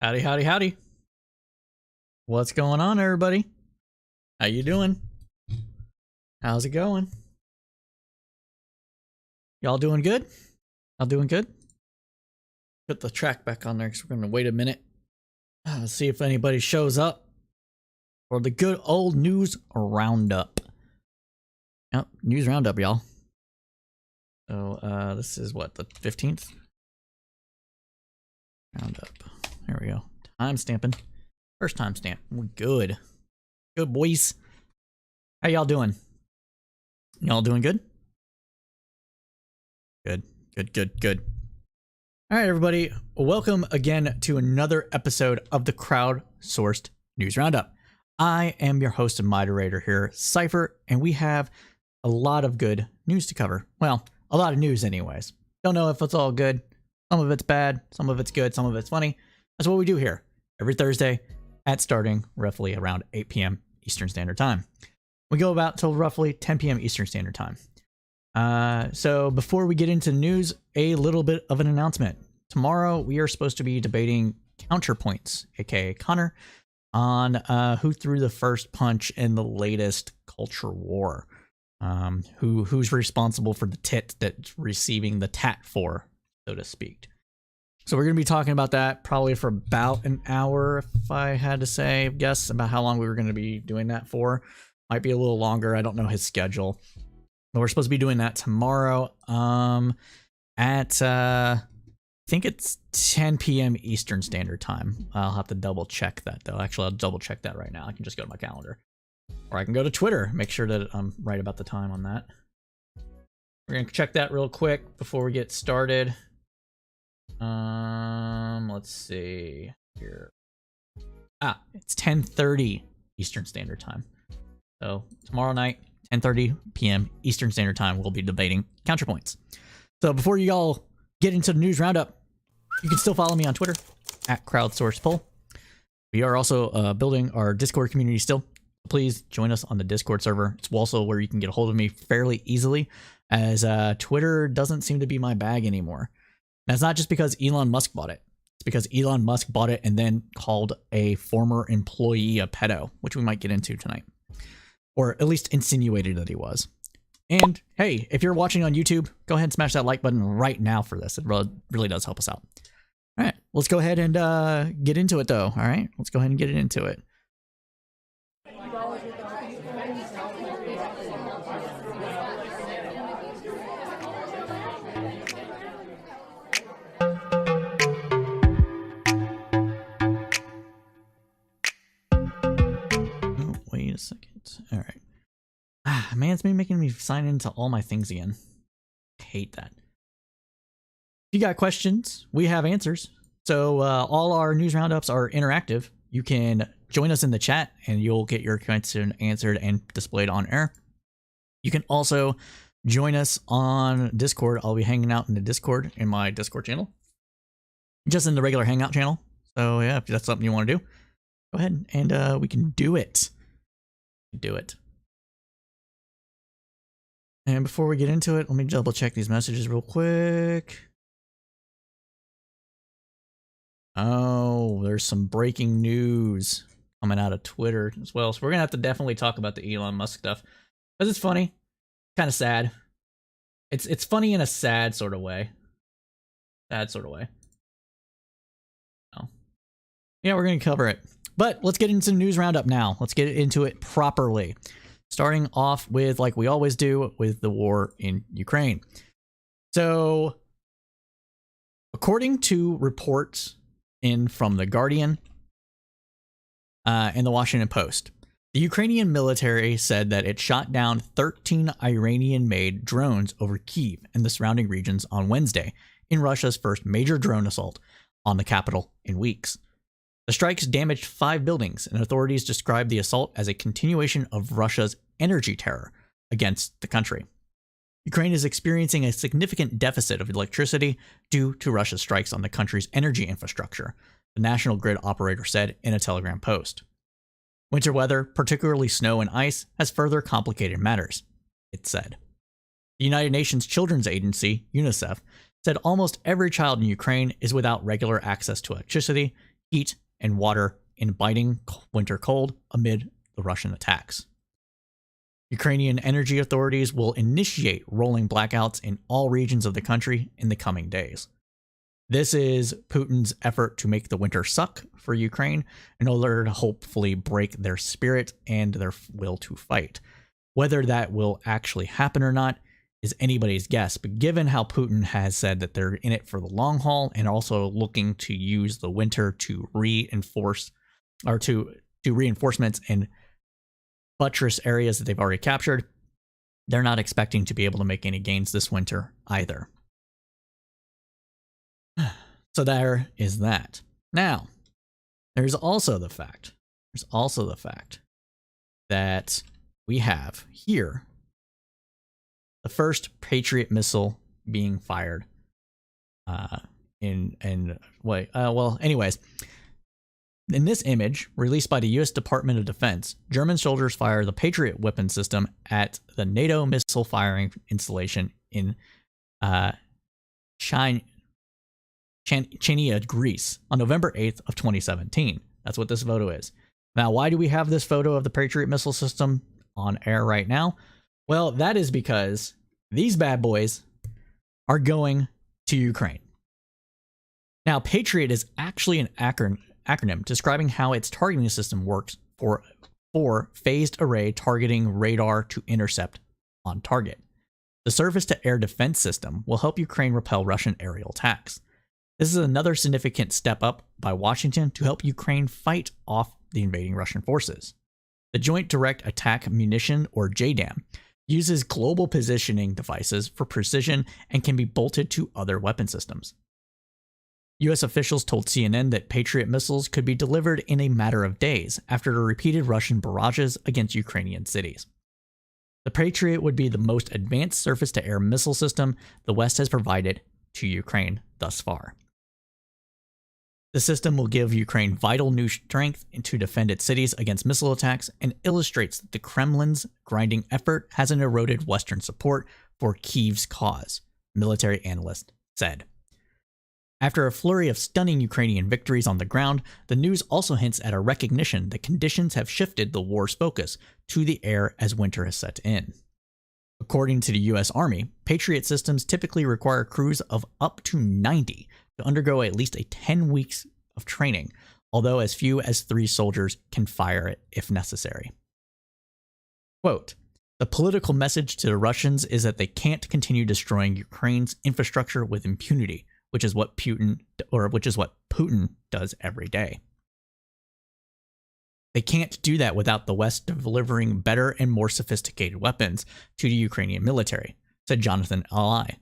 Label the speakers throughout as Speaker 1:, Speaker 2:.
Speaker 1: Howdy, howdy, howdy. What's going on, everybody? How you doing? How's it going? Y'all doing good? Y'all doing good? Put the track back on there because we're going to wait a minute. See if anybody shows up for the good old news roundup. Yep, news roundup, y'all. So, this is what, the 15th? Roundup. There we go. Time stamping. First time stamp. We're good. Good, boys. How y'all doing? Y'all doing good? Good. Good, good, good. All right, everybody. Welcome again to another episode of the Crowdsourced News Roundup. I am your host and moderator here, Cypher, and we have a lot of good news to cover. Well, a lot of news anyways. Don't know if it's all good. Some of it's bad, some of it's good, some of it's funny. That's what we do here every Thursday at starting roughly around 8 p.m. Eastern Standard Time. We go about till roughly 10 p.m. Eastern Standard Time. So before we get into news, a little bit of an announcement. Tomorrow we are supposed to be debating counterpoints, aka Connor, on who threw the first punch in the latest culture war. Who's responsible for the tit that's receiving the tat for, so to speak. So we're going to be talking about that probably for about an hour, if I had to say, guess about how long we were going to be doing that for. Might be a little longer. I don't know his schedule. But we're supposed to be doing that tomorrow at, I think it's 10 p.m. Eastern Standard Time. I'll have to double check that, though. Actually, I'll double check that right now. I can just go to my calendar. Or I can go to Twitter, make sure that I'm right about the time on that. We're going to check that real quick before we get started. Let's see here. It's 10:30 Eastern Standard Time. So tomorrow night, 10:30 p.m. Eastern Standard Time, we'll be debating counterpoints. So before you all get into the news roundup, you can still follow me on Twitter at CrowdsourcedPoll. We are also building our Discord community still. Please join us on the Discord server. It's also where you can get a hold of me fairly easily, as Twitter doesn't seem to be my bag anymore. That's not just because Elon Musk bought it. It's because Elon Musk bought it and then called a former employee a pedo, which we might get into tonight. Or at least insinuated that he was. And hey, if you're watching on YouTube, go ahead and smash that like button right now for this. It really does help us out. All right, let's go ahead and get into it, though. All right, let's go ahead and get into it. Wait a second. All right. Man, it's been making me sign into all my things again. I hate that. If you got questions, we have answers. So all our news roundups are interactive. You can join us in the chat and you'll get your question answered and displayed on air. You can also join us on Discord. I'll be hanging out in the Discord in my Discord channel. Just in the regular Hangout channel. So yeah, if that's something you want to do, go ahead and we can do it. Do it. And before we get into it, let me double check these messages real quick. Oh, there's some breaking news coming out of Twitter as well. So we're going to have to definitely talk about the Elon Musk stuff. Because it's funny. Kind of sad. It's funny in a sad sort of way. Sad sort of way. Oh. Yeah, we're going to cover it. But let's get into the news roundup now. Let's get into it properly. Starting off with, like we always do, with the war in Ukraine. So, according to reports in from The Guardian and The Washington Post, the Ukrainian military said that it shot down 13 Iranian-made drones over Kyiv and the surrounding regions on Wednesday in Russia's first major drone assault on the capital in weeks. The strikes damaged 5 buildings, and authorities described the assault as a continuation of Russia's energy terror against the country. Ukraine is experiencing a significant deficit of electricity due to Russia's strikes on the country's energy infrastructure, the national grid operator said in a Telegram post. Winter weather, particularly snow and ice, has further complicated matters, it said. The United Nations Children's Agency, UNICEF, said almost every child in Ukraine is without regular access to electricity, heat, and water in biting winter cold amid the Russian attacks. Ukrainian energy authorities will initiate rolling blackouts in all regions of the country in the coming days. This is Putin's effort to make the winter suck for Ukraine in order to hopefully break their spirit and their will to fight. Whether that will actually happen or not is anybody's guess, but given how Putin has said that they're in it for the long haul and also looking to use the winter to reinforce or to do reinforcements and buttress areas that they've already captured, they're not expecting to be able to make any gains this winter either. So there is that. Now, there's also the fact that we have here the first Patriot missile being fired. Anyways, in this image, released by the U.S. Department of Defense, German soldiers fire the Patriot weapon system at the NATO missile firing installation in Chania, Greece, on November 8th of 2017. That's what this photo is. Now, why do we have this photo of the Patriot missile system on air right now? Well, that is because these bad boys are going to Ukraine. Now, Patriot is actually an acronym describing how its targeting system works for phased array targeting radar to intercept on target. The surface-to-air defense system will help Ukraine repel Russian aerial attacks. This is another significant step up by Washington to help Ukraine fight off the invading Russian forces. The Joint Direct Attack Munition, or JDAM, uses global positioning devices for precision and can be bolted to other weapon systems. U.S. officials told CNN that Patriot missiles could be delivered in a matter of days after the repeated Russian barrages against Ukrainian cities. The Patriot would be the most advanced surface-to-air missile system the West has provided to Ukraine thus far. The system will give Ukraine vital new strength to defend its cities against missile attacks and illustrates that the Kremlin's grinding effort hasn't eroded Western support for Kyiv's cause, military analysts said. After a flurry of stunning Ukrainian victories on the ground, the news also hints at a recognition that conditions have shifted the war's focus to the air as winter has set in. According to the U.S. Army, Patriot systems typically require crews of up to 90 to undergo at least 10 weeks of training, although as few as 3 soldiers can fire it if necessary. Quote, "The political message to the Russians is that they can't continue destroying Ukraine's infrastructure with impunity, which is what Putin does every day. They can't do that without the West delivering better and more sophisticated weapons to the Ukrainian military," said Jonathan Ally,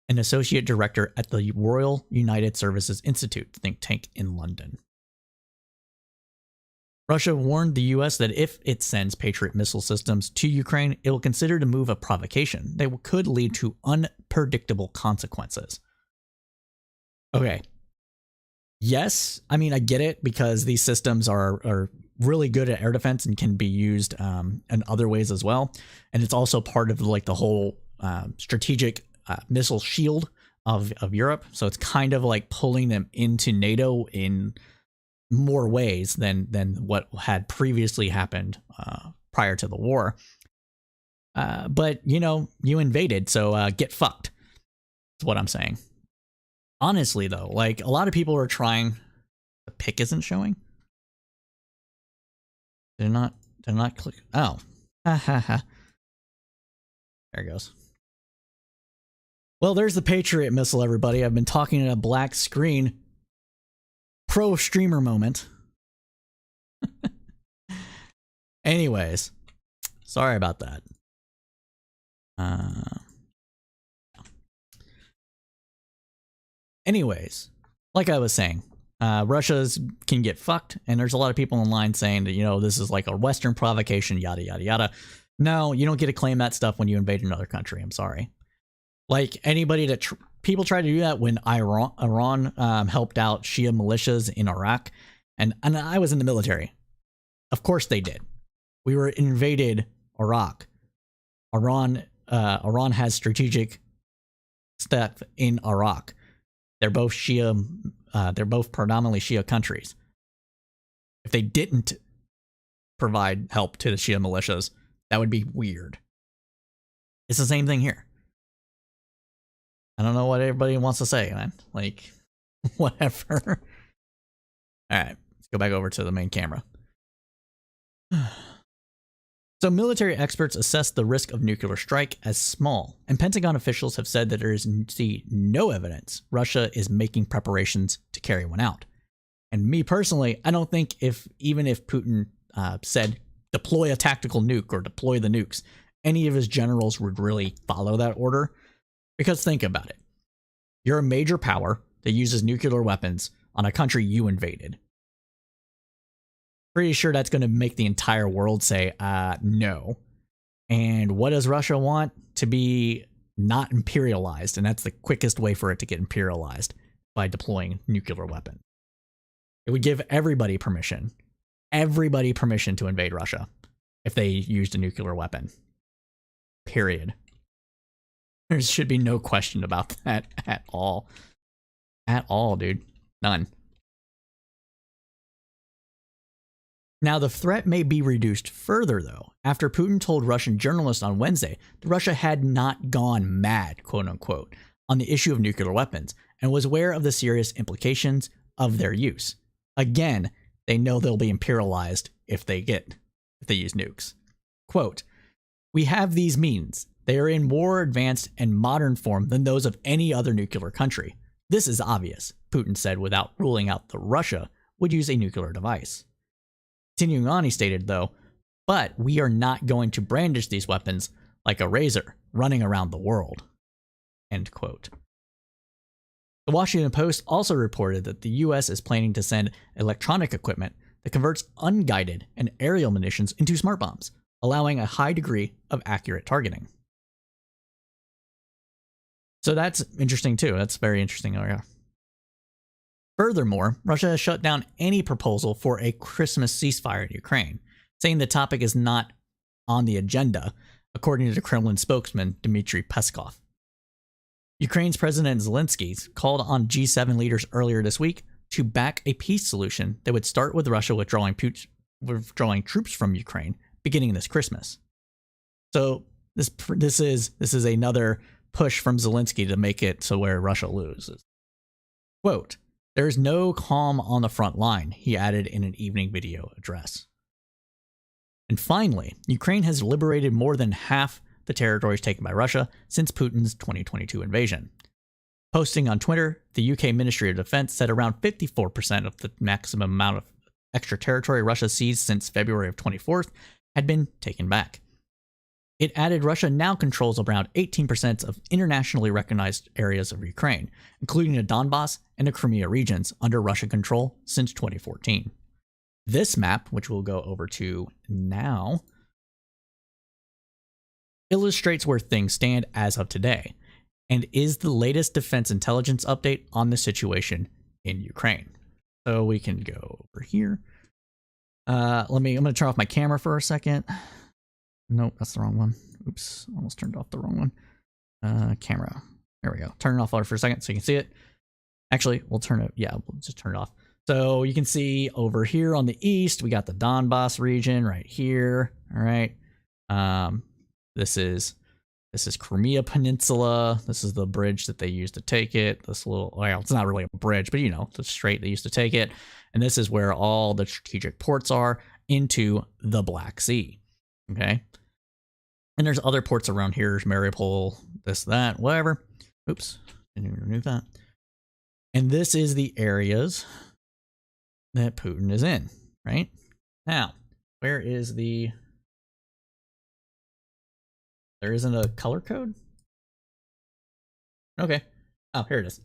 Speaker 1: an associate director at the Royal United Services Institute think tank in London. Russia warned the U.S. that if it sends Patriot missile systems to Ukraine, it will consider the move a provocation that could lead to unpredictable consequences. Okay. Yes, I mean, I get it because these systems are really good at air defense and can be used in other ways as well. And it's also part of like the whole strategic missile shield of Europe. So it's kind of like pulling them into NATO in more ways than what had previously happened prior to the war. But, you know, you invaded, so get fucked. That's what I'm saying. Honestly, though, like a lot of people are trying. The pic isn't showing. Did not click. Oh, ha ha ha. There it goes. Well, there's the Patriot missile, everybody. I've been talking at a black screen. Pro streamer moment. Anyways, sorry about that. Anyways, like I was saying, Russia's can get fucked, and there's a lot of people online saying that, you know, this is like a Western provocation, yada, yada, yada. No, you don't get to claim that stuff when you invade another country. I'm sorry. Like anybody that people try to do that when Iran helped out Shia militias in Iraq, and I was in the military. Of course they did. We were invaded Iraq. Iran has strategic stuff in Iraq. They're both Shia. They're both predominantly Shia countries. If they didn't provide help to the Shia militias, that would be weird. It's the same thing here. I don't know what everybody wants to say, man. Like, whatever. All right, let's go back over to the main camera. So military experts assess the risk of nuclear strike as small, and Pentagon officials have said that there is no evidence Russia is making preparations to carry one out. And me personally, I don't think even if Putin said deploy a tactical nuke or deploy the nukes, any of his generals would really follow that order. Because think about it. You're a major power that uses nuclear weapons on a country you invaded. Pretty sure that's going to make the entire world say, no. And what does Russia want? To be not imperialized. And that's the quickest way for it to get imperialized, by deploying nuclear weapons. It would give everybody permission to invade Russia if they used a nuclear weapon. Period. There should be no question about that at all. At all, dude. None. Now, the threat may be reduced further, though, after Putin told Russian journalists on Wednesday that Russia had not gone mad, quote unquote, on the issue of nuclear weapons and was aware of the serious implications of their use. Again, they know they'll be imperialized if they use nukes. Quote, "We have these means. They are in more advanced and modern form than those of any other nuclear country. This is obvious," Putin said without ruling out that Russia would use a nuclear device. Continuing on, he stated, though, "But we are not going to brandish these weapons like a razor running around the world." End quote. The Washington Post also reported that the U.S. is planning to send electronic equipment that converts unguided and aerial munitions into smart bombs, allowing a high degree of accurate targeting. So that's interesting too. That's very interesting. Oh, yeah. Furthermore, Russia has shut down any proposal for a Christmas ceasefire in Ukraine, saying the topic is not on the agenda, according to Kremlin spokesman Dmitry Peskov. Ukraine's President Zelensky called on G7 leaders earlier this week to back a peace solution that would start with Russia withdrawing troops from Ukraine beginning this Christmas. So this is another push from Zelensky to make it so where Russia loses. Quote, "There is no calm on the front line," he added in an evening video address. And finally, Ukraine has liberated more than half the territories taken by Russia since Putin's 2022 invasion. Posting on Twitter, the UK Ministry of Defense said around 54% of the maximum amount of extra territory Russia seized since February of 24th had been taken back. It added Russia now controls around 18% of internationally recognized areas of Ukraine, including the Donbass and the Crimea regions under Russian control since 2014. This map, which we'll go over to now, illustrates where things stand as of today and is the latest defense intelligence update on the situation in Ukraine. So we can go over here. I'm going to turn off my camera for a second. Nope, that's the wrong one. Oops, almost turned off the wrong one. Camera. There we go. Turn it off for a second so you can see it. Actually, we'll turn it. Yeah, we'll just turn it off. So you can see over here on the east, we got the Donbass region right here. All right. This is Crimea Peninsula. This is the bridge that they used to take it. This little, well, it's not really a bridge, but you know, the strait they used to take it. And this is where all the strategic ports are into the Black Sea. Okay. And there's other ports around here, Mariupol, this, that, whatever. Oops, didn't even remove that. And this is the areas that Putin is in, right? Now, where is the... There isn't a color code? Okay. Oh, here it is.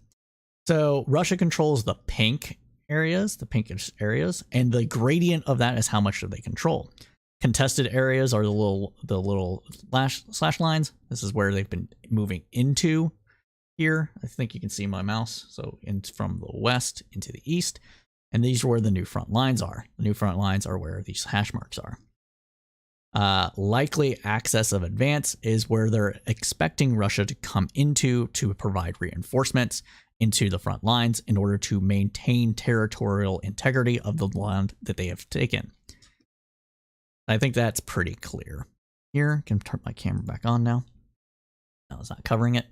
Speaker 1: So Russia controls the pink areas, the pinkish areas, and the gradient of that is how much do they control. Contested areas are the little slash lines. This is where they've been moving into here. I think you can see my mouse. So from the west into the east. And these are where the new front lines are. The new front lines are where these hash marks are. Likely access of advance is where they're expecting Russia to come into to provide reinforcements into the front lines in order to maintain territorial integrity of the land that they have taken. I think that's pretty clear. Here, I can turn my camera back on now. No, it's not covering it.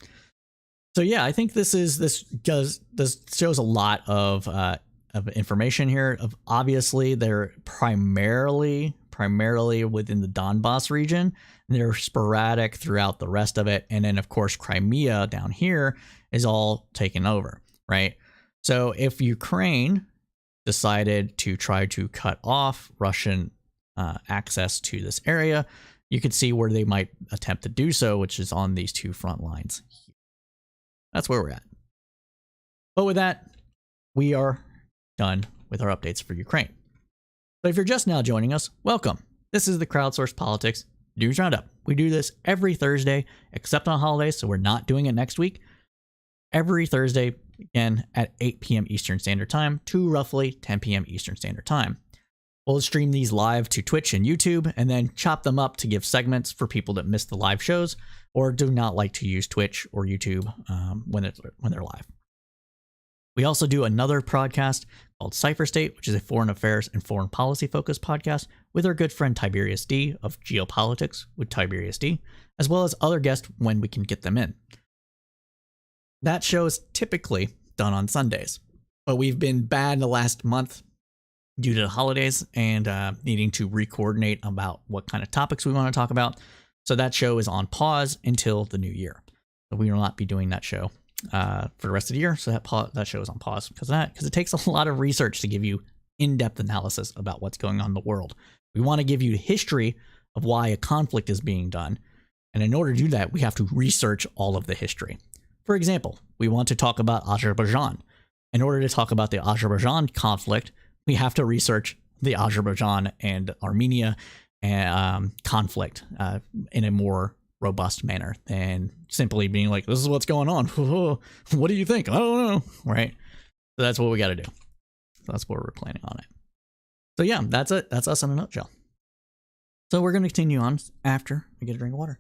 Speaker 1: So yeah, I think this shows a lot of information here. Of obviously, they're primarily within the Donbass region. And they're sporadic throughout the rest of it, and then of course Crimea down here is all taken over, right? So if Ukraine decided to try to cut off Russian access to this area, you could see where they might attempt to do so, which is on these two front lines. That's where we're at. But with that, we are done with our updates for Ukraine. So if you're just now joining us, welcome. This is the Crowdsourced Politics News Roundup. We do this every Thursday, except on holidays, so we're not doing it next week. Every Thursday, again, at 8 p.m. Eastern Standard Time to roughly 10 p.m. Eastern Standard Time. We'll stream these live to Twitch and YouTube, and then chop them up to give segments for people that miss the live shows or do not like to use Twitch or YouTube when they're live. We also do another podcast called Cipher State, which is a foreign affairs and foreign policy focused podcast with our good friend Tiberius D of Geopolitics with Tiberius D, as well as other guests when we can get them in. That show is typically done on Sundays, but we've been bad the last month due to the holidays and needing to re-coordinate about what kind of topics we want to talk about. So that show is on pause until the new year. So we will not be doing that show for the rest of the year. So that show is on pause because it takes a lot of research to give you in-depth analysis about what's going on in the world. We want to give you history of why a conflict is being done. And in order to do that, we have to research all of the history. For example, we want to talk about Azerbaijan. In order to talk about the Azerbaijan conflict, we have to research the Azerbaijan and Armenia conflict in a more robust manner than simply being like, this is what's going on. What do you think? I don't know. Right? So that's what we got to do. So that's what we're planning on it. So yeah, that's it. That's us in a nutshell. So we're going to continue on after we get a drink of water.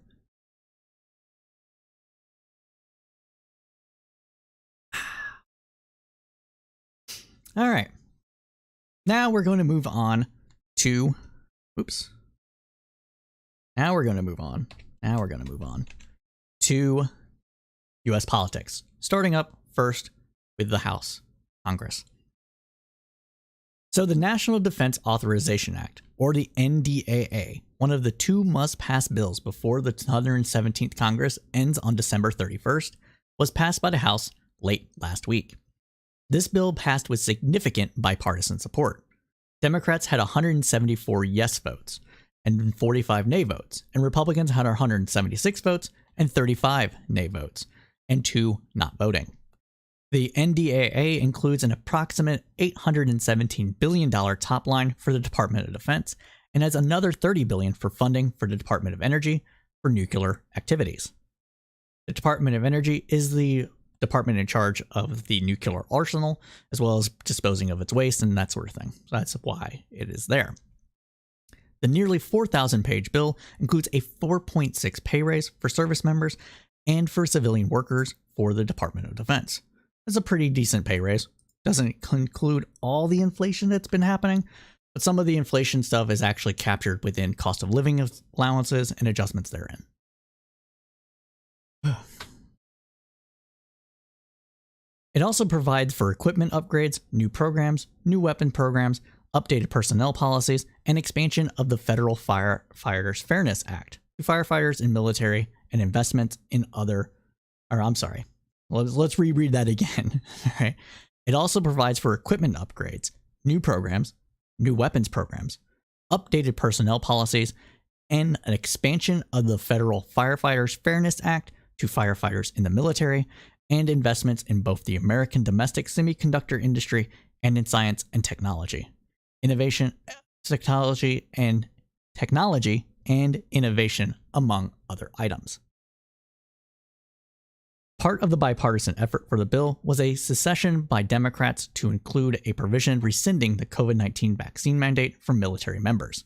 Speaker 1: All right. Now we're going to move on to, Now we're going to move on to U.S. politics, starting up first with the House, Congress. So the National Defense Authorization Act, or the NDAA, one of the two must-pass bills before the 117th Congress ends on December 31st, was passed by the House late last week. This bill passed with significant bipartisan support. Democrats had 174 yes votes and 45 nay votes, and Republicans had 176 votes and 35 nay votes, and 2 not voting. The NDAA includes an approximate $817 billion top line for the Department of Defense and has another $30 billion for funding for the Department of Energy for nuclear activities. The Department of Energy is the department in charge of the nuclear arsenal, as well as disposing of its waste and that sort of thing. So that's why it is there. The nearly 4,000-page bill includes a 4.6 pay raise for service members and for civilian workers for the Department of Defense. That's a pretty decent pay raise. Doesn't include all the inflation that's been happening, but some of the inflation stuff is actually captured within cost of living allowances and adjustments therein. It also provides for equipment upgrades, new programs, new weapon programs, updated personnel policies, and expansion of the Federal Firefighters Fairness Act to firefighters in military and investments in let's reread that again. All right. It also provides for equipment upgrades, new programs, new weapons programs, updated personnel policies, and an expansion of the Federal Firefighters Fairness Act to firefighters in the military, and investments in both the American domestic semiconductor industry and in science and technology, technology and innovation, among other items. Part of the bipartisan effort for the bill was a secession by Democrats to include a provision rescinding the COVID-19 vaccine mandate for military members.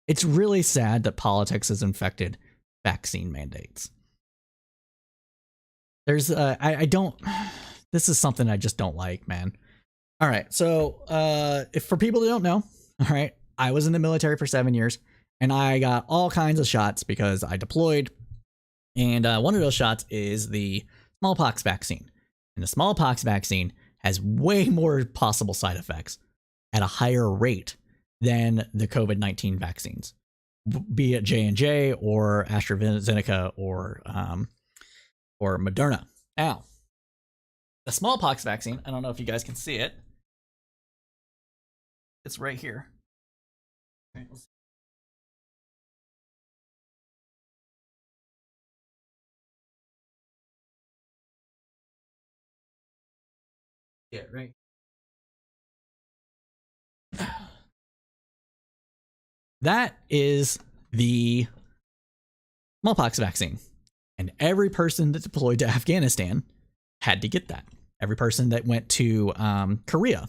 Speaker 1: It's really sad that politics has infected vaccine mandates. There's I don't. This is something I just don't like, man. All right, so if for people who don't know, all right, I was in the military for 7 years, and I got all kinds of shots because I deployed. And one of those shots is the smallpox vaccine. And the smallpox vaccine has way more possible side effects at a higher rate than the COVID-19 vaccines, be it J&J or AstraZeneca or Moderna. Now, the smallpox vaccine, I don't know if you guys can see it. It's right here. Right, let's see. Yeah, right. That is the smallpox vaccine. And every person that deployed to Afghanistan had to get that. Every person that went to Korea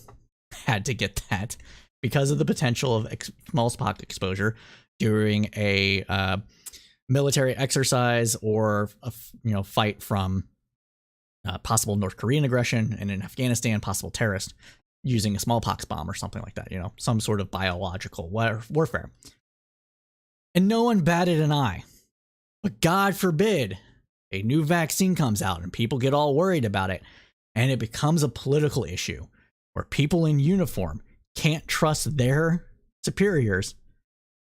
Speaker 1: had to get that because of the potential of smallpox exposure during a military exercise or a fight from possible North Korean aggression, and in Afghanistan, possible terrorist using a smallpox bomb or something like that, some sort of biological warfare. And no one batted an eye. But God forbid a new vaccine comes out and people get all worried about it, and it becomes a political issue where people in uniform can't trust their superiors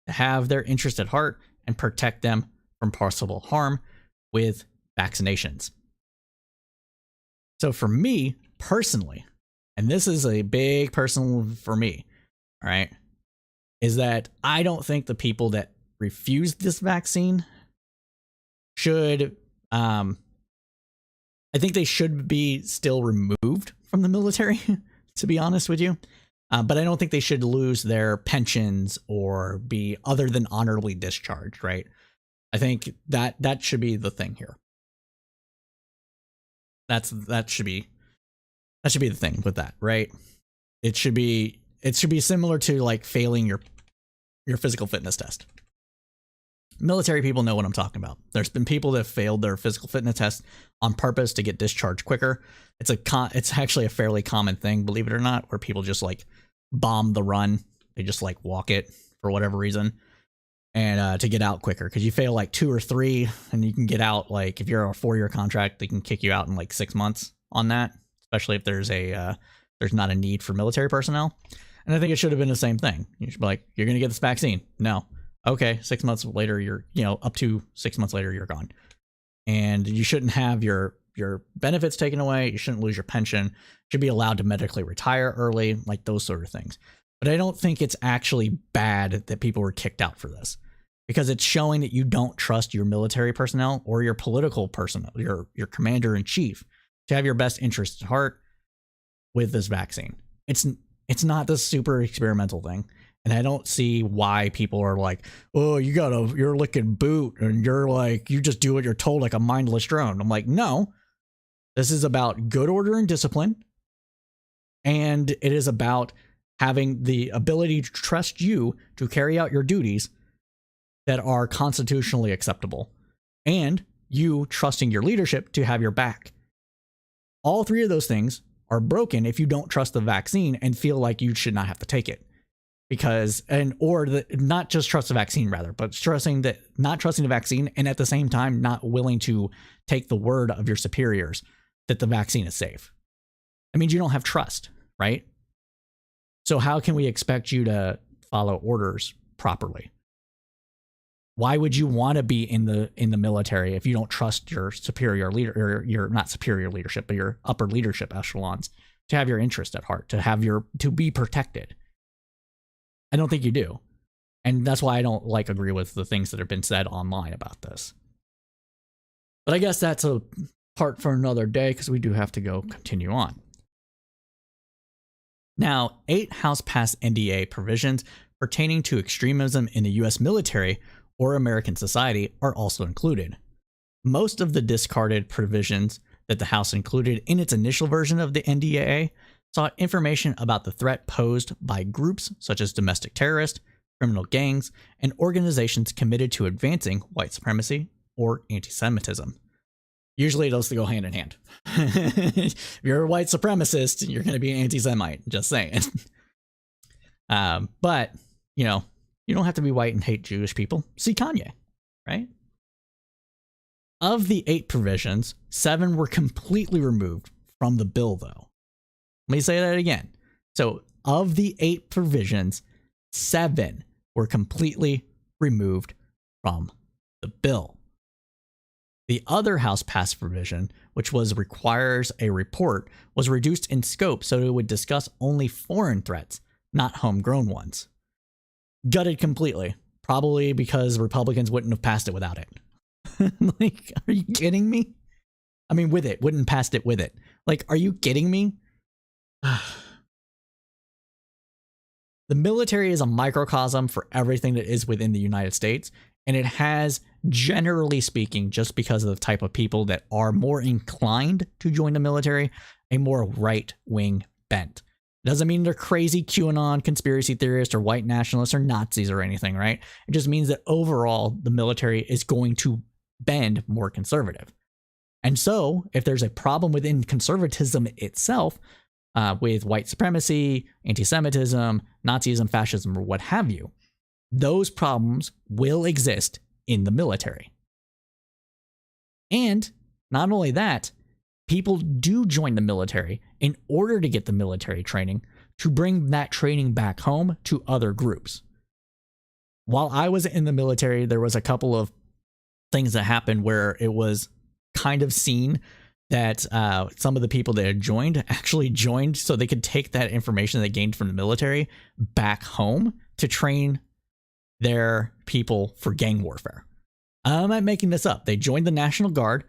Speaker 1: to have their interest at heart and protect them from possible harm with vaccinations. So for me personally, and this is a big personal for me, all right, is that I don't think the people that refused this vaccine should, I think they should be still removed from the military, to be honest with you. But I don't think they should lose their pensions or be other than honorably discharged, right? I think that should be the thing here. That should be the thing with that, right? It should be similar to like failing your physical fitness test. Military people know what I'm talking about. There's been people that have failed their physical fitness test on purpose to get discharged quicker. It's actually a fairly common thing, believe it or not, where people just like bomb the run. They just like walk it for whatever reason, and to get out quicker, because you fail like 2 or 3 and you can get out. Like if you're a 4-year contract, they can kick you out in like 6 months on that, especially if there's not a need for military personnel. And I think it should have been the same thing. You should be like, you're going to get this vaccine. No. Okay. 6 months later, you're, up to 6 months later, you're gone. And you shouldn't have your benefits taken away. You shouldn't lose your pension. You should be allowed to medically retire early, like those sort of things. But I don't think it's actually bad that people were kicked out for this, because it's showing that you don't trust your military personnel or your political personnel, your commander in chief, to have your best interests at heart with this vaccine. It's not this super experimental thing. And I don't see why people are like, oh, you're licking boot and you're like, you just do what you're told like a mindless drone. I'm like, no, this is about good order and discipline. And it is about having the ability to trust you to carry out your duties that are constitutionally acceptable, and you trusting your leadership to have your back. All 3 of those things are broken if you don't trust the vaccine and feel like you should not have to take it. Not just trust the vaccine, rather, but not trusting the vaccine, and at the same time not willing to take the word of your superiors that the vaccine is safe. That means you don't have trust, right? So how can we expect you to follow orders properly? Why would you want to be in the military if you don't trust your superior leader, or your not superior leadership, but your upper leadership echelons to have your interest at heart, to be protected? I don't think you do. And that's why I don't agree with the things that have been said online about this. But I guess that's a part for another day, because we do have to go continue on. Now, 8 House passed NDA provisions pertaining to extremism in the U.S. military or American society are also included. Most of the discarded provisions that the House included in its initial version of the NDAA sought information about the threat posed by groups such as domestic terrorists, criminal gangs, and organizations committed to advancing white supremacy or anti-Semitism. Usually those go hand in hand. If you're a white supremacist, you're going to be an anti-Semite. Just saying. But, you know, you don't have to be white and hate Jewish people. See Kanye, right? Of the 8 provisions, 7 were completely removed from the bill, though. Let me say that again. So, of the 8 provisions, 7 were completely removed from the bill. The other House passed provision, which requires a report, was reduced in scope so it would discuss only foreign threats, not homegrown ones. Gutted completely, probably because Republicans wouldn't have passed it without it. Like, are you kidding me? I mean, with it, wouldn't pass it with it. Like, are you kidding me? The military is a microcosm for everything that is within the United States, and it has, generally speaking, just because of the type of people that are more inclined to join the military, a more right-wing bent. Doesn't mean they're crazy QAnon conspiracy theorists or white nationalists or Nazis or anything, right? It just means that overall, the military is going to bend more conservative. And so, if there's a problem within conservatism itself, with white supremacy, anti-Semitism, Nazism, fascism, or what have you, those problems will exist in the military. And not only that, people do join the military in order to get the military training, to bring that training back home to other groups. While I was in the military, there was a couple of things that happened where it was kind of seen that some of the people that had joined actually joined so they could take that information they gained from the military back home to train their people for gang warfare. I'm not making this up. They joined the National Guard,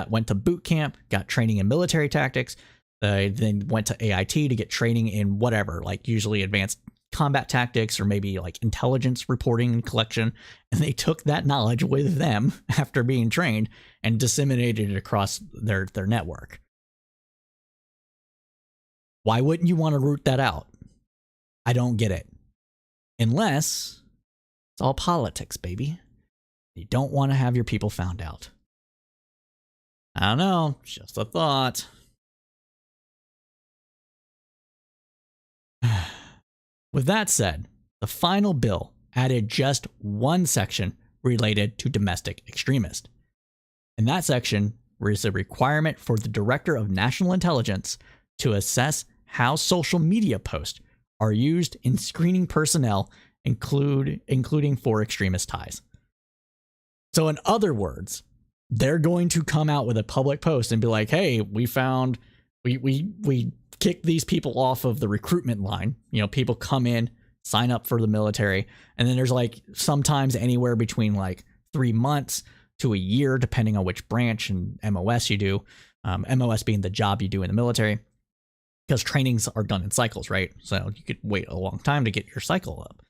Speaker 1: went to boot camp, got training in military tactics, then went to AIT to get training in whatever, like usually advanced combat tactics or maybe like intelligence reporting and collection, and they took that knowledge with them after being trained and disseminated it across their network. Why wouldn't you want to root that out? I don't get it. Unless it's all politics, baby. You don't want to have your people found out. I don't know, just a thought. With that said, the final bill added just one section related to domestic extremists. In that section is a requirement for the Director of National Intelligence to assess how social media posts are used in screening personnel, including for extremist ties. So in other words, they're going to come out with a public post and be like, hey, we found, we kick these people off of the recruitment line. You know, people come in, sign up for the military, and then there's like sometimes anywhere between like 3 months to a year, depending on which branch and MOS you do. MOS being the job you do in the military, because trainings are done in cycles, right? So you could wait a long time to get your cycle up.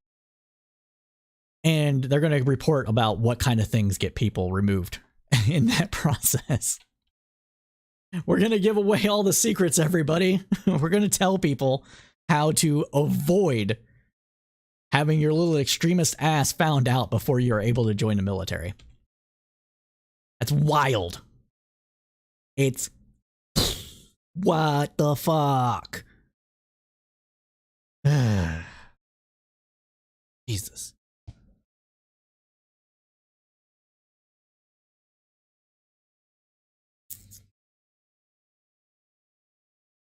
Speaker 1: And they're going to report about what kind of things get people removed in that process. We're going to give away all the secrets, everybody. We're going to tell people how to avoid having your little extremist ass found out before you're able to join the military. That's wild. It's what the fuck? Jesus.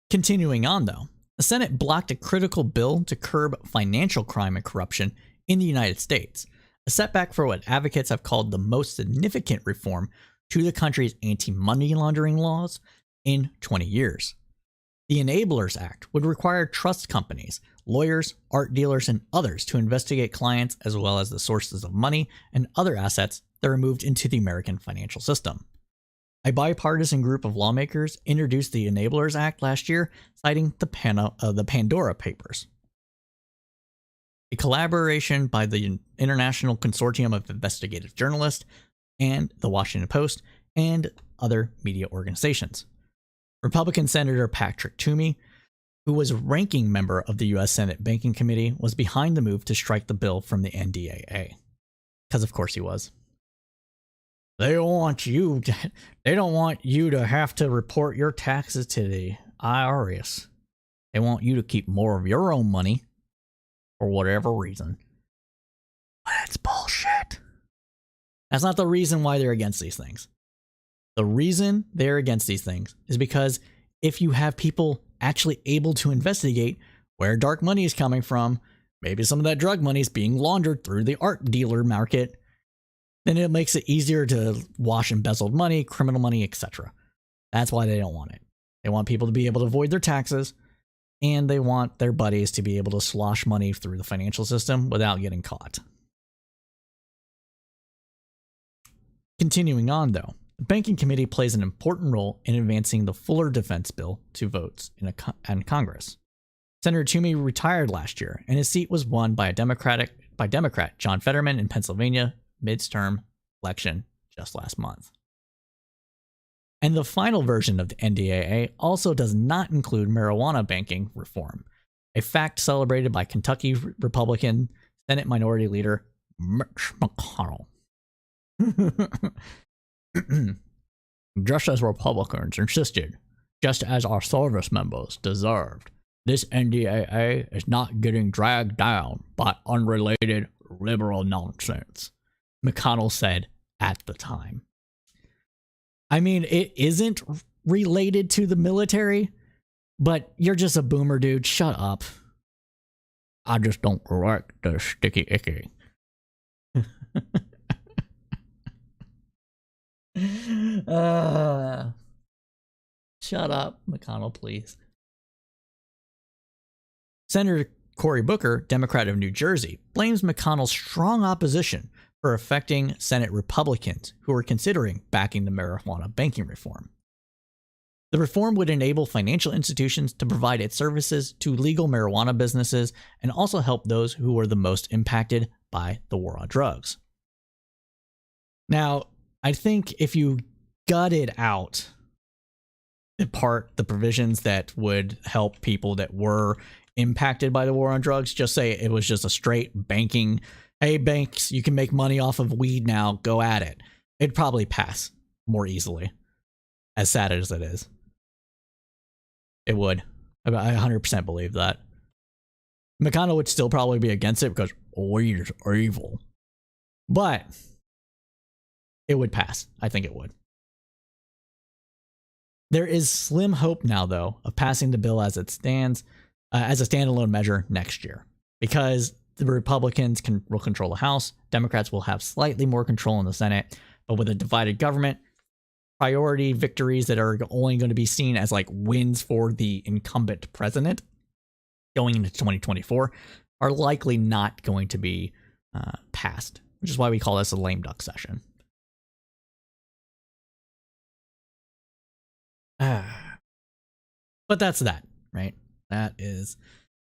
Speaker 1: Continuing on, though, the Senate blocked a critical bill to curb financial crime and corruption in the United States, a setback for what advocates have called the most significant reform to the country's anti-money laundering laws in 20 years. The Enablers Act would require trust companies, lawyers, art dealers, and others to investigate clients as well as the sources of money and other assets that are moved into the American financial system. A bipartisan group of lawmakers introduced the Enablers Act last year, citing the Pandora Papers, a collaboration by the International Consortium of Investigative Journalists and the Washington Post and other media organizations. Republican Senator Patrick Toomey, who was ranking member of the U.S. Senate Banking Committee, was behind the move to strike the bill from the NDAA. Because of course he was. They want you to, they don't want you to have to report your taxes to the IRS. They want you to keep more of your own money for whatever reason. But it's bullshit. That's not the reason why they're against these things. The reason they're against these things is because if you have people actually able to investigate where dark money is coming from, maybe some of that drug money is being laundered through the art dealer market, then it makes it easier to wash embezzled money, criminal money, etc. That's why they don't want it. They want people to be able to avoid their taxes, and they want their buddies to be able to slosh money through the financial system without getting caught. Continuing on, though, the Banking Committee plays an important role in advancing the Fuller Defense Bill to votes in Congress. Senator Toomey retired last year, and his seat was won by Democrat John Fetterman in Pennsylvania midterm election just last month. And the final version of the NDAA also does not include marijuana banking reform, a fact celebrated by Kentucky Republican Senate Minority Leader Mitch McConnell. Just as Republicans insisted, just as our service members deserved, this NDAA is not getting dragged down by unrelated liberal nonsense, McConnell said at the time. I mean, it isn't related to the military, but you're just a boomer, dude. Shut up. I just don't like the sticky icky. Shut up, McConnell, please. Senator Cory Booker, Democrat of New Jersey, blames McConnell's strong opposition for affecting Senate Republicans who are considering backing the marijuana banking reform. The reform would enable financial institutions to provide its services to legal marijuana businesses and also help those who are the most impacted by the war on drugs. Now, I think if you gutted out the provisions that would help people that were impacted by the war on drugs, just say it was just a straight banking, hey, banks, you can make money off of weed now, go at it. It'd probably pass more easily, as sad as it is. It would. I 100% believe that. McConnell would still probably be against it because weed is evil. But it would pass. I think it would. There is slim hope now, though, of passing the bill as it stands as a standalone measure next year, because the Republicans will control the House, Democrats will have slightly more control in the Senate, but with a divided government, priority victories that are only going to be seen as like wins for the incumbent president going into 2024 are likely not going to be passed, which is why we call this a lame duck session. But that's that, right? That is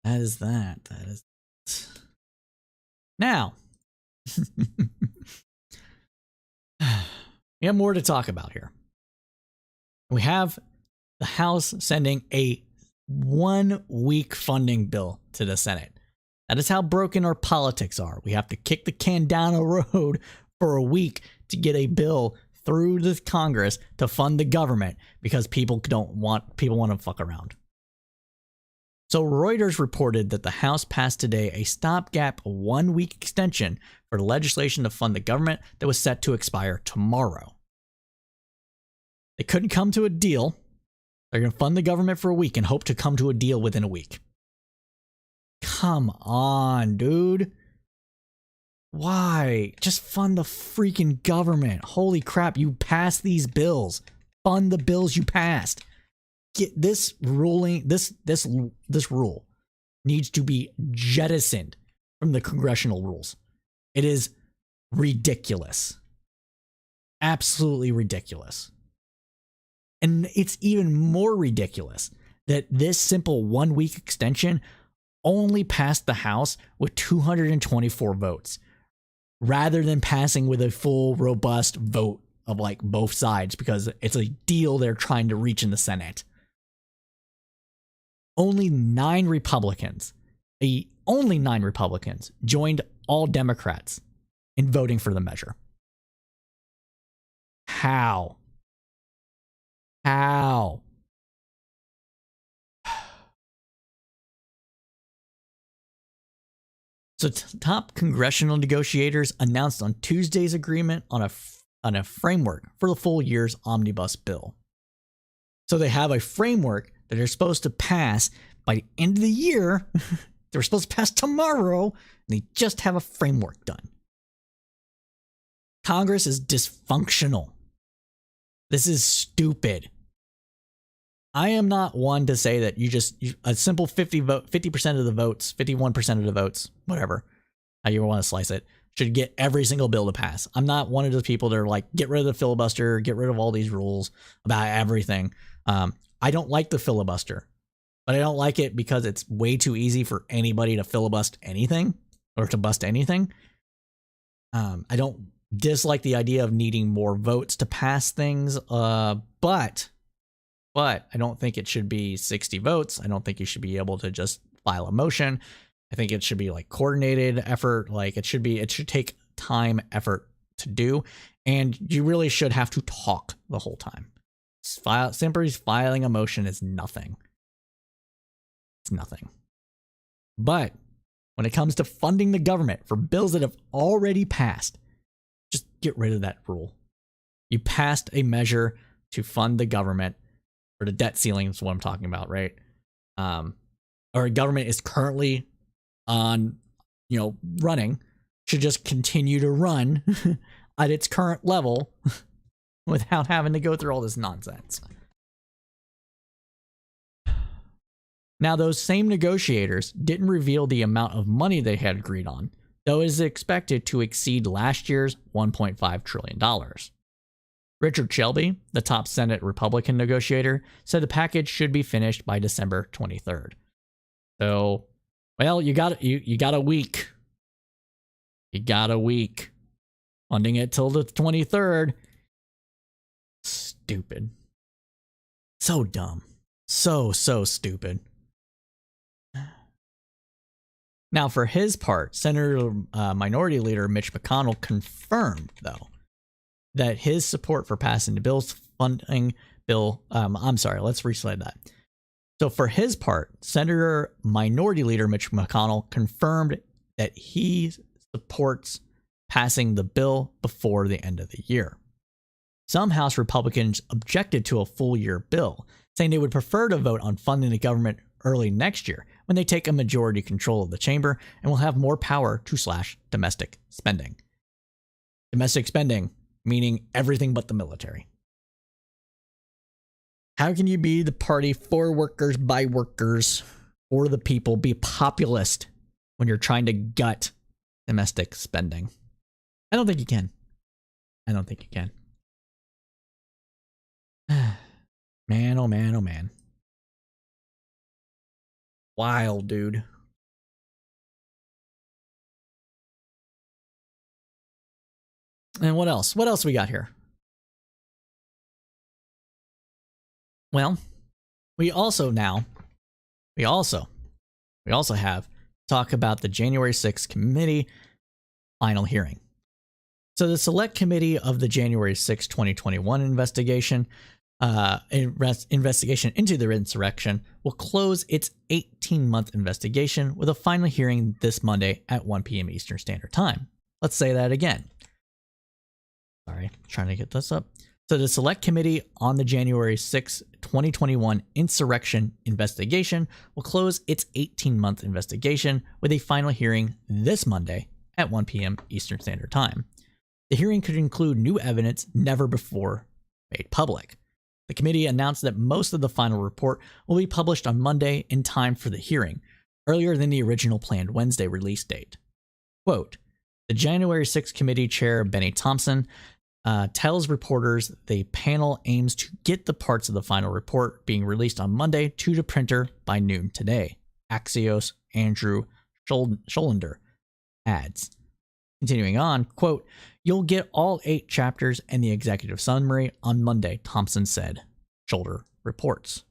Speaker 1: that. Now, we have more to talk about here. We have the House sending a 1-week funding bill to the Senate. That is how broken our politics are. We have to kick the can down a road for a week to get a bill through the Congress to fund the government because people want to fuck around. So Reuters reported that the House passed today a stopgap 1-week extension for legislation to fund the government that was set to expire tomorrow. They couldn't come to a deal. They're going to fund the government for a week and hope to come to a deal within a week. Come on, dude. Why? Just fund the freaking government. Holy crap, you passed these bills. Fund the bills you passed. Get this ruling, this rule needs to be jettisoned from the congressional rules. It is ridiculous. Absolutely ridiculous. And it's even more ridiculous that this simple 1-week extension only passed the House with 224 votes, rather than passing with a full, robust vote of like both sides, because it's a deal they're trying to reach in the Senate. Only 9 Republicans joined all Democrats in voting for the measure. How? How? So top congressional negotiators announced on Tuesday's agreement on a framework for the full year's omnibus bill. So they have a framework that they're supposed to pass by the end of the year. They were supposed to pass tomorrow, and they just have a framework done. Congress is dysfunctional. This is stupid. I am not one to say that a simple 50% of the votes, 51% of the votes, whatever, how you want to slice it, should get every single bill to pass. I'm not one of those people that are like, get rid of the filibuster, get rid of all these rules about everything. I don't like the filibuster, but I don't like it because it's way too easy for anybody to filibust anything or to bust anything. I don't dislike the idea of needing more votes to pass things, but I don't think it should be 60 votes. I don't think you should be able to just file a motion. I think it should be like coordinated effort. Like it should take time, effort to do. And you really should have to talk the whole time. Simply filing a motion is nothing. It's nothing. But when it comes to funding the government for bills that have already passed, just get rid of that rule. You passed a measure to fund the government, or the debt ceiling is what I'm talking about, right? Our government is currently on, running, should just continue to run at its current level without having to go through all this nonsense. Now, those same negotiators didn't reveal the amount of money they had agreed on, though it is expected to exceed last year's $1.5 trillion. Richard Shelby, the top Senate Republican negotiator, said the package should be finished by December 23rd. So, well, you got a week. You got a week. Funding it till the 23rd. Stupid. So dumb. So stupid. Now, for his part, Senator Minority Leader Mitch McConnell confirmed, though, that his support for passing the bill's funding bill. Let's reslide that. So for his part, Senator Minority Leader Mitch McConnell confirmed that he supports passing the bill before the end of the year. Some House Republicans objected to a full year bill, saying they would prefer to vote on funding the government early next year when they take a majority control of the chamber and will have more power to slash domestic spending. Domestic spending, meaning everything but the military. How can you be the party for workers, by workers, for the people, be populist when you're trying to gut domestic spending? I don't think you can. Man, oh man, oh man. Wild, dude. And what else? What else we got here? Well, we also have talk about the January 6th committee final hearing. So the select committee of the January 6, 2021 investigation into the insurrection will close its 18-month investigation with a final hearing this Monday at 1 p.m. Eastern Standard Time. Let's say that again. Sorry, trying to get this up. So the Select Committee on the January 6, 2021 insurrection investigation will close its 18-month investigation with a final hearing this Monday at 1 p.m. Eastern Standard Time. The hearing could include new evidence never before made public. The committee announced that most of the final report will be published on Monday in time for the hearing, earlier than the original planned Wednesday release date. Quote, the January 6 committee chair, Benny Thompson, tells reporters the panel aims to get the parts of the final report being released on Monday to the printer by noon today. Axios Andrew Scholender adds. Continuing on, quote, you'll get all 8 chapters and the executive summary on Monday, Thompson said. Scholender reports.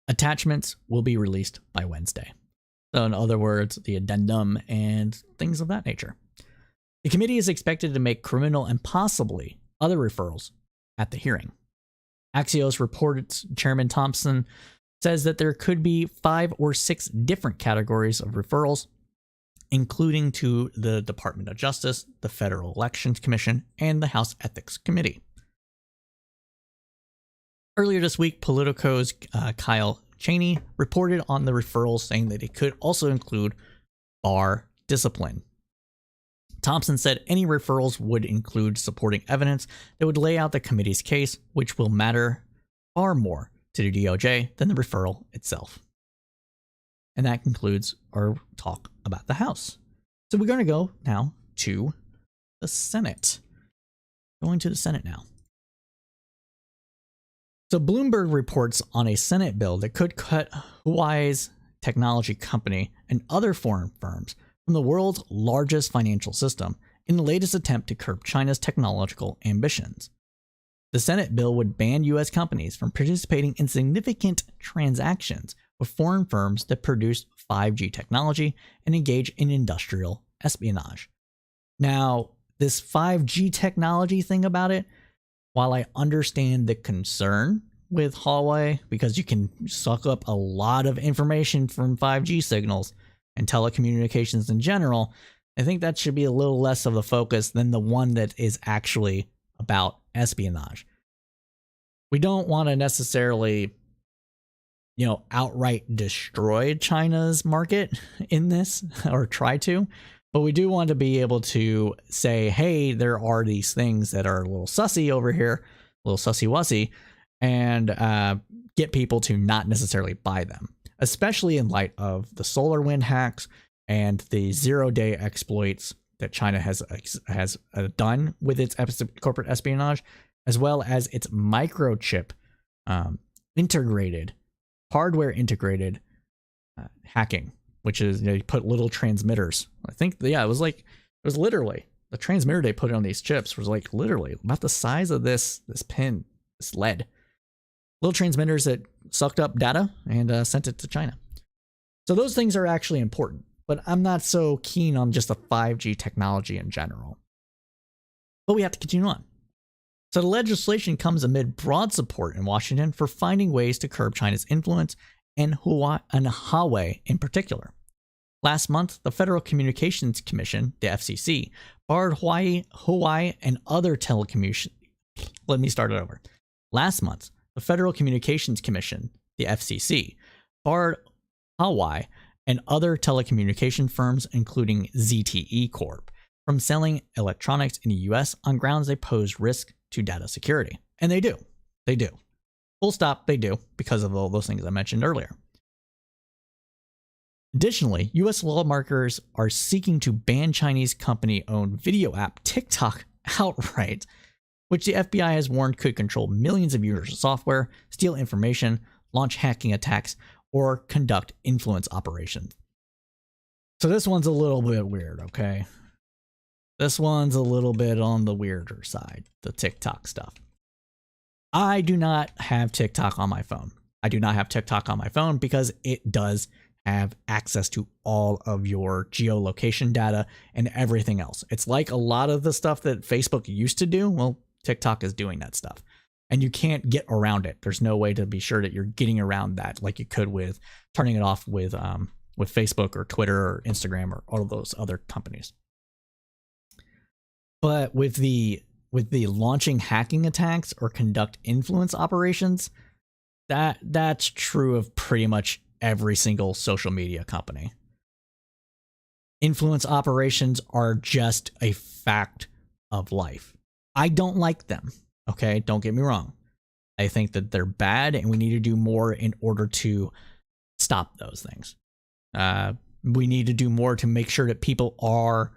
Speaker 1: Attachments will be released by Wednesday. So in other words, the addendum and things of that nature. The committee is expected to make criminal and possibly other referrals at the hearing. Axios reports Chairman Thompson says that there could be 5 or 6 different categories of referrals, including to the Department of Justice, the Federal Elections Commission, and the House Ethics Committee. Earlier this week, Politico's Kyle Cheney reported on the referrals, saying that it could also include bar discipline. Thompson said any referrals would include supporting evidence that would lay out the committee's case, which will matter far more to the DOJ than the referral itself. And that concludes our talk about the House. So we're going to go now to the Senate. Going to the Senate now. So Bloomberg reports on a Senate bill that could cut Huawei's technology company and other foreign firms from the world's largest financial system in the latest attempt to curb China's technological ambitions. The Senate bill would ban U.S. companies from participating in significant transactions with foreign firms that produce 5G technology and engage in industrial espionage. Now, this 5G technology thing about it, while I understand the concern with Huawei, because you can suck up a lot of information from 5G signals and telecommunications in general, I think that should be a little less of the focus than the one that is actually about espionage. We don't want to necessarily, outright destroy China's market in this, or try to, but we do want to be able to say, hey, there are these things that are a little sussy over here, a little sussy-wussy, and get people to not necessarily buy them, especially in light of the SolarWind hacks and the zero-day exploits that China has done with its corporate espionage, as well as its microchip hardware integrated hacking, which is you put little transmitters. I think, it was literally the transmitter they put on these chips was like literally about the size of this pin, this lead. Little transmitters that sucked up data and sent it to China. So those things are actually important, but I'm not so keen on just the 5G technology in general. But we have to continue on. So the legislation comes amid broad support in Washington for finding ways to curb China's influence and Huawei in particular. Last month, the Federal Communications Commission, the FCC, barred Huawei and other telecommunications. Let me start it over. Last month, the Federal Communications Commission, the FCC, barred Huawei and other telecommunication firms, including ZTE Corp, from selling electronics in the U.S. on grounds they pose risk to data security. And they do. They do. Full stop, they do, because of all those things I mentioned earlier. Additionally, U.S. lawmakers are seeking to ban Chinese company-owned video app TikTok outright, which the FBI has warned could control millions of users of software, steal information, launch hacking attacks, or conduct influence operations. So this one's a little bit weird, okay? This one's a little bit on the weirder side, the TikTok stuff. I do not have TikTok on my phone. I do not have TikTok on my phone because it does have access to all of your geolocation data and everything else. It's like a lot of the stuff that Facebook used to do. Well, TikTok is doing that stuff. And you can't get around it. There's no way to be sure that you're getting around that like you could with turning it off with Facebook or Twitter or Instagram or all of those other companies. But with the launching hacking attacks or conduct influence operations, that's true of pretty much every single social media company. Influence operations are just a fact of life. I don't like them. Okay, don't get me wrong. I think that they're bad and we need to do more in order to stop those things. We need to do more to make sure that people are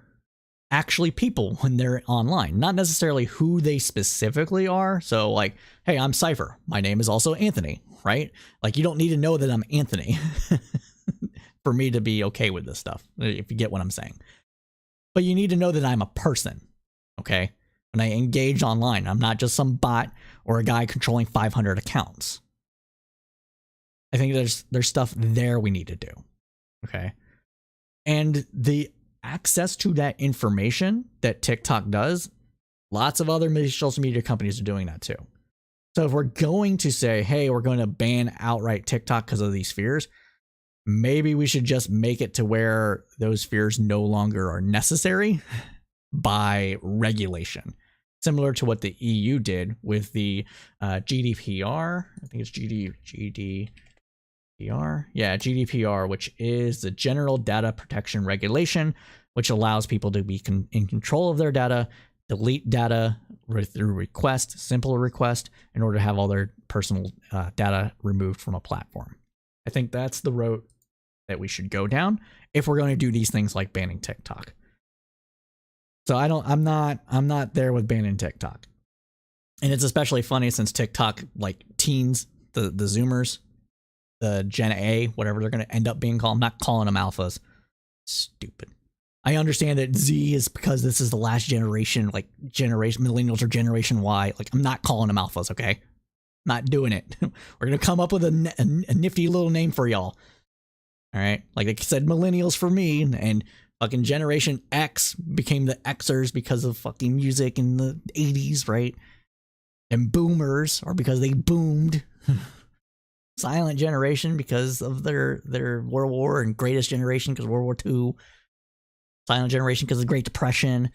Speaker 1: actually people when they're online, not necessarily who they specifically are. So like, hey, I'm Cypher. My name is also Anthony, right? Like you don't need to know that I'm Anthony for me to be okay with this stuff, if you get what I'm saying. But you need to know that I'm a person, okay? When I engage online, I'm not just some bot or a guy controlling 500 accounts. I think there's stuff there we need to do, okay? And the access to that information that TikTok does, lots of other social media companies are doing that too. So if we're going to say, hey, we're going to ban outright TikTok because of these fears, maybe we should just make it to where those fears no longer are necessary by regulation. Similar to what the EU did with the GDPR. I think it's GDPR. Yeah, GDPR, which is the General Data Protection Regulation, which allows people to be in control of their data, delete data through request, simple request, in order to have all their personal data removed from a platform. I think that's the road that we should go down if we're going to do these things like banning TikTok. So I'm not there with banning TikTok. And it's especially funny since TikTok, like teens, the Zoomers, the Gen A, whatever they're going to end up being called. I'm not calling them alphas. Stupid. I understand that Z is because this is the last generation, like millennials or Generation Y. Like, I'm not calling them alphas, okay? Not doing it. We're going to come up with a nifty little name for y'all. All right? Like I said, millennials for me, and fucking Generation X became the Xers because of fucking music in the 80s, right? And boomers are because they boomed. Silent generation because of their World War, and greatest generation because of World War II. Silent generation because of the Great Depression.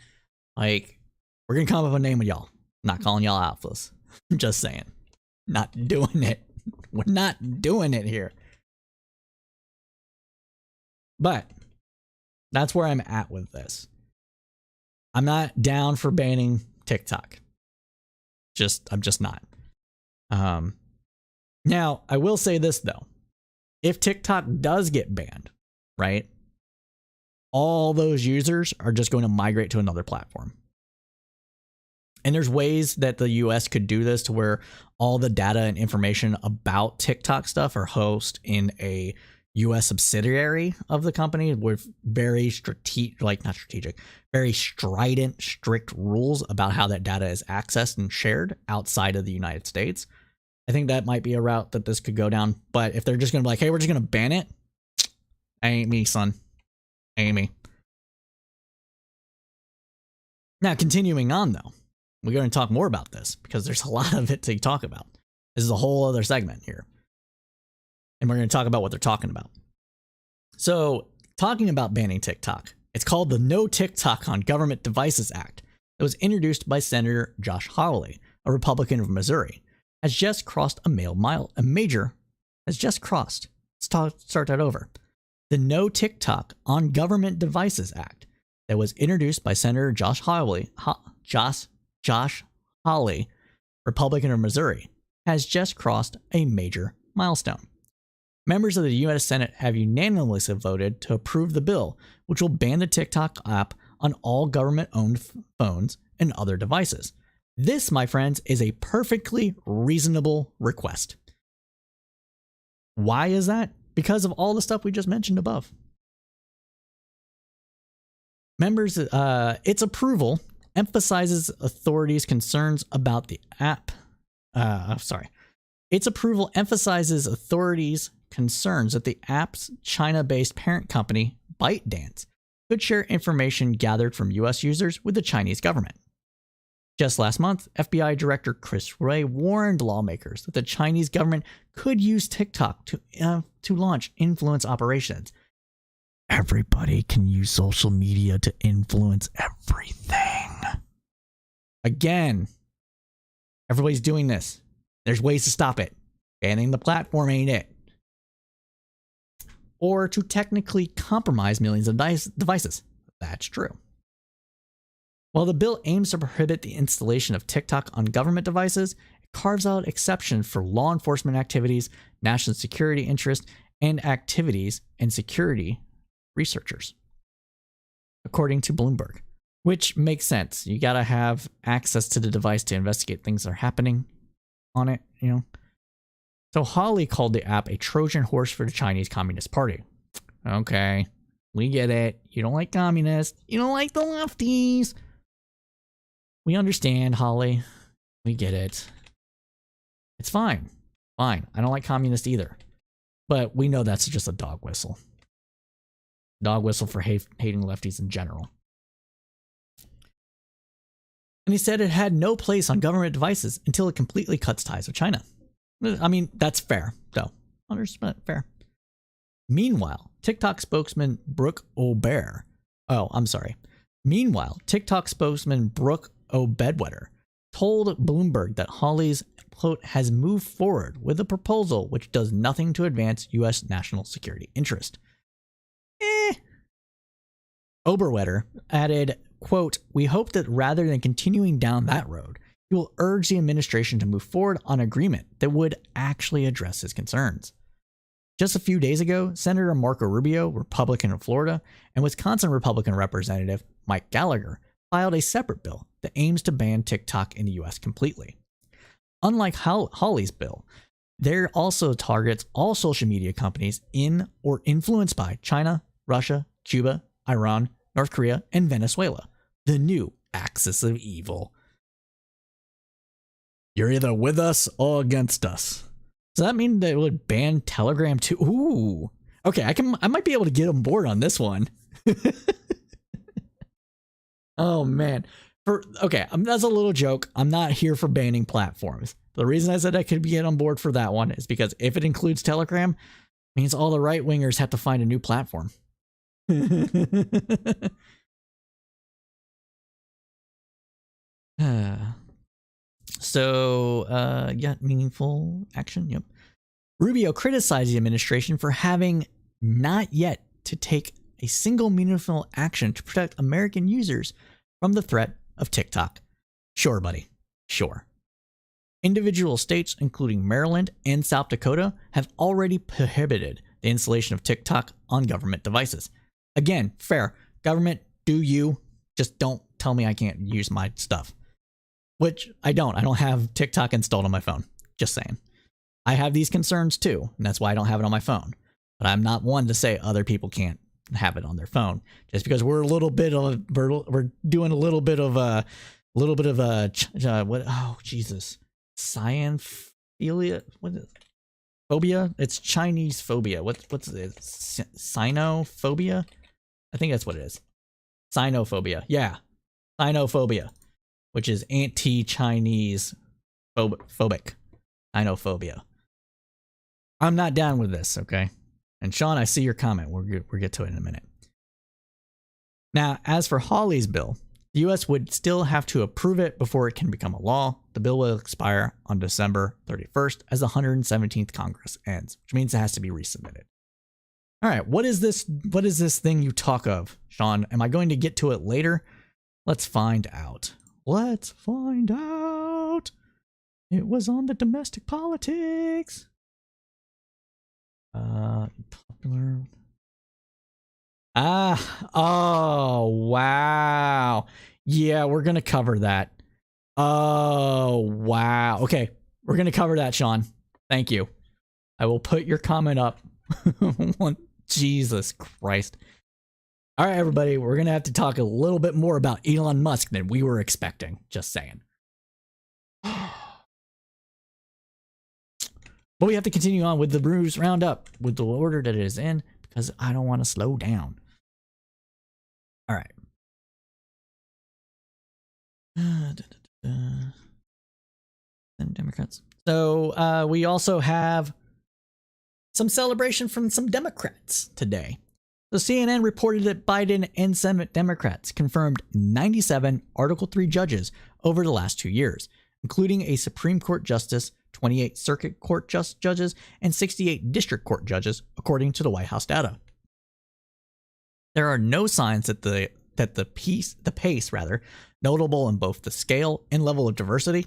Speaker 1: Like, we're going to come up with a name with y'all. Not calling y'all alphas. I'm just saying. Not doing it. We're not doing it here. But that's where I'm at with this. I'm not down for banning TikTok. I'm just not. Now, I will say this though. If TikTok does get banned, right? All those users are just going to migrate to another platform. And there's ways that the US could do this to where all the data and information about TikTok stuff are hosted in a US subsidiary of the company with very very strident, strict rules about how that data is accessed and shared outside of the United States. I think that might be a route that this could go down. But if they're just going to be like, hey, we're just going to ban it, ain't me, son. Ain't me. Now, continuing on, though, we're going to talk more about this because there's a lot of it to talk about. This is a whole other segment here. And we're going to talk about what they're talking about. So, talking about banning TikTok, it's called the No TikTok on Government Devices Act that was introduced by Senator Josh Hawley, a Republican of Missouri, has just crossed start that over. The No TikTok on Government Devices Act that was introduced by Senator Josh Hawley, Republican of Missouri, has just crossed a major milestone. Members of the U.S. Senate have unanimously voted to approve the bill, which will ban the TikTok app on all government-owned phones and other devices. This, my friends, is a perfectly reasonable request. Why is that? Because of all the stuff we just mentioned above. Members, its approval emphasizes authorities' concerns about the app. Its approval emphasizes authorities' concerns that the app's China-based parent company, ByteDance, could share information gathered from U.S. users with the Chinese government. Just last month, FBI Director Chris Wray warned lawmakers that the Chinese government could use TikTok to launch influence operations. Everybody can use social media to influence everything. Again, everybody's doing this. There's ways to stop it. Banning the platform ain't it. Or to technically compromise millions of devices. That's true. While the bill aims to prohibit the installation of TikTok on government devices, it carves out exceptions for law enforcement activities, national security interests, and activities and security researchers, according to Bloomberg, which makes sense. You got to have access to the device to investigate things that are happening on it, you know. So Hawley called the app a Trojan horse for the Chinese Communist Party. Okay, we get it. You don't like communists. You don't like the lefties. We understand, Holly. We get it. It's fine. Fine. I don't like communists either. But we know that's just a dog whistle. Dog whistle for hating lefties in general. And he said it had no place on government devices until it completely cuts ties with China. I mean, that's fair, though. 100% fair. Meanwhile, TikTok spokesman Brooke O'Bear. Meanwhile, TikTok spokesman Brooke O'Bedwetter told Bloomberg that Hawley's, quote, has moved forward with a proposal which does nothing to advance U.S. national security interest. Oberwetter added, quote, we hope that rather than continuing down that road, he will urge the administration to move forward on an agreement that would actually address his concerns. Just a few days ago, Senator Marco Rubio, Republican of Florida, and Wisconsin Republican Representative Mike Gallagher filed a separate bill that aims to ban TikTok in the U.S. completely. Unlike Hawley's bill, there also targets all social media companies in or influenced by China, Russia, Cuba, Iran, North Korea, and Venezuela, the new axis of evil. You're either with us or against us. Does that mean that it would ban Telegram too? Ooh. Okay, I might be able to get on board on this one. Oh man. That's a little joke. I'm not here for banning platforms. The reason I said I could get on board for that one is because if it includes Telegram, it means all the right wingers have to find a new platform. Meaningful action. Yep. Rubio criticized the administration for having not yet to take a single meaningful action to protect American users from the threat of TikTok. Sure, buddy. Sure. Individual states, including Maryland and South Dakota, have already prohibited the installation of TikTok on government devices. Again, fair. Government, do you. Just don't tell me I can't use my stuff. Which I don't. I don't have TikTok installed on my phone. Just saying. I have these concerns too, and that's why I don't have it on my phone. But I'm not one to say other people can't have it on their phone just because we're doing a little bit of what? Oh Jesus, Scienophilia. What is it? Phobia? It's Chinese phobia. What's it? Sinophobia? I think that's what it is. Sinophobia. Yeah, Sinophobia, which is anti-Chinese phobic. Sinophobia. I'm not down with this, okay? And Sean, I see your comment. We'll get to it in a minute. Now, as for Hawley's bill, the U.S. would still have to approve it before it can become a law. The bill will expire on December 31st as the 117th Congress ends, which means it has to be resubmitted. All right, what is this thing you talk of, Sean? Am I going to get to it later? Let's find out. Let's find out. It was on the domestic politics. Popular. Oh, wow. Yeah, we're going to cover that. Oh, wow. Okay, we're going to cover that, Sean. Thank you. I will put your comment up. Jesus Christ. All right, everybody, we're going to have to talk a little bit more about Elon Musk than we were expecting. Just saying. But we have to continue on with the Brews Roundup with the order that it is in because I don't want to slow down. All right. And Democrats. So we also have some celebration from some Democrats today. So CNN reported that Biden and Senate Democrats confirmed 97 Article 3 judges over the last 2 years, including a Supreme Court justice, 28 Circuit Court judges, and 68 District Court judges, according to the White House data. There are no signs that the pace, notable in both the scale and level of diversity,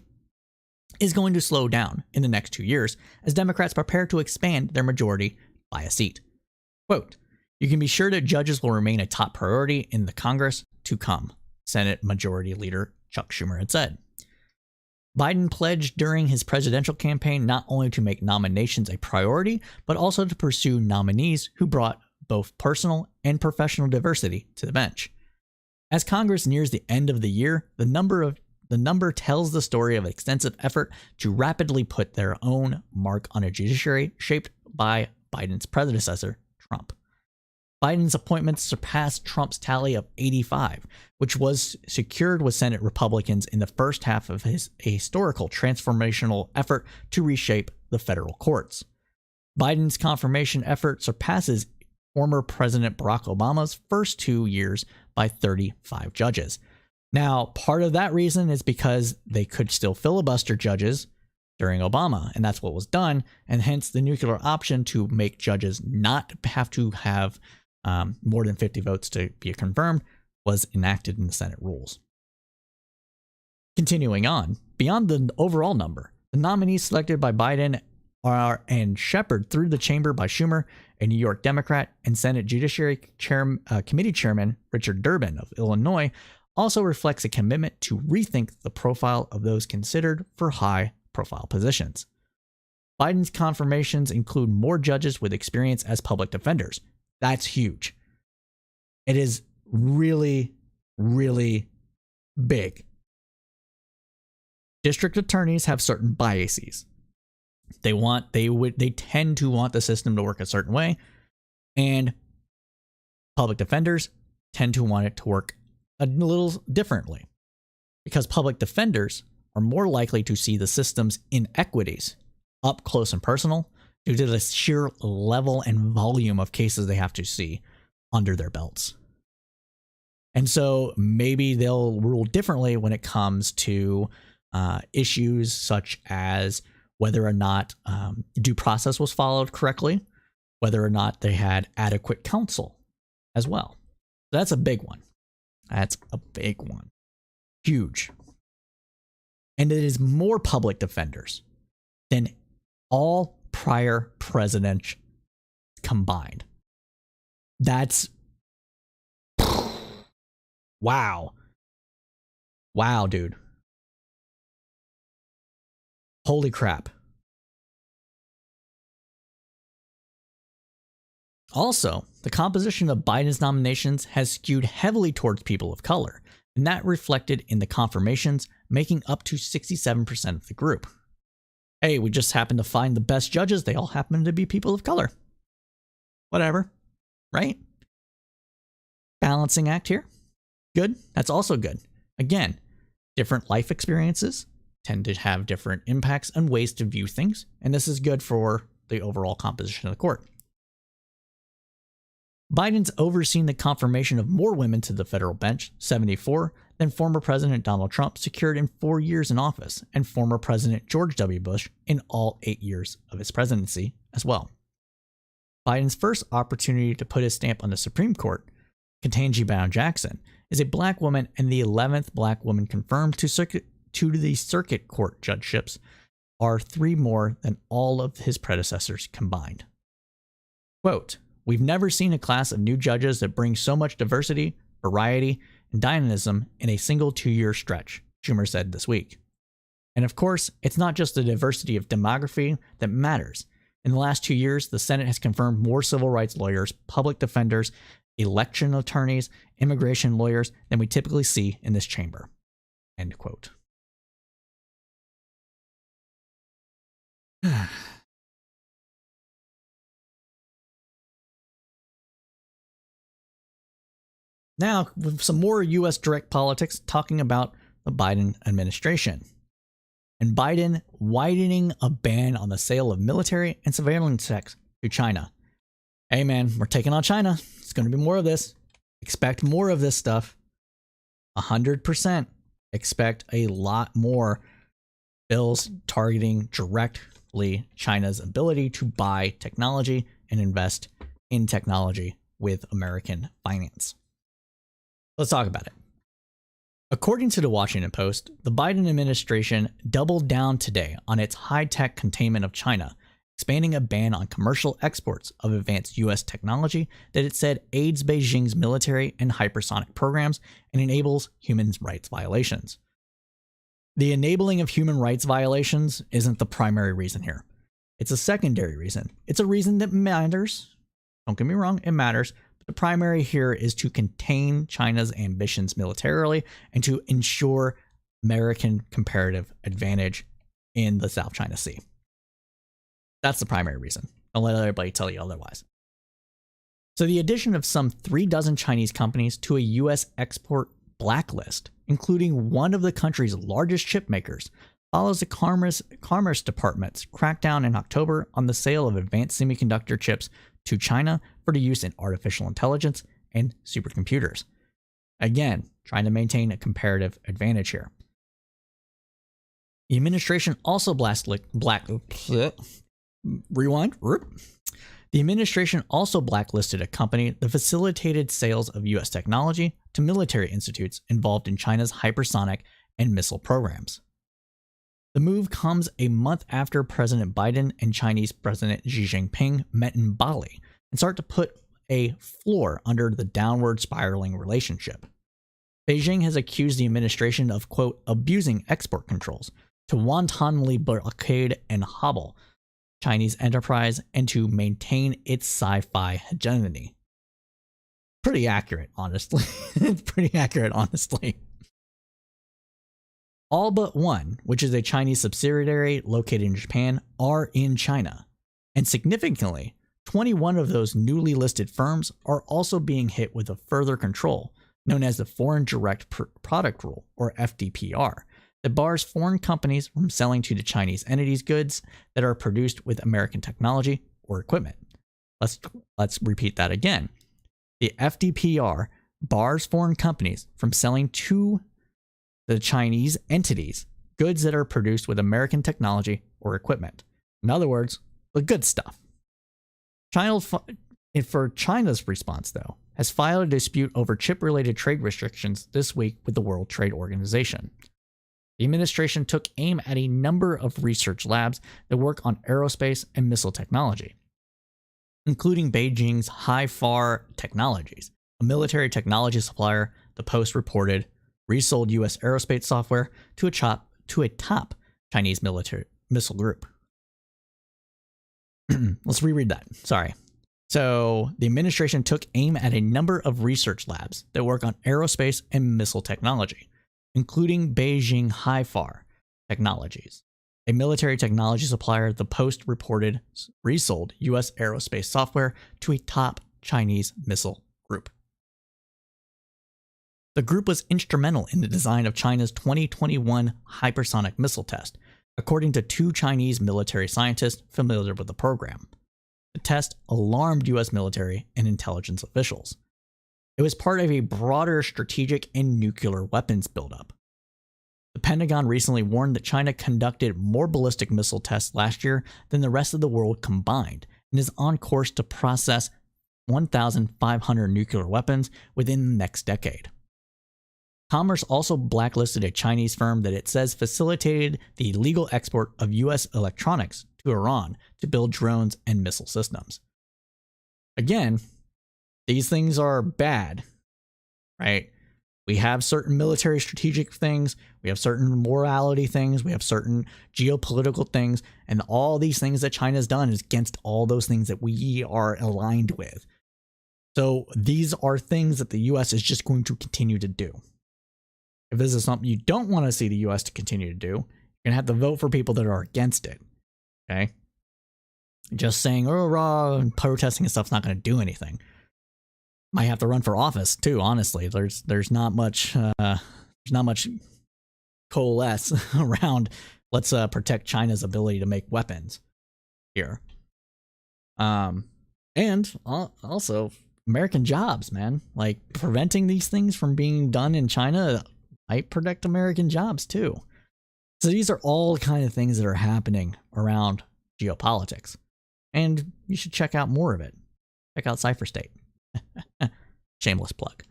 Speaker 1: is going to slow down in the next 2 years as Democrats prepare to expand their majority by a seat. Quote, you can be sure that judges will remain a top priority in the Congress to come, Senate Majority Leader Chuck Schumer had said. Biden pledged during his presidential campaign not only to make nominations a priority, but also to pursue nominees who brought both personal and professional diversity to the bench. As Congress nears the end of the year, the number tells the story of extensive effort to rapidly put their own mark on a judiciary shaped by Biden's predecessor, Trump. Biden's appointments surpassed Trump's tally of 85, which was secured with Senate Republicans in the first half of his historical transformational effort to reshape the federal courts. Biden's confirmation effort surpasses former President Barack Obama's first 2 years by 35 judges. Now, part of that reason is because they could still filibuster judges during Obama, and that's what was done, and hence the nuclear option to make judges not have to have more than 50 votes to be confirmed was enacted in the Senate rules. Continuing on, beyond the overall number, the nominees selected by Biden and shepherded through the chamber by Schumer, a New York Democrat, and Senate Judiciary Committee Chairman Richard Durbin of Illinois, also reflects a commitment to rethink the profile of those considered for high-profile positions. Biden's confirmations include more judges with experience as public defenders. That's huge. It is really, really big. District attorneys have certain biases. They tend to want the system to work a certain way, and public defenders tend to want it to work a little differently, because public defenders are more likely to see the system's inequities up close and personal due to the sheer level and volume of cases they have to see under their belts. And so maybe they'll rule differently when it comes to issues such as whether or not due process was followed correctly, whether or not they had adequate counsel as well. That's a big one. That's a big one. Huge. And it is more public defenders than all prior presidents combined. That's wow. Wow, dude. Holy crap. Also, the composition of Biden's nominations has skewed heavily towards people of color, and that reflected in the confirmations, making up to 67% of the group. Hey, we just happened to find the best judges. They all happen to be people of color. Whatever, right? Balancing act here. Good. That's also good. Again, different life experiences tend to have different impacts and ways to view things, and this is good for the overall composition of the court. Biden's overseen the confirmation of more women to the federal bench, 74, than former President Donald Trump secured in 4 years in office, and former President George W. Bush in all 8 years of his presidency as well. Biden's first opportunity to put his stamp on the Supreme Court, Ketanji Brown Jackson, is a black woman and the 11th black woman confirmed to the circuit court judgeships, are 3 more than all of his predecessors combined. Quote, "We've never seen a class of new judges that brings so much diversity, variety, and dynamism in a single 2-year stretch," Schumer said this week. And of course, it's not just the diversity of demography that matters. In the last 2 years, the Senate has confirmed more civil rights lawyers, public defenders, election attorneys, immigration lawyers than we typically see in this chamber. End quote. Now, with some more U.S. direct politics, talking about the Biden administration. And Biden widening a ban on the sale of military and surveillance tech to China. Hey man, we're taking on China. It's going to be more of this. Expect more of this stuff. 100%. Expect a lot more bills targeting directly China's ability to buy technology and invest in technology with American finance. Let's talk about it. According to the Washington Post, the Biden administration doubled down today on its high-tech containment of China, expanding a ban on commercial exports of advanced U.S. technology that it said aids Beijing's military and hypersonic programs and enables human rights violations. The enabling of human rights violations isn't the primary reason here. It's a secondary reason. It's a reason that matters. Don't get me wrong, it matters. The primary here is to contain China's ambitions militarily and to ensure American comparative advantage in the South China Sea. That's the primary reason. Don't let everybody tell you otherwise. So the addition of some 36 Chinese companies to a U.S. export blacklist, including one of the country's largest chip makers, follows the Commerce Department's crackdown in October on the sale of advanced semiconductor chips to China for the use in artificial intelligence and supercomputers. Again, trying to maintain a comparative advantage here. The administration also The administration also blacklisted a company that facilitated sales of U.S. technology to military institutes involved in China's hypersonic and missile programs. The move comes a month after President Biden and Chinese President Xi Jinping met in Bali and start to put a floor under the downward spiraling relationship. Beijing has accused the administration of, quote, abusing export controls to wantonly blockade and hobble Chinese enterprise and to maintain its sci-fi hegemony. Pretty accurate, honestly. It's pretty accurate, honestly. All but one, which is a Chinese subsidiary located in Japan, are in China. And significantly, 21 of those newly listed firms are also being hit with a further control, known as the Foreign Direct Product Rule, or FDPR, that bars foreign companies from selling to the Chinese entities goods that are produced with American technology or equipment. Let's repeat that again. The FDPR bars foreign companies from selling to the Chinese entities goods that are produced with American technology or equipment. In other words, the good stuff. For China's response, though, has filed a dispute over chip-related trade restrictions this week with the World Trade Organization. The administration took aim at a number of research labs that work on aerospace and missile technology, including Beijing's HiFar Technologies, a military technology supplier. The Post reported resold U.S. aerospace software to a top Chinese military missile group. Let's reread that. Sorry. So the administration took aim at a number of research labs that work on aerospace and missile technology, including Beijing HiFar Technologies, a military technology supplier. The Post reported resold U.S. aerospace software to a top Chinese missile group. The group was instrumental in the design of China's 2021 hypersonic missile test, according to two Chinese military scientists familiar with the program. The test alarmed U.S. military and intelligence officials. It was part of a broader strategic and nuclear weapons buildup. The Pentagon recently warned that China conducted more ballistic missile tests last year than the rest of the world combined and is on course to process 1,500 nuclear weapons within the next decade. Commerce also blacklisted a Chinese firm that it says facilitated the illegal export of U.S. electronics to Iran to build drones and missile systems. Again, these things are bad, right? We have certain military strategic things, we have certain morality things, we have certain geopolitical things, and all these things that China's done is against all those things that we are aligned with. So these are things that the U.S. is just going to continue to do. If this is something you don't want to see the U.S. to continue to do, you're going to have to vote for people that are against it. Okay? Just saying, oh, raw, and protesting and stuff's not going to do anything. Might have to run for office too, honestly. There's not much coalesce around let's protect China's ability to make weapons here. And also American jobs, man. Like preventing these things from being done in China might protect American jobs too. So these are all kind of things that are happening around geopolitics. And you should check out more of it. Check out Cypher State. Shameless plug.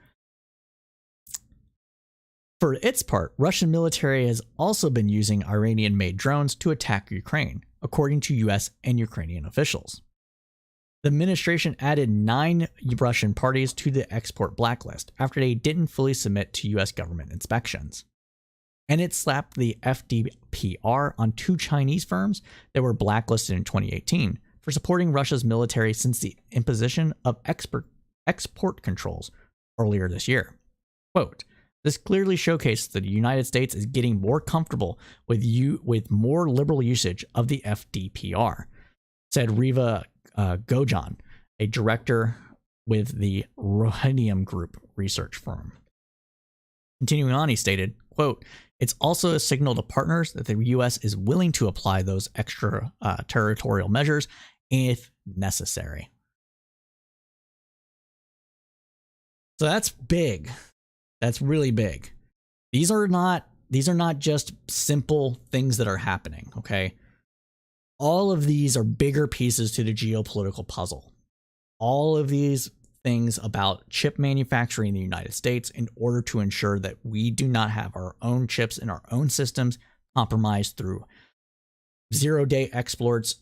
Speaker 1: For its part, Russian military has also been using Iranian-made drones to attack Ukraine, according to US and Ukrainian officials. The administration added 9 Russian parties to the export blacklist after they didn't fully submit to US government inspections. And it slapped the FDPR on 2 Chinese firms that were blacklisted in 2018 for supporting Russia's military since the imposition of export controls earlier this year. Quote, this clearly showcases that the United States is getting more comfortable with more liberal usage of the FDPR, said Riva Gojan, a director with the Rohinium Group research firm. Continuing on, he stated, quote, "It's also a signal to partners that the U.S. is willing to apply those extra territorial measures if necessary." So that's big. That's really big. These are not just simple things that are happening, okay? All of these are bigger pieces to the geopolitical puzzle. All of these things about chip manufacturing in the United States in order to ensure that we do not have our own chips in our own systems compromised through zero-day exploits,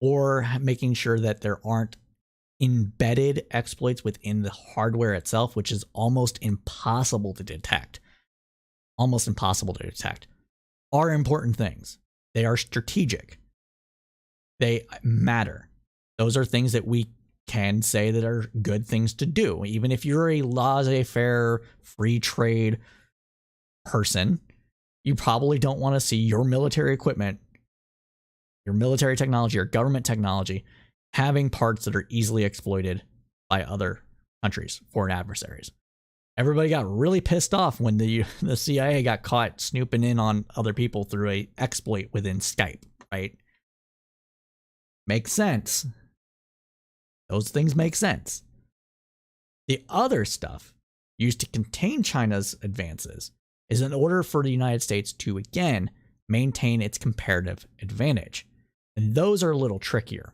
Speaker 1: or making sure that there aren't embedded exploits within the hardware itself, which is almost impossible to detect. Are important things. They are strategic. They matter. Those are things that we can say that are good things to do. Even if you're a laissez-faire, free trade person, you probably don't want to see your military equipment, your military technology, or government technology having parts that are easily exploited by other countries, foreign adversaries. Everybody got really pissed off when the CIA got caught snooping in on other people through a exploit within Skype, right? Makes sense. Those things make sense. The other stuff used to contain China's advances is in order for the United States to, again, maintain its comparative advantage. And those are a little trickier.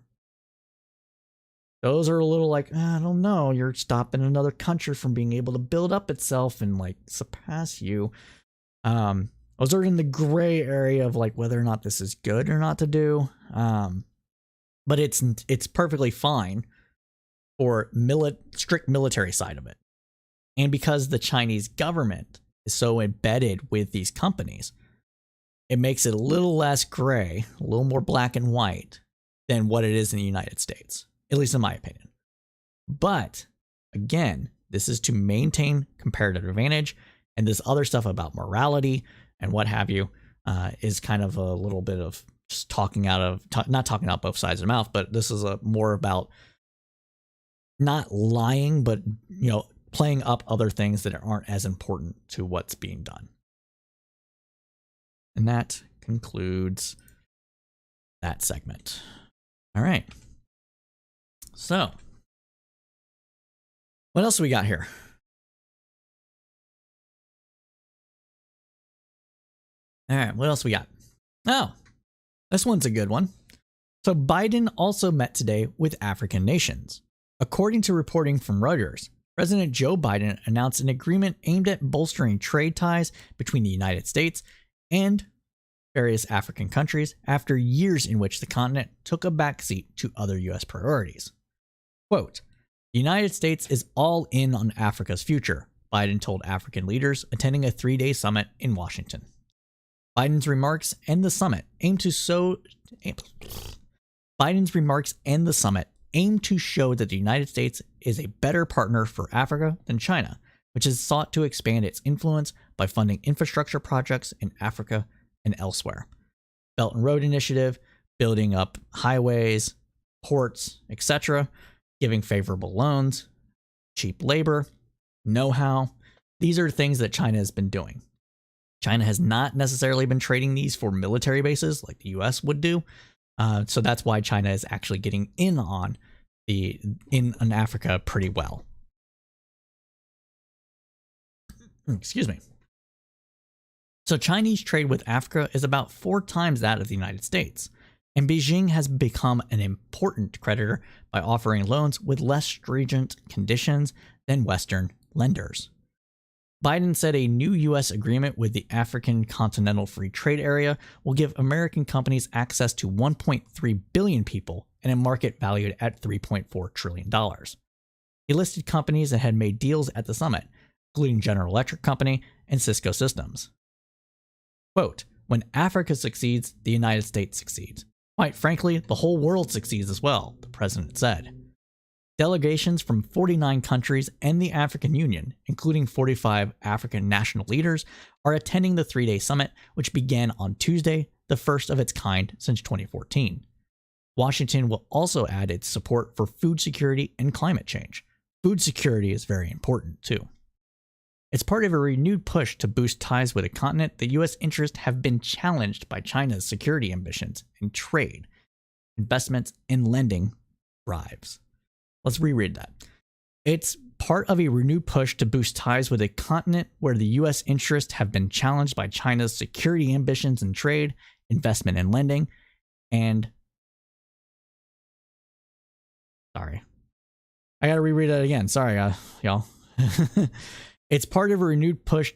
Speaker 1: Those are a little like, I don't know, you're stopping another country from being able to build up itself and like surpass you. Those are in the gray area of like whether or not this is good or not to do. But it's perfectly fine for strict military side of it. And because the Chinese government is so embedded with these companies, it makes it a little less gray, a little more black and white than what it is in the United States. At least in my opinion. But again, this is to maintain comparative advantage, and this other stuff about morality and what have you is kind of a little bit of just not talking out both sides of the mouth, but this is more about not lying, but playing up other things that aren't as important to what's being done. And that concludes that segment. All right. So, what else do we got here? All right, what else we got? Oh, this one's a good one. So, Biden also met today with African nations. According to reporting from Reuters, President Joe Biden announced an agreement aimed at bolstering trade ties between the United States and various African countries after years in which the continent took a backseat to other U.S. priorities. Quote, "The United States is all in on Africa's future," Biden told African leaders attending a 3-day summit in Washington. Biden's remarks and the summit aim to show that the United States is a better partner for Africa than China, which has sought to expand its influence by funding infrastructure projects in Africa and elsewhere. Belt and Road Initiative, building up highways, ports, etc., giving favorable loans, cheap labor, know-how. These are things that China has been doing. China has not necessarily been trading these for military bases like the US would do. So that's why China is actually getting in on Africa pretty well. Excuse me. So Chinese trade with Africa is about 4 times that of the United States. And Beijing has become an important creditor by offering loans with less stringent conditions than Western lenders. Biden said a new U.S. agreement with the African Continental Free Trade Area will give American companies access to 1.3 billion people in a market valued at $3.4 trillion. He listed companies that had made deals at the summit, including General Electric Company and Cisco Systems. Quote, "When Africa succeeds, the United States succeeds. Quite frankly, the whole world succeeds as well," the president said. Delegations from 49 countries and the African Union, including 45 African national leaders, are attending the 3-day summit, which began on Tuesday, the first of its kind since 2014. Washington will also add its support for food security and climate change. Food security is very important, too. It's part of a renewed push to boost ties with a continent the U.S. interests have been challenged by China's security ambitions and trade, investments, and lending drives. Let's reread that. It's part of a renewed push to boost ties with a continent where the U.S. interests have been challenged by China's security ambitions and trade, investment, and lending, and sorry. I gotta reread that again. Sorry, y'all. It's part of a renewed push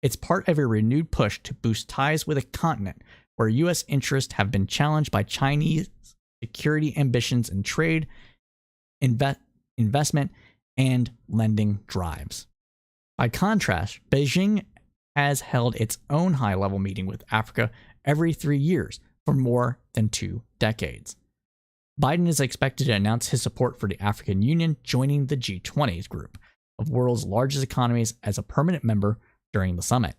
Speaker 1: it's part of a renewed push to boost ties with a continent where U.S. interests have been challenged by Chinese security ambitions and trade, investment, and lending drives. By contrast, Beijing has held its own high-level meeting with Africa every 3 years for more than 2 decades. Biden is expected to announce his support for the African Union joining the G20 group of world's largest economies as a permanent member during the summit.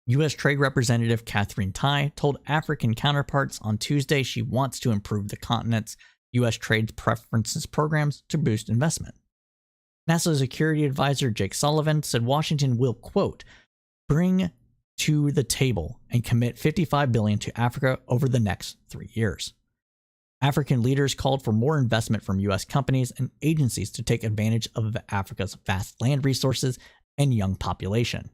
Speaker 1: U.S. Trade Representative Katherine Tai told African counterparts on Tuesday she wants to improve the continent's U.S. trade preferences programs to boost investment. NASA Security Advisor Jake Sullivan said Washington will, quote, bring to the table and commit $55 billion to Africa over the next 3 years. African leaders called for more investment from U.S. companies and agencies to take advantage of Africa's vast land resources and young population.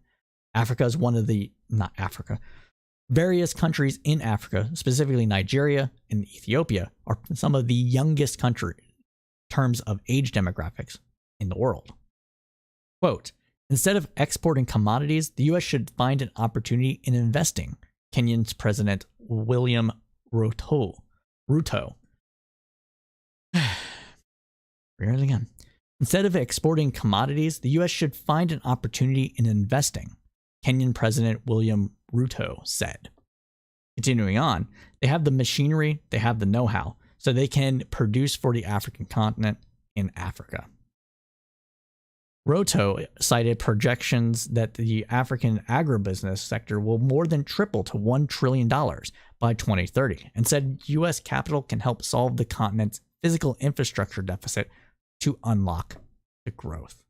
Speaker 1: Various countries in Africa, specifically Nigeria and Ethiopia, are some of the youngest countries in terms of age demographics in the world. Quote, instead of exporting commodities, the U.S. should find an opportunity in investing, Kenya's President William Ruto. Read it again. Instead of exporting commodities, the U.S. should find an opportunity in investing, Kenyan President William Ruto said. Continuing on, they have the machinery, they have the know-how, so they can produce for the African continent in Africa. Ruto cited projections that the African agribusiness sector will more than triple to $1 trillion by 2030 and said U.S. capital can help solve the continent's physical infrastructure deficit to unlock the growth.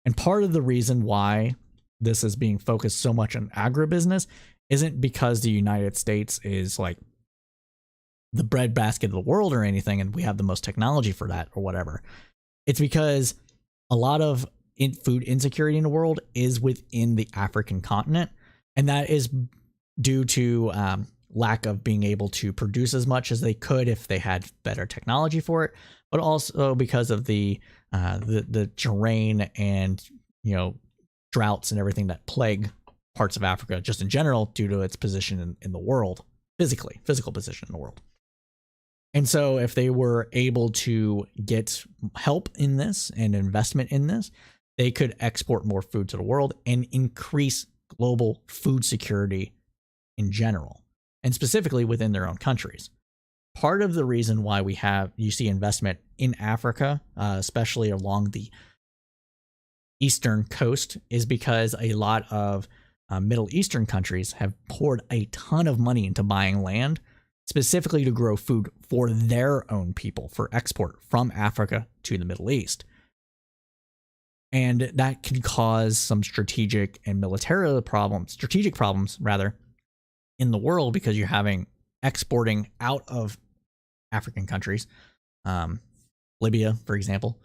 Speaker 1: And part of the reason why this is being focused so much on agribusiness isn't because the United States is like the breadbasket of the world or anything and we have the most technology for that or whatever. It's because a lot of food insecurity in the world is within the African continent, and that is due to lack of being able to produce as much as they could if they had better technology for it, but also because of the terrain and droughts and everything that plague parts of Africa just in general due to its position in the world, physical position in the world. And so if they were able to get help in this and investment in this, they could export more food to the world and increase global food security in general, and specifically within their own countries. Part of the reason why you see investment in Africa, especially along the eastern coast, is because a lot of Middle Eastern countries have poured a ton of money into buying land specifically to grow food for their own people for export from Africa to the Middle East. And that can cause some strategic problems in the world because you're having exporting out of African countries, Libya, for example,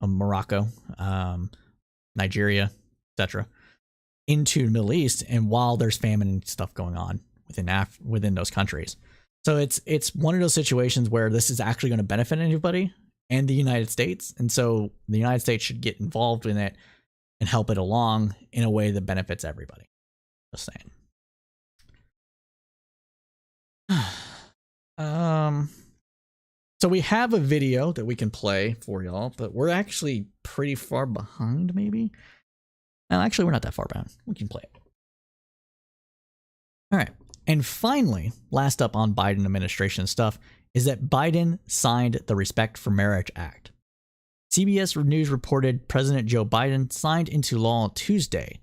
Speaker 1: Morocco, Nigeria, etc., into the Middle East, and while there's famine and stuff going on within those countries. So it's one of those situations where this is actually going to benefit anybody and the United States. And so the United States should get involved in it and help it along in a way that benefits everybody. Just saying. So we have a video that we can play for y'all, but we're actually pretty far behind, maybe. No, actually, we're not that far behind. We can play it. All right. And finally, last up on Biden administration stuff is that Biden signed the Respect for Marriage Act. CBS News reported President Joe Biden signed into law Tuesday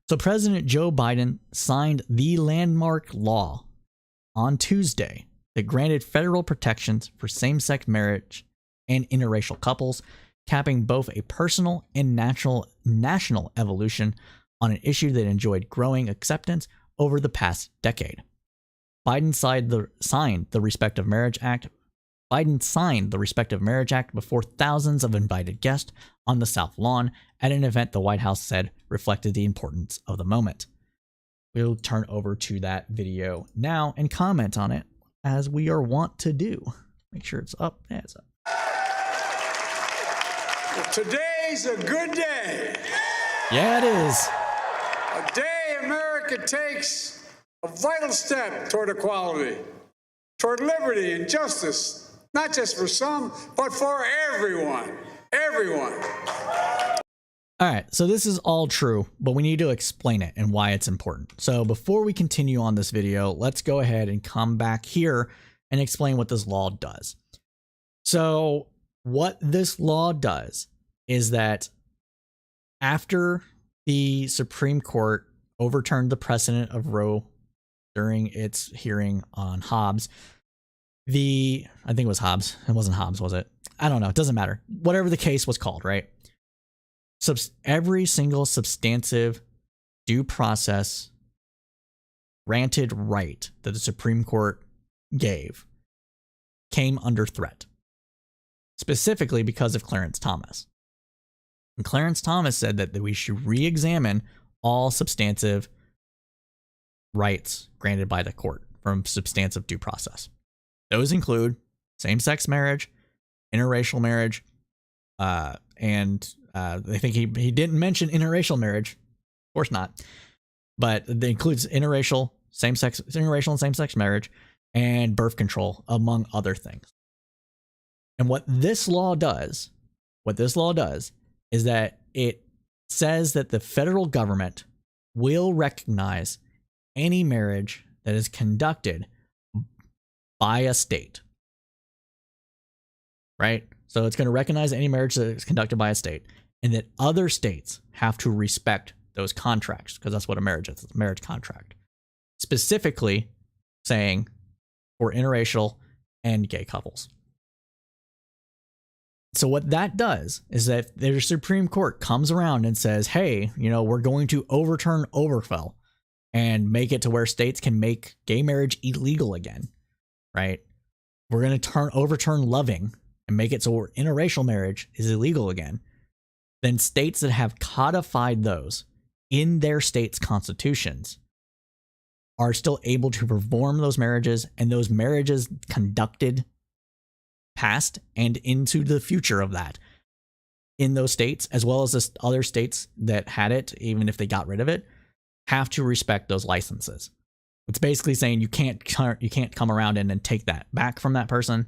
Speaker 1: So President Joe Biden signed the landmark law on Tuesday that granted federal protections for same-sex marriage and interracial couples, capping both a personal and national evolution on an issue that enjoyed growing acceptance over the past decade. Biden signed the Respect of Marriage Act before thousands of invited guests on the South Lawn at an event the White House said reflected the importance of the moment. We'll turn over to that video now and comment on it, as we are wont to do. Make sure it's up. Yeah, it's up.
Speaker 2: Today's a good day.
Speaker 1: Yeah, it is.
Speaker 2: A day America takes a vital step toward equality, toward liberty and justice. Not just for some, but for everyone. Everyone.
Speaker 1: All right, so this is all true, but we need to explain it and why it's important. So before we continue on this video, let's go ahead and come back here and explain what this law does. So what this law does is that after the Supreme Court overturned the precedent of Roe during its hearing on Hobbs, I think it was Hobbs. It wasn't Hobbs, was it? I don't know. It doesn't matter. Whatever the case was called, right? Every single substantive due process granted right that the Supreme Court gave came under threat, specifically because of Clarence Thomas. And Clarence Thomas said that we should re-examine all substantive rights granted by the court from substantive due process. Those include same-sex marriage, interracial marriage, and I think he didn't mention interracial marriage. Of course not. But it includes interracial and same-sex marriage and birth control, among other things. And what this law does is that it says that the federal government will recognize any marriage that is conducted by a state, right? So it's going to recognize any marriage that is conducted by a state, and that other states have to respect those contracts, because that's what a marriage is. It's a marriage contract. Specifically saying for interracial and gay couples. So what that does is that the Supreme Court comes around and says, hey, we're going to overturn Obergefell and make it to where states can make gay marriage illegal again. Right? We're going to overturn Loving and make it so interracial marriage is illegal again. Then states that have codified those in their state's constitutions are still able to perform those marriages, and those marriages conducted past and into the future of that in those states, as well as the other states that had it, even if they got rid of it, have to respect those licenses. It's basically saying you can't come around and take that back from that person.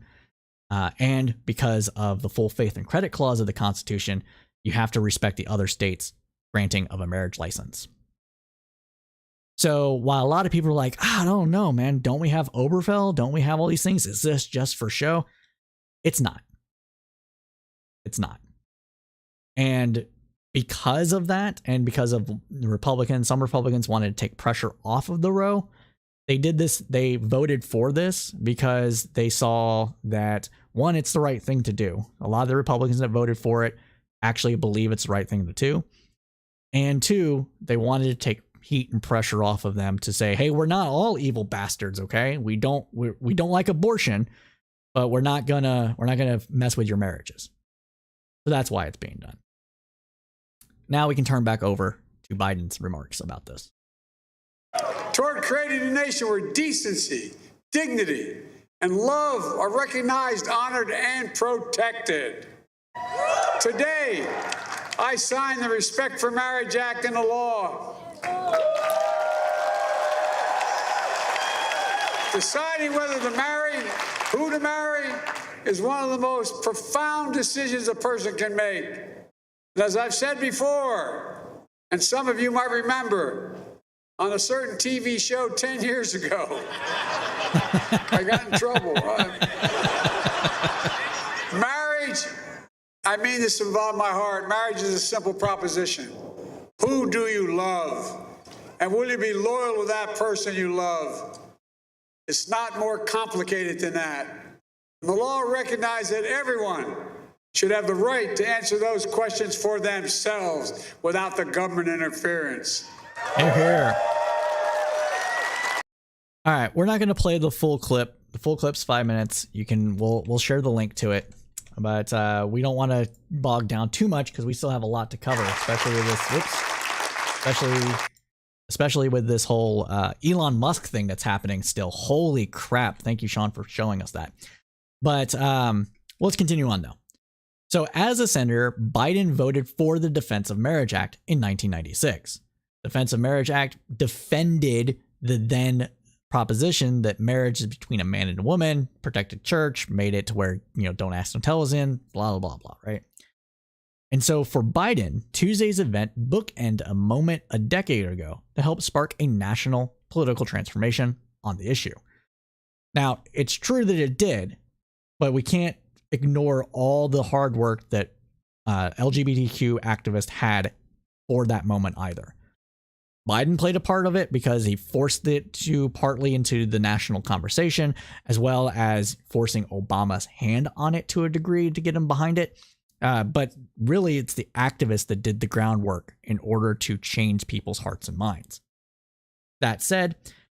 Speaker 1: And because of the full faith and credit clause of the Constitution, you have to respect the other states' granting of a marriage license. So while a lot of people are like, I don't know, man, don't we have Obergefell? Don't we have all these things? Is this just for show? It's not. It's not. And because of that, and because of some Republicans wanted to take pressure off of the Roe, they did this. They voted for this because they saw that, one, it's the right thing to do. A lot of the Republicans that voted for it actually believe it's the right thing to do. And two, they wanted to take heat and pressure off of them to say, hey, we're not all evil bastards, okay? We don't like abortion, but we're not gonna mess with your marriages. So that's why it's being done. Now we can turn back over to Biden's remarks about this.
Speaker 2: Toward creating a nation where decency, dignity, and love are recognized, honored, and protected. Today, I sign the Respect for Marriage Act into law. Deciding whether to marry, who to marry, is one of the most profound decisions a person can make. And as I've said before, and some of you might remember, on a certain TV show 10 years ago, I got in trouble. Marriage, I mean this with all my heart, marriage is a simple proposition. Who Who do you love? And will you be loyal to that person you love? It's not more complicated than that. The law recognizes that everyone should have the right to answer those questions for themselves without the government interference.
Speaker 1: Hear, hear. All right, we're not going to play the full clip. The full clip's 5 minutes. We'll share the link to it, but we don't want to bog down too much because we still have a lot to cover, especially with this. Especially with this whole Elon Musk thing that's happening still. Holy crap! Thank you, Sean, for showing us that. But let's continue on though. So, as a senator, Biden voted for the Defense of Marriage Act in 1996. Defense of Marriage Act defended the then proposition that marriage is between a man and a woman, protected church, made it to where, don't ask, don't tell is in, blah, blah, blah, blah, right? And so for Biden, Tuesday's event bookended a moment a decade ago to help spark a national political transformation on the issue. Now, it's true that it did, but we can't ignore all the hard work that LGBTQ activists had for that moment either. Biden played a part of it because he forced it to partly into the national conversation, as well as forcing Obama's hand on it to a degree to get him behind it. But really, it's the activists that did the groundwork in order to change people's hearts and minds. That said,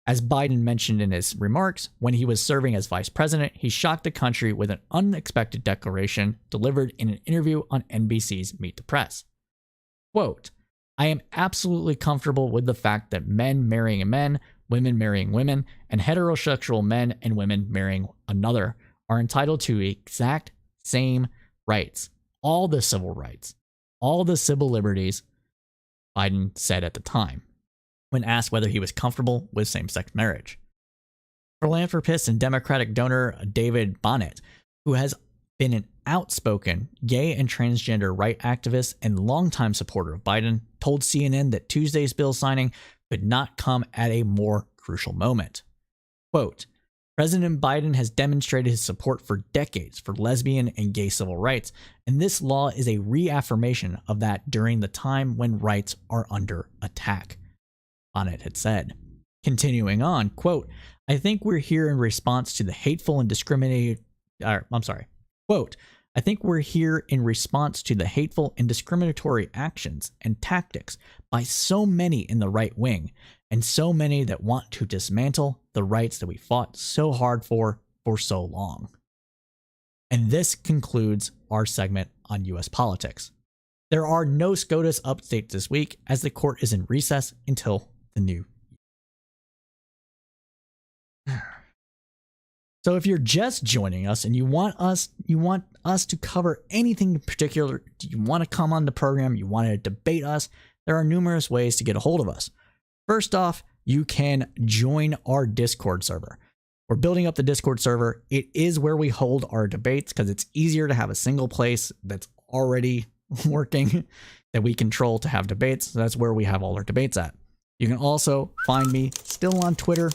Speaker 1: as Biden mentioned in his remarks, when he was serving as vice president, he shocked the country with an unexpected declaration delivered in an interview on NBC's Meet the Press. Quote, "I am absolutely comfortable with the fact that men marrying men, women marrying women, and heterosexual men and women marrying another are entitled to exact same rights, all the civil rights, all the civil liberties," Biden said at the time, when asked whether he was comfortable with same-sex marriage. Philanthropist and Democratic donor David Bonnet, who has been an outspoken gay and transgender right activist and longtime supporter of Biden, told CNN that Tuesday's bill signing could not come at a more crucial moment. Quote, "President Biden has demonstrated his support for decades for lesbian and gay civil rights, and this law is a reaffirmation of that during the time when rights are under attack," Bonnet had said. Continuing on, quote, "I think we're here in response to the hateful and Quote, "I think we're here in response to the hateful and discriminatory actions and tactics by so many in the right wing and so many that want to dismantle the rights that we fought so hard for so long." And this concludes our segment on U.S. politics. There are no SCOTUS updates this week as the court is in recess until the new year. So if you're just joining us and you want us to cover anything in particular, you want to come on the program, you want to debate us, there are numerous ways to get a hold of us. First off, you can join our Discord server. We're building up the Discord server. It is where we hold our debates because it's easier to have a single place that's already working that we control to have debates. So that's where we have all our debates at. You can also find me still on Twitter.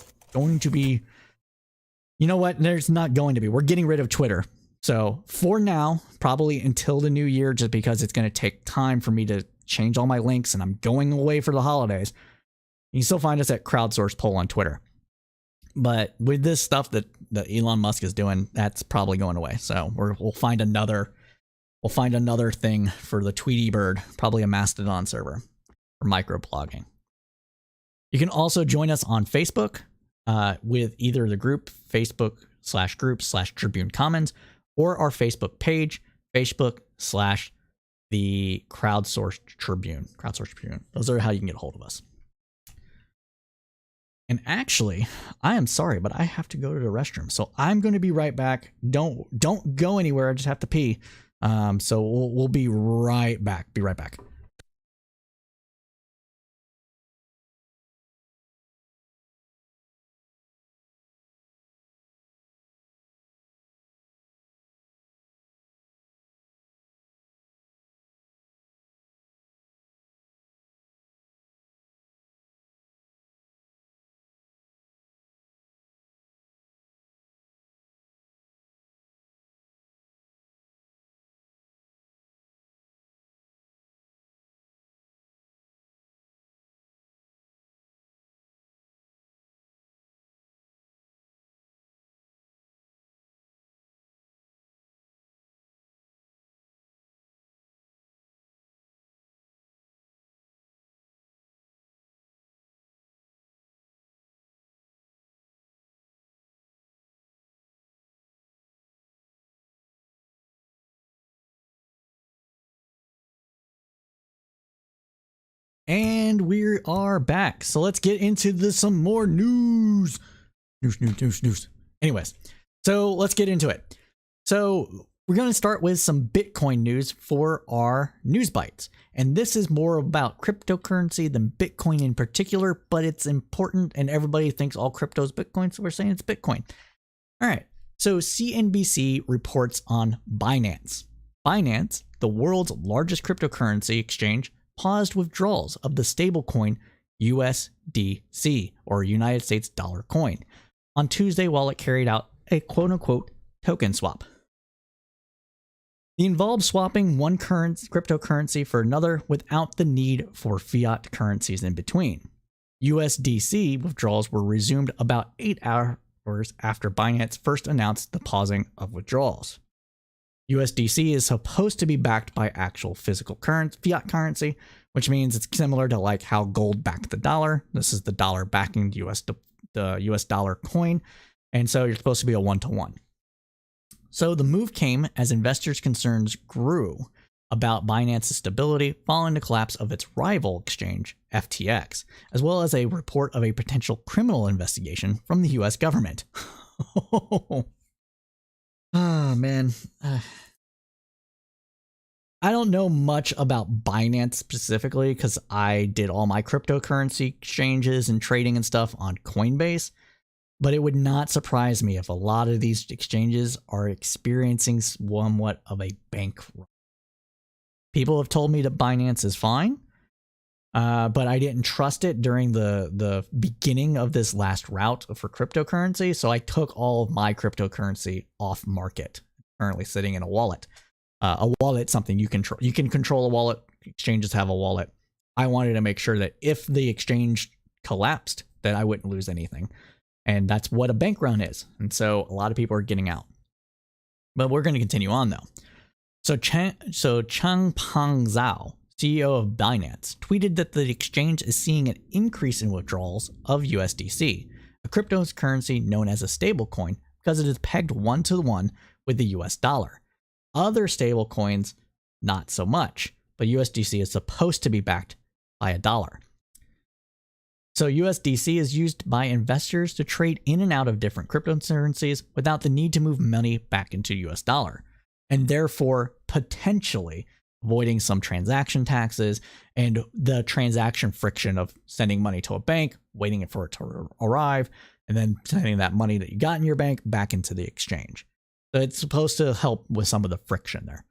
Speaker 1: You know what? There's not going to be. We're getting rid of Twitter. So for now, probably until the new year, just because it's going to take time for me to change all my links and I'm going away for the holidays, you can still find us at Crowdsource Poll on Twitter. But with this stuff that Elon Musk is doing, that's probably going away. So we'll find another thing for the Tweety Bird, probably a Mastodon server for microblogging. You can also join us on Facebook. With either the group, Facebook/group/Tribune Commons, or our Facebook page, Facebook/the Crowdsourced Tribune. Those are how you can get a hold of us. And actually, I am sorry, but I have to go to the restroom. So I'm going to be right back. Don't go anywhere. I just have to pee. So we'll be right back. Be right back. And we are back. So let's get into some more news. News. Anyways, so let's get into it. So we're going to start with some Bitcoin news for our news bites. And this is more about cryptocurrency than Bitcoin in particular, but it's important and everybody thinks all crypto is Bitcoin, so we're saying it's Bitcoin. All right. So CNBC reports on Binance. Binance, the world's largest cryptocurrency exchange, paused withdrawals of the stablecoin USDC, or United States Dollar Coin, on Tuesday while it carried out a quote-unquote token swap. The involved swapping one cryptocurrency for another without the need for fiat currencies in between. USDC withdrawals were resumed about 8 hours after Binance first announced the pausing of withdrawals. USDC is supposed to be backed by actual physical fiat currency, which means it's similar to like how gold backed the dollar. This is the dollar backing the US dollar coin, and so you're supposed to be a one-to-one. So the move came as investors' concerns grew about Binance's stability following the collapse of its rival exchange, FTX, as well as a report of a potential criminal investigation from the US government. Oh, man. I don't know much about Binance specifically because I did all my cryptocurrency exchanges and trading and stuff on Coinbase, but it would not surprise me if a lot of these exchanges are experiencing somewhat of a bank run. People have told me that Binance is fine, but I didn't trust it during the beginning of this last route for cryptocurrency, so I took all of my cryptocurrency off market, currently sitting in a wallet. A wallet, something you control. You can control a wallet. Exchanges have a wallet. I wanted to make sure that if the exchange collapsed, that I wouldn't lose anything. And that's what a bank run is. And so a lot of people are getting out. But we're going to continue on, though. So Changpeng Zhao, CEO of Binance, tweeted that the exchange is seeing an increase in withdrawals of USDC, a cryptocurrency known as a stablecoin, because it is pegged one-to-one with the US dollar. Other stablecoins, not so much, but USDC is supposed to be backed by a dollar. So USDC is used by investors to trade in and out of different cryptocurrencies without the need to move money back into US dollar, and therefore potentially avoiding some transaction taxes and the transaction friction of sending money to a bank, waiting for it to arrive, and then sending that money that you got in your bank back into the exchange. So it's supposed to help with some of the friction there.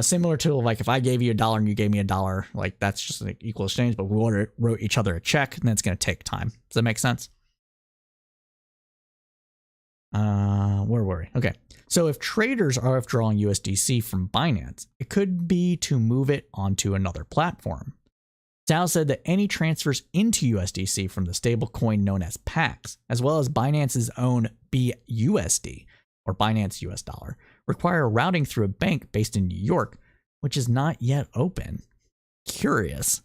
Speaker 1: Similar to like if I gave you $1 and you gave me $1, like that's just an equal exchange, but we wrote each other a check and that's going to take time. Does that make sense? Where were we? Okay. So if traders are withdrawing USDC from Binance, it could be to move it onto another platform. Zhao said that any transfers into USDC from the stablecoin known as PAX, as well as Binance's own BUSD, or Binance US dollar, require routing through a bank based in New York, which is not yet open. Curious.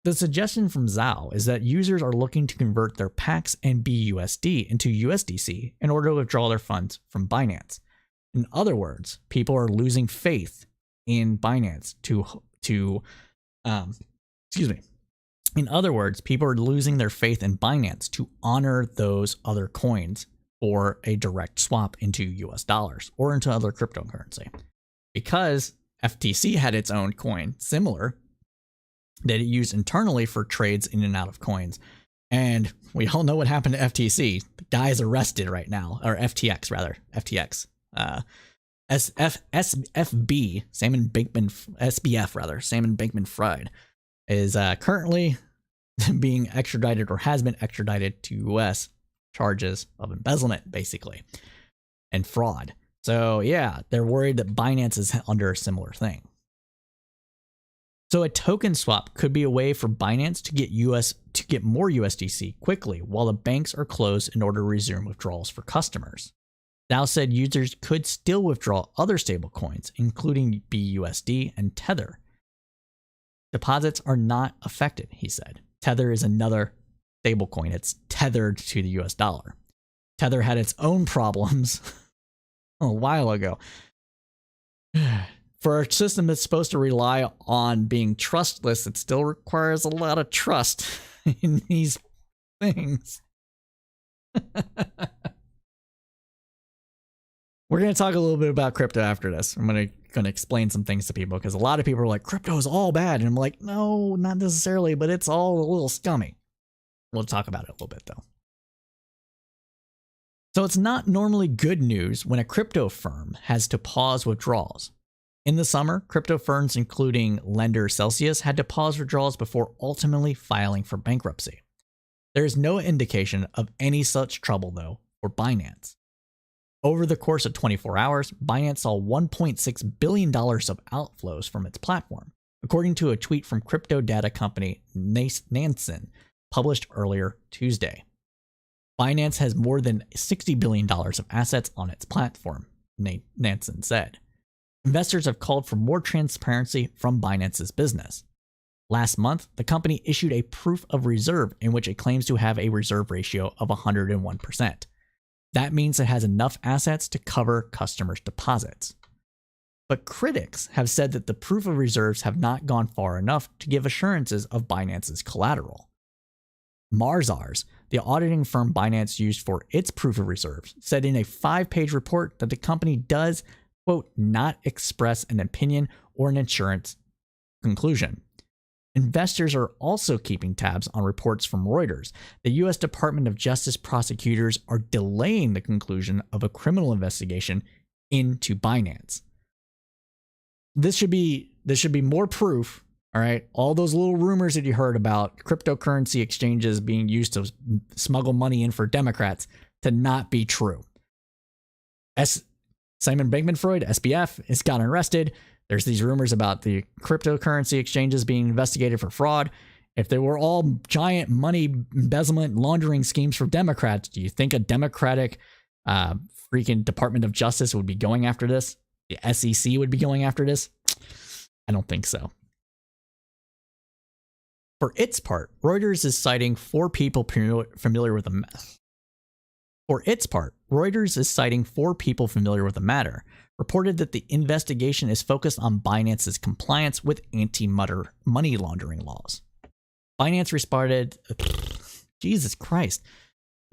Speaker 1: The suggestion from Zhao is that users are looking to convert their PAX and BUSD into USDC in order to withdraw their funds from Binance. In other words, people are losing faith in Binance In other words, people are losing their faith in Binance to honor those other coins for a direct swap into US dollars or into other cryptocurrency. Because FTC had its own coin, similar, that it used internally for trades in and out of coins. And we all know what happened to FTC. The guy is arrested right now, or FTX rather, FTX. SFB, Salmon Bankman, SBF rather, Salmon Bankman-Fried, is currently being extradited or has been extradited to US, charges of embezzlement basically and fraud. So yeah, they're worried that Binance is under a similar thing. So a token swap could be a way for Binance to get more USDC quickly while the banks are closed in order to resume withdrawals for customers. Zhao said users could still withdraw other stablecoins, including BUSD and Tether. Deposits are not affected, he said. Tether is another stablecoin. It's tethered to the US dollar. Tether had its own problems a while ago. For a system that's supposed to rely on being trustless, it still requires a lot of trust in these things. We're going to talk a little bit about crypto after this. I'm going to explain some things to people because a lot of people are like, crypto is all bad. And I'm like, no, not necessarily, but it's all a little scummy. We'll talk about it a little bit, though. So it's not normally good news when a crypto firm has to pause withdrawals. In the summer, crypto firms, including lender Celsius, had to pause withdrawals before ultimately filing for bankruptcy. There is no indication of any such trouble, though, for Binance. Over the course of 24 hours, Binance saw $1.6 billion of outflows from its platform, according to a tweet from crypto data company Nansen, published earlier Tuesday. Binance has more than $60 billion of assets on its platform, Nansen said. Investors have called for more transparency from Binance's business. Last month, the company issued a proof of reserve in which it claims to have a reserve ratio of 101%. That means it has enough assets to cover customers' deposits. But critics have said that the proof of reserves have not gone far enough to give assurances of Binance's collateral. Mazars, the auditing firm Binance used for its proof of reserves, said in a 5-page report that the company does, quote, not express an opinion or an insurance conclusion. Investors are also keeping tabs on reports from Reuters. The U.S. Department of Justice prosecutors are delaying the conclusion of a criminal investigation into Binance. This should be more proof, all right? All those little rumors that you heard about cryptocurrency exchanges being used to smuggle money in for Democrats to not be true. Simon Bankman-Fried, SBF, has gotten arrested. There's these rumors about the cryptocurrency exchanges being investigated for fraud. If they were all giant money embezzlement laundering schemes for Democrats, do you think a Democratic freaking Department of Justice would be going after this? The SEC would be going after this? I don't think so. For its part, Reuters is citing 4 people familiar with the matter, reported that the investigation is focused on Binance's compliance with anti-money laundering laws. Binance responded, Jesus Christ.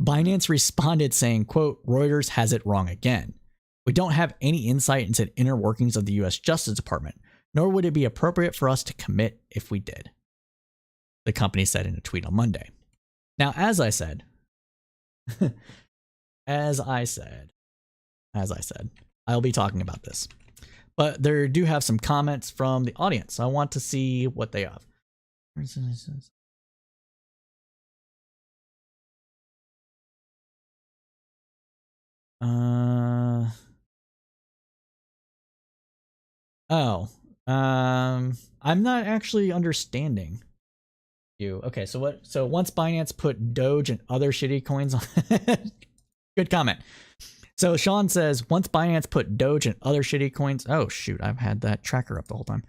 Speaker 1: Binance responded saying, quote, Reuters has it wrong again. We don't have any insight into the inner workings of the U.S. Justice Department, nor would it be appropriate for us to commit if we did, the company said in a tweet on Monday. Now, as I said, I'll be talking about this. But there do have some comments from the audience, so I want to see what they have. I'm not actually understanding you. Okay, so what? So once Binance put Doge and other shitty coins on, good comment. So Sean says, once Binance put Doge and other shitty coins, oh shoot, I've had that tracker up the whole time.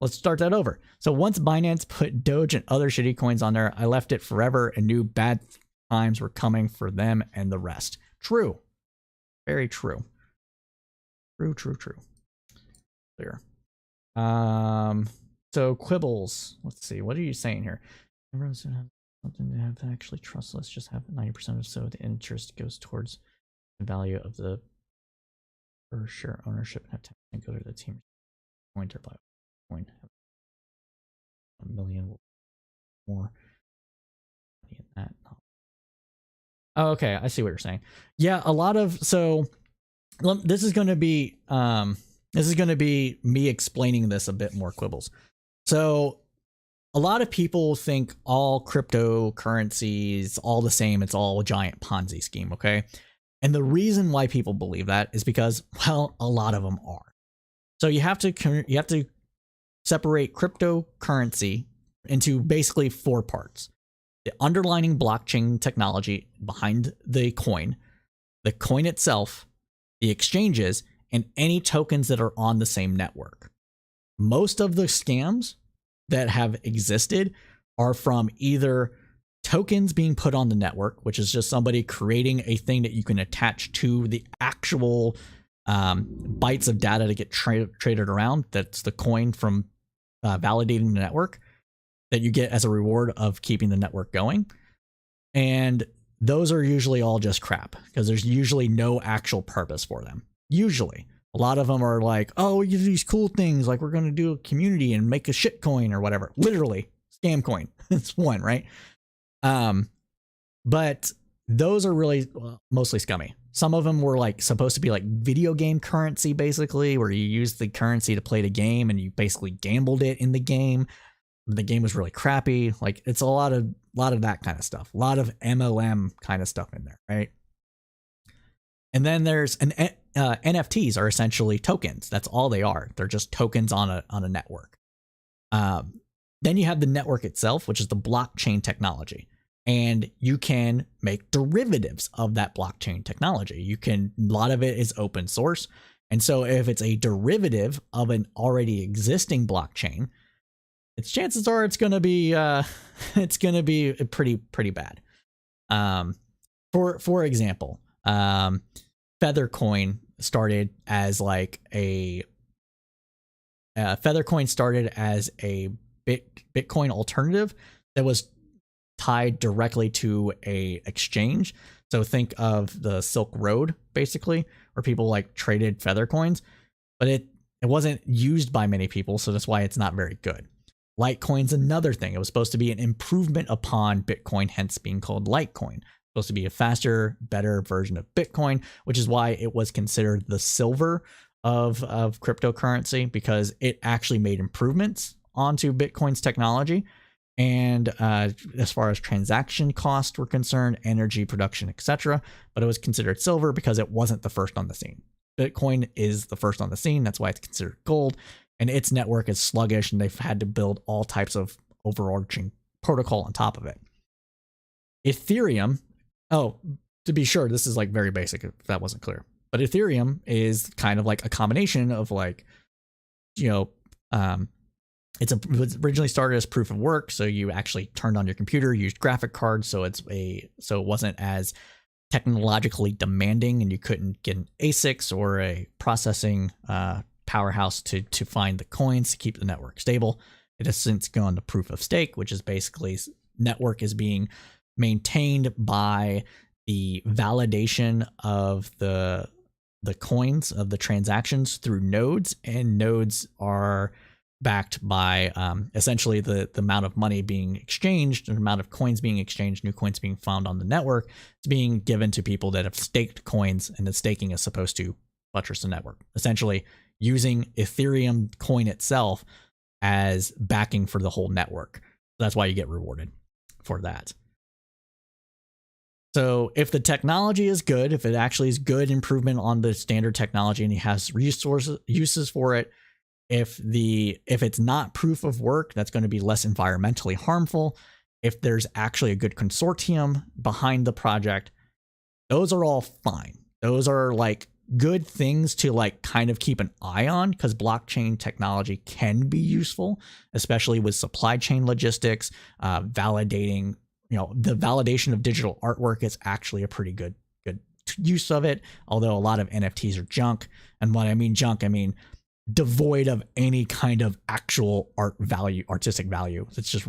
Speaker 1: Let's start that over. So once Binance put Doge and other shitty coins on there, I left it forever and knew bad times were coming for them and the rest. True. Very true. True. Clear. So Quibbles, let's see, what are you saying here? Everyone's gonna have something to have to actually trust. Let's just have 90% or so the interest goes towards the value of the per share ownership and have tax and go to the team point or buy point. 1 million more money in that. Oh, okay, I see what you're saying. Yeah, a lot of this is going to be me explaining this a bit more, Quibbles. So a lot of people think all cryptocurrencies all the same. It's all a giant Ponzi scheme. Okay. And the reason why people believe that is because, well, a lot of them are. So you have to separate cryptocurrency into basically 4 parts: the underlying blockchain technology behind the coin itself, the exchanges, and any tokens that are on the same network. Most of the scams that have existed are from either tokens being put on the network, which is just somebody creating a thing that you can attach to the actual bytes of data to get traded around. That's the coin from validating the network that you get as a reward of keeping the network going. And those are usually all just crap because there's usually no actual purpose for them. Usually. A lot of them are like, oh, we do these cool things, like we're going to do a community and make a shit coin or whatever. Literally, scam coin. It's one, right? But those are really mostly scummy. Some of them were like supposed to be like video game currency, basically, where you use the currency to play the game and you basically gambled it in the game. The game was really crappy. Like it's a lot of that kind of stuff. A lot of MLM kind of stuff in there, right? And then there's NFTs are essentially tokens. That's all they are. They're just tokens on a network. Then you have the network itself, which is the blockchain technology. And you can make derivatives of that blockchain technology. A lot of it is open source. And so if it's a derivative of an already existing blockchain, chances are it's going to be pretty bad. For example, Feathercoin started as a Bitcoin alternative that was tied directly to a exchange. So think of the Silk Road, basically, where people like traded feather coins, but it wasn't used by many people, so that's why it's not very good. Litecoin's another thing. It was supposed to be an improvement upon Bitcoin, hence being called Litecoin. Supposed to be a faster, better version of Bitcoin, which is why it was considered the silver of cryptocurrency, because it actually made improvements onto Bitcoin's technology. And as far as transaction costs were concerned, energy production, etc., but it was considered silver because it wasn't the first on the scene. Bitcoin is the first on the scene. That's why it's considered gold. And its network is sluggish, and they've had to build all types of overarching protocol on top of it. Ethereum, to be sure, this is like very basic if that wasn't clear. But Ethereum is kind of like a combination of it was originally started as proof of work, so you actually turned on your computer, used graphic cards, so it wasn't as technologically demanding, and you couldn't get an ASICs or a processing powerhouse to find the coins to keep the network stable. It has since gone to proof of stake, which is basically network is being maintained by the validation of the coins of the transactions through nodes, and nodes are backed by essentially the amount of money being exchanged, the amount of coins being exchanged, new coins being found on the network. It's being given to people that have staked coins, and the staking is supposed to buttress the network, essentially using Ethereum coin itself as backing for the whole network. That's why you get rewarded for that. So if the technology is good, if it actually is good improvement on the standard technology and it has uses for it, if it's not proof of work, that's going to be less environmentally harmful. If there's actually a good consortium behind the project, those are all fine. Those are like good things to like kind of keep an eye on, because blockchain technology can be useful, especially with supply chain logistics, validating, the validation of digital artwork is actually a pretty good use of it. Although a lot of NFTs are junk. And when I mean junk, I mean devoid of any kind of actual artistic value. It's just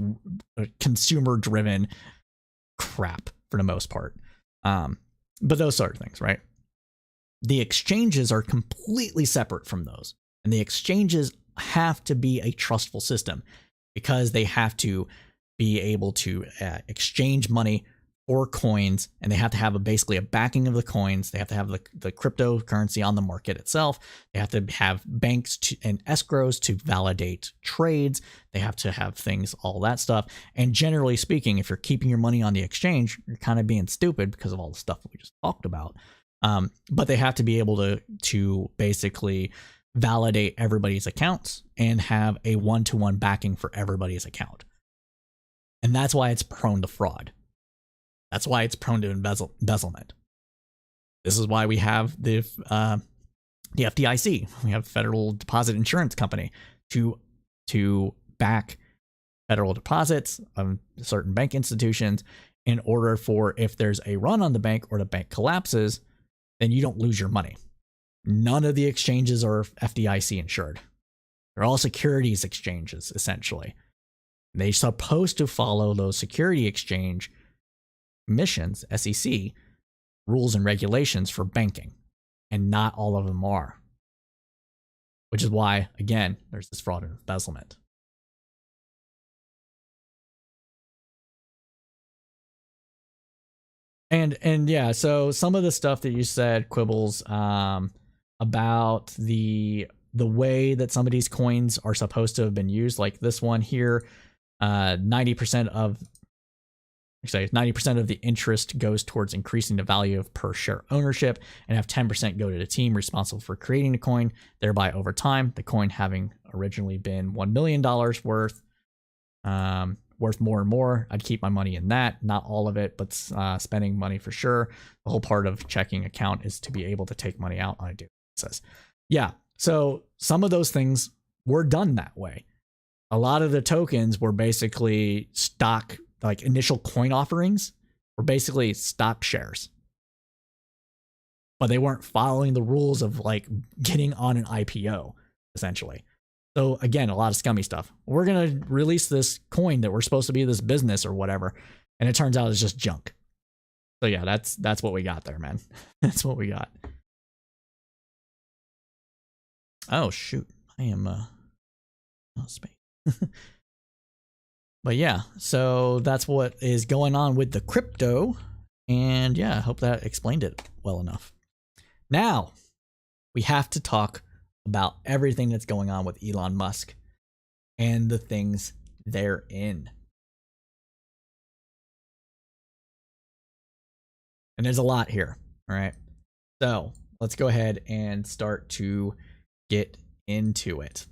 Speaker 1: consumer driven crap for the most part. But those sort of things, right? The exchanges are completely separate from those. And the exchanges have to be a trustful system, because they have to be able to exchange money or coins, and they have to have basically a backing of the coins. They have to have the cryptocurrency on the market itself. They have to have banks and escrows to validate trades. They have to have things, all that stuff. And generally speaking, if you're keeping your money on the exchange, you're kind of being stupid because of all the stuff that we just talked about. But they have to be able to basically validate everybody's accounts and have a one-to-one backing for everybody's account. And that's why it's prone to fraud. That's why it's prone to embezzlement. This is why we have the FDIC. We have Federal Deposit Insurance Company to back federal deposits of certain bank institutions, in order for, if there's a run on the bank or the bank collapses, then you don't lose your money. none of the exchanges are FDIC insured. They're all securities exchanges, essentially. They're supposed to follow those security exchange missions, SEC, rules and regulations for banking. And not all of them are. Which is why, again, there's this fraud and embezzlement. And yeah, so some of the stuff that you said, Quibbles, about the way that some of these coins are supposed to have been used, like this one here, 90% of the interest goes towards increasing the value of per share ownership, and have 10% go to the team responsible for creating the coin, thereby over time, the coin having originally been $1 million worth more and more. I'd keep my money in that, not all of it, but spending money for sure. The whole part of checking account is to be able to take money out on a daily basis. Yeah, so some of those things were done that way. A lot of the tokens were basically stock, like initial coin offerings were basically stock shares. But they weren't following the rules of like getting on an IPO, essentially. So again, a lot of scummy stuff. We're going to release this coin that we're supposed to be this business or whatever. And it turns out it's just junk. So yeah, that's what we got there, man. That's what we got. Oh, shoot. I am, space. But yeah, so that's what is going on with the crypto. And yeah, I hope that explained it well enough. Now, we have to talk about everything that's going on with Elon Musk and the things therein. And there's a lot here, all right? So let's go ahead and start to get into it.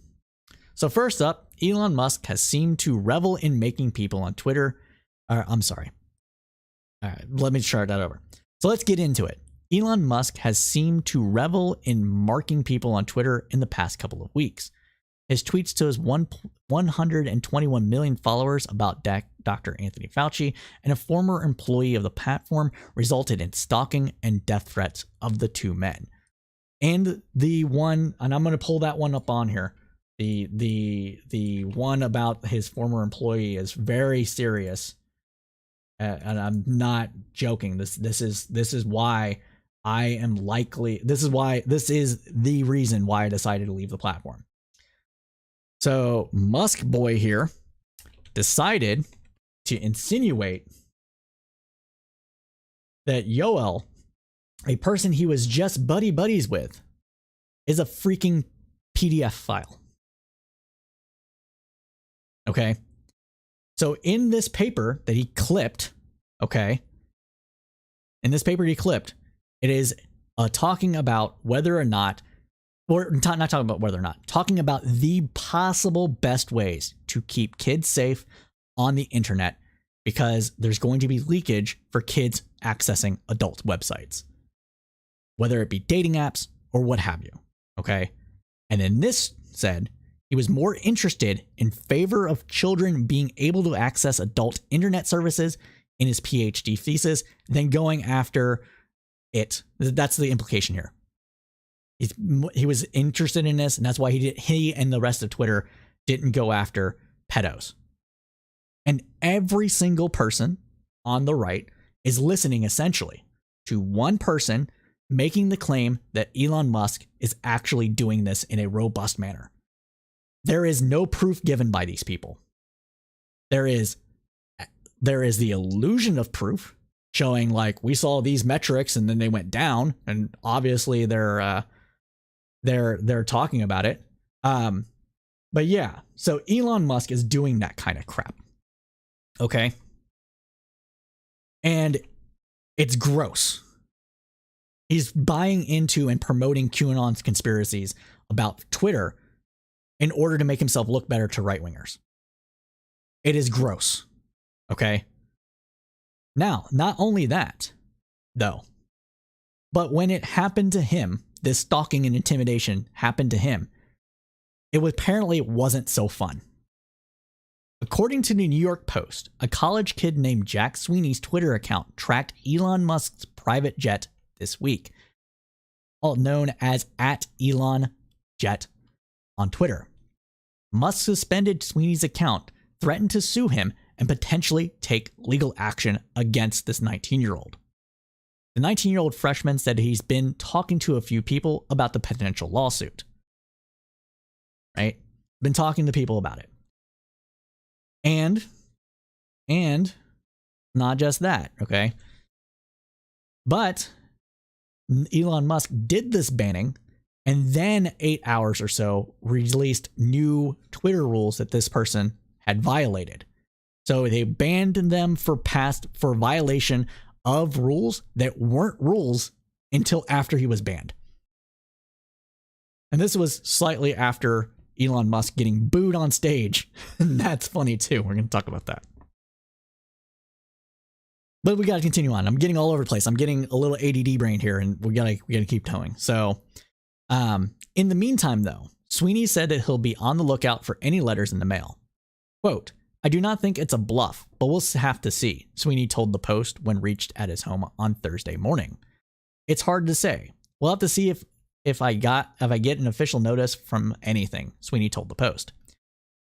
Speaker 1: So first up, Elon Musk has seemed to revel in making people on Twitter. I'm sorry. All right, let me start that over. So let's get into it. Elon Musk has seemed to revel in marking people on Twitter in the past couple of weeks. His tweets to his 121 million followers about Dr. Anthony Fauci and a former employee of the platform resulted in stalking and death threats of the two men. And the one, and I'm going to pull that one up on here. The one about his former employee is very serious, and I'm not joking. This is why I am likely. This is the reason why I decided to leave the platform. So Musk boy here decided to insinuate that Yoel, a person he was just buddies with, is a freaking PDF file. Okay. So in this paper that he clipped, it is talking about whether or not, or not talking about whether or not, talking about the possible best ways to keep kids safe on the internet, because there's going to be leakage for kids accessing adult websites, whether it be dating apps or what have you. Okay. And then this said, he was more interested in favor of children being able to access adult internet services in his PhD thesis than going after it. That's the implication here. He was interested in this, and that's why he and the rest of Twitter didn't go after pedos. And every single person on the right is listening essentially to one person making the claim that Elon Musk is actually doing this in a robust manner. There is no proof given by these people. There is the illusion of proof showing like we saw these metrics and then they went down, and obviously they're talking about it. But yeah, so Elon Musk is doing that kind of crap. Okay. And it's gross. He's buying into and promoting QAnon's conspiracies about Twitter in order to make himself look better to right-wingers. It is gross. Okay. Now, not only that, though, but when it happened to him, this stalking and intimidation happened to him, it apparently wasn't so fun. According to the New York Post, a college kid named Jack Sweeney's Twitter account tracked Elon Musk's private jet this week. known as @ElonJet on Twitter. Musk suspended Sweeney's account, threatened to sue him, and potentially take legal action against this 19-year-old. The 19-year-old freshman said he's been talking to a few people about the potential lawsuit. Right? Been talking to people about it. And not just that, okay? But Elon Musk did this banning and then 8 hours or so released new Twitter rules that this person had violated. So they banned them for violation of rules that weren't rules until after he was banned. And this was slightly after Elon Musk getting booed on stage. And that's funny too. We're going to talk about that. But we got to continue on. I'm getting all over the place. I'm getting a little ADD brain here, and we got to keep going. So, in the meantime, though, Sweeney said that he'll be on the lookout for any letters in the mail. Quote, "I do not think it's a bluff, but we'll have to see," Sweeney told the Post when reached at his home on Thursday morning. "It's hard to say. We'll have to see if I get an official notice from anything," Sweeney told the Post.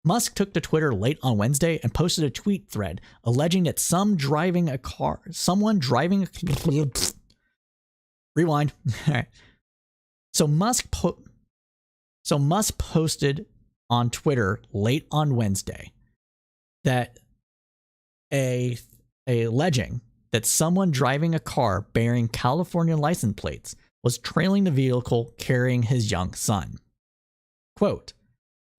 Speaker 1: Musk took to Twitter late on Wednesday and posted a tweet thread alleging that someone driving a rewind. All right. So Musk posted on Twitter late on Wednesday that alleging that someone driving a car bearing California license plates was trailing the vehicle carrying his young son. Quote,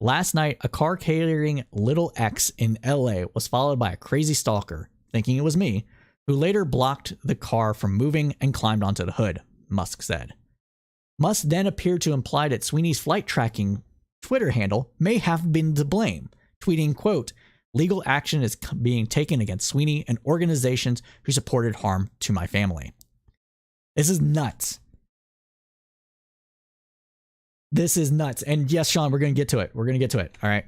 Speaker 1: "Last night, a car carrying little X in LA was followed by a crazy stalker, thinking it was me, who later blocked the car from moving and climbed onto the hood," Musk said. Musk then appeared to imply that Sweeney's flight tracking Twitter handle may have been to blame, tweeting, quote, "Legal action is being taken against Sweeney and organizations who supported harm to my family." This is nuts. This is nuts. And yes, Sean, we're going to get to it. All right.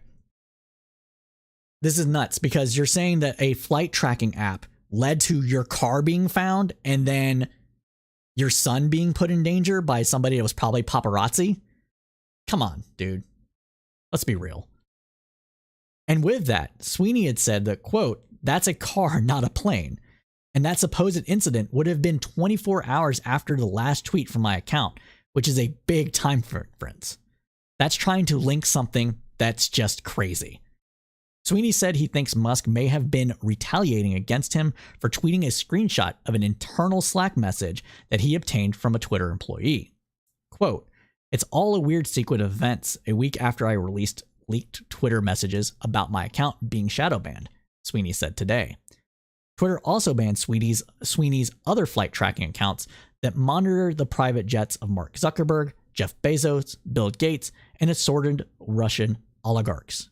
Speaker 1: This is nuts because you're saying that a flight tracking app led to your car being found and then your son being put in danger by somebody that was probably paparazzi. Come on, dude. Let's be real. And with that, Sweeney had said that, quote, "That's a car, not a plane. And that supposed incident would have been 24 hours after the last tweet from my account, which is a big time difference. That's trying to link something that's just crazy." Sweeney said he thinks Musk may have been retaliating against him for tweeting a screenshot of an internal Slack message that he obtained from a Twitter employee. Quote, "It's all a weird sequence of events a week after I released leaked Twitter messages about my account being shadow banned," Sweeney said today. Twitter also banned Sweeney's other flight tracking accounts that monitor the private jets of Mark Zuckerberg, Jeff Bezos, Bill Gates, and assorted Russian oligarchs.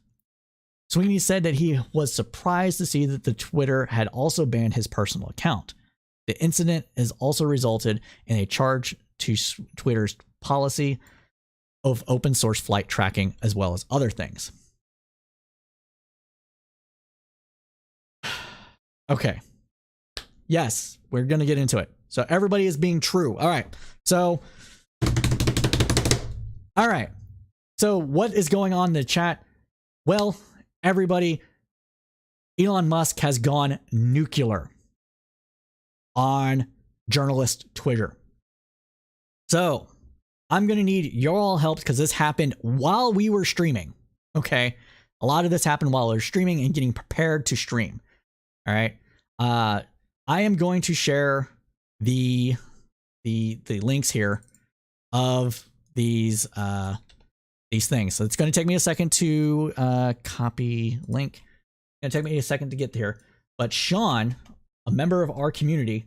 Speaker 1: Sweeney said that he was surprised to see that the Twitter had also banned his personal account. The incident has also resulted in a charge to Twitter's policy of open source flight tracking as well as other things. Okay. Yes, we're going to get into it. So everybody is being true. All right. So what is going on in the chat? Well, everybody, Elon Musk has gone nuclear on journalist Twitter. So I'm going to need your all help because this happened while we were streaming. Okay. A lot of this happened while we were streaming and getting prepared to stream. All right. I am going to share the links here of these things. So it's going to take me a second to copy link. It's going to take me a second to get here. But Sean, a member of our community,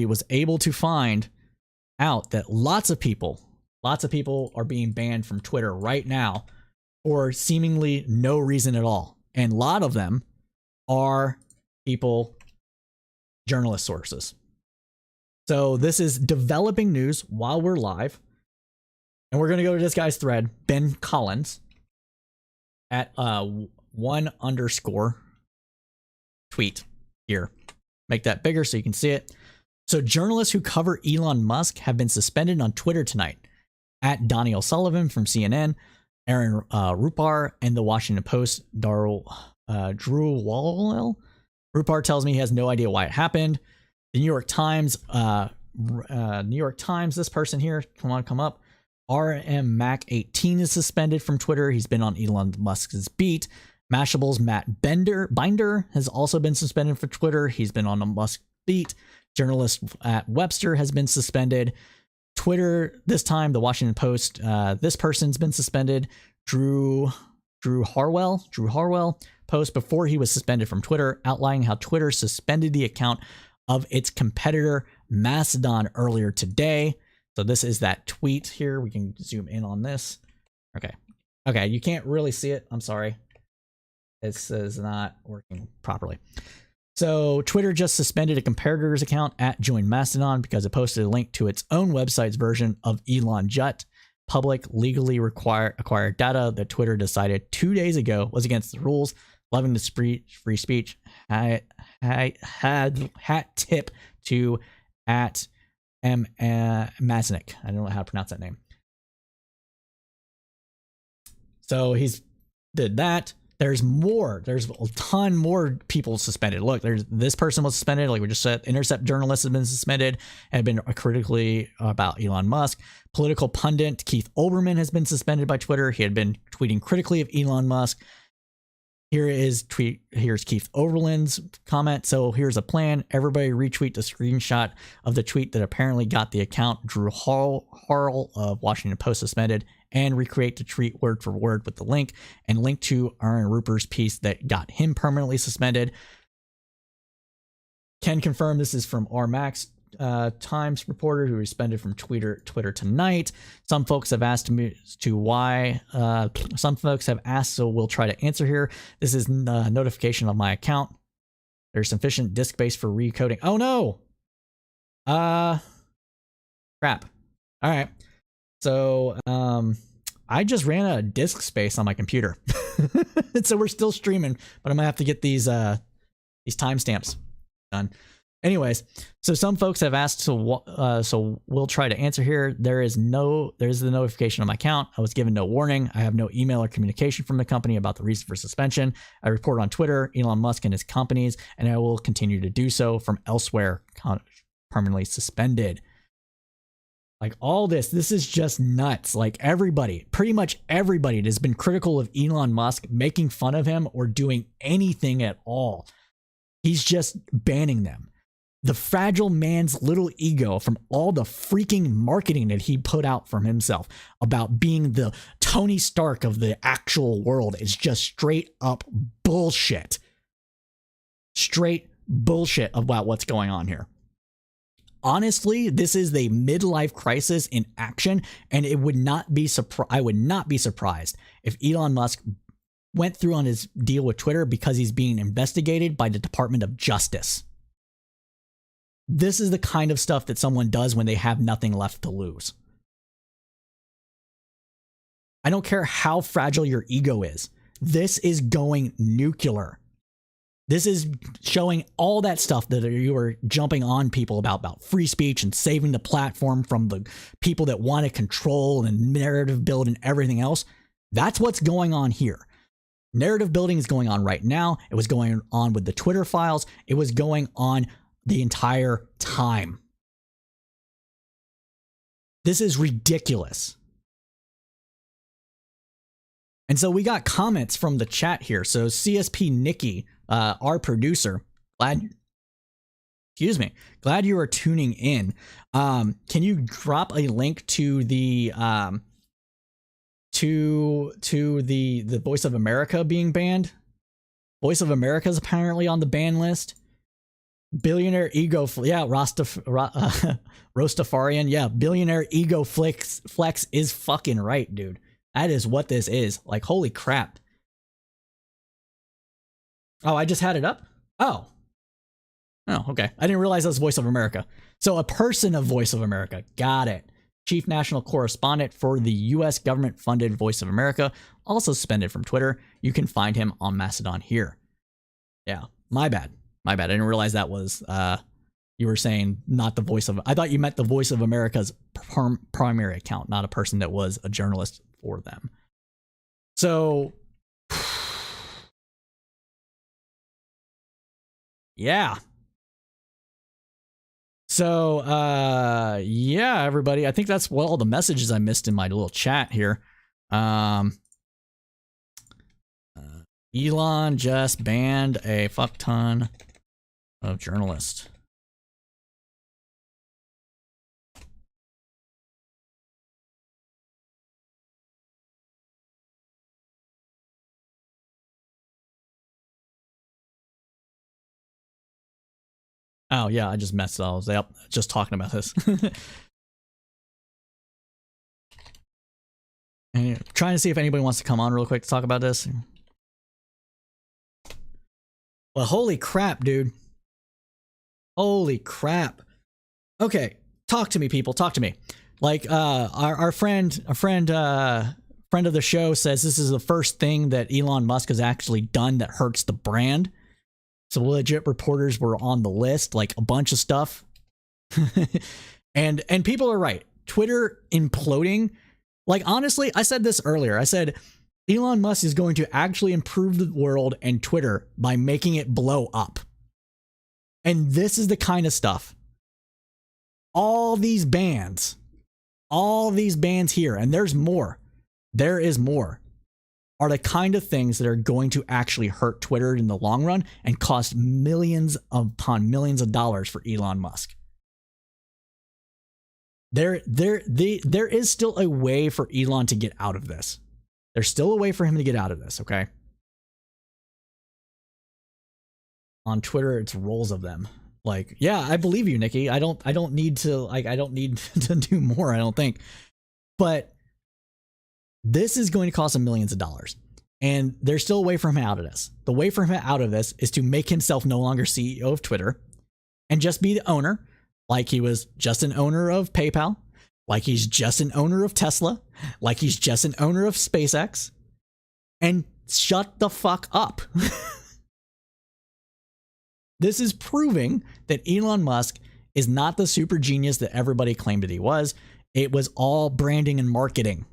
Speaker 1: was able to find out that lots of people are being banned from Twitter right now for seemingly no reason at all. And a lot of them are journalist sources. So this is developing news while we're live. And we're going to go to this guy's thread, Ben Collins, at @1_ tweet here. make that bigger so you can see it. So journalists who cover Elon Musk have been suspended on Twitter tonight. At Donnie O'Sullivan from CNN, Aaron Rupar, and the Washington Post, Drew Wallwell. Rupar tells me he has no idea why it happened. The New York Times, this person here, come up. RM Mac 18 is suspended from Twitter. He's been on Elon Musk's beat. Mashable's Matt Binder has also been suspended from Twitter. He's been on a Musk beat. Journalist at Webster has been suspended. Twitter, this time, the Washington Post, this person's been suspended. Drew Harwell post before he was suspended from Twitter, outlining how Twitter suspended the account of its competitor Mastodon earlier today. So this is that tweet here. We can zoom in on this. Okay, you can't really see it. I'm sorry. This is not working properly. So Twitter just suspended a competitor's account at Join Mastodon because it posted a link to its own website's version of Elon Jut. Public legally acquired data that Twitter decided 2 days ago was against the rules, loving the free speech. Hat tip to at Masnick. I don't know how to pronounce that name. So he's did that. There's more. There's a ton more people suspended. Look, this person was suspended. Like we just said, Intercept journalists have been suspended and have been critically about Elon Musk. Political pundit Keith Olbermann has been suspended by Twitter. He had been tweeting critically of Elon Musk. Here's Keith Olbermann's comment. So here's a plan. Everybody retweet the screenshot of the tweet that apparently got the account Drew Harwell of Washington Post suspended, and recreate the tweet word for word with the link, and link to Aaron Rupert's piece that got him permanently suspended. Can confirm this is from RMax Times reporter who was suspended from Twitter tonight. Some folks have asked me to why. Some folks have asked, so we'll try to answer here. This is a notification of my account. There's sufficient disk space for recoding. Oh no! Crap. All right. So I just ran out of disk space on my computer. So we're still streaming, but I'm gonna have to get these timestamps done. Anyways, so some folks have asked, so we'll try to answer here. There's the notification on my account. I was given no warning. I have no email or communication from the company about the reason for suspension. I report on Twitter, Elon Musk and his companies, and I will continue to do so from elsewhere, permanently suspended. Like all this is just nuts. Like pretty much everybody that has been critical of Elon Musk, making fun of him or doing anything at all, he's just banning them. The fragile man's little ego from all the freaking marketing that he put out from himself about being the Tony Stark of the actual world is just straight up bullshit. Straight bullshit about what's going on here. Honestly, this is a midlife crisis in action, and it would not be I would not be surprised if Elon Musk went through on his deal with Twitter because he's being investigated by the Department of Justice. This is the kind of stuff that someone does when they have nothing left to lose. I don't care how fragile your ego is. This is going nuclear. This is showing all that stuff that you were jumping on people about free speech and saving the platform from the people that want to control and narrative build and everything else. That's what's going on here. Narrative building is going on right now. It was going on with the Twitter files. It was going on the entire time. This is ridiculous. And so we got comments from the chat here. So CSP Nikki, our producer, glad you are tuning in. Can you drop a link to the the Voice of America being banned? Voice of America is apparently on the ban list. Billionaire ego, Rostafarian, yeah, billionaire ego flex is fucking right, dude. That is what this is. Like, holy crap. Oh, I just had it up? Oh, okay. I didn't realize that was Voice of America. So a person of Voice of America. Got it. Chief National Correspondent for the U.S. government-funded Voice of America, also suspended from Twitter. You can find him on Mastodon here. Yeah, my bad. My bad. I didn't realize that was you were saying not the voice of. I thought you meant the Voice of America's primary account, not a person that was a journalist for them. So, yeah. So, yeah, everybody. I think that's all the messages I missed in my little chat here. Elon just banned a fuck ton of journalists. Oh, yeah, I just messed up. I was just talking about this. And trying to see if anybody wants to come on real quick to talk about this. Well, holy crap, dude. Holy crap. Okay, talk to me, people. Talk to me. Like, our friend of the show says this is the first thing that Elon Musk has actually done that hurts the brand. So legit reporters were on the list, like a bunch of stuff. and people are right. Twitter imploding. Like, honestly, I said this earlier. I said Elon Musk is going to actually improve the world and Twitter by making it blow up. And this is the kind of stuff. All these bans here, and there's more. There is more. Are the kind of things that are going to actually hurt Twitter in the long run and cost millions upon millions of dollars for Elon Musk. There is still a way for Elon to get out of this. There's still a way for him to get out of this, okay? On Twitter, it's rolls of them. Like, yeah, I believe you, Nikki. I don't need to do more, I don't think. But this is going to cost him millions of dollars. And there's still a way for him out of this. The way for him out of this is to make himself no longer CEO of Twitter and just be the owner, like he was just an owner of PayPal, like he's just an owner of Tesla, like he's just an owner of SpaceX, and shut the fuck up. This is proving that Elon Musk is not the super genius that everybody claimed that he was. It was all branding and marketing.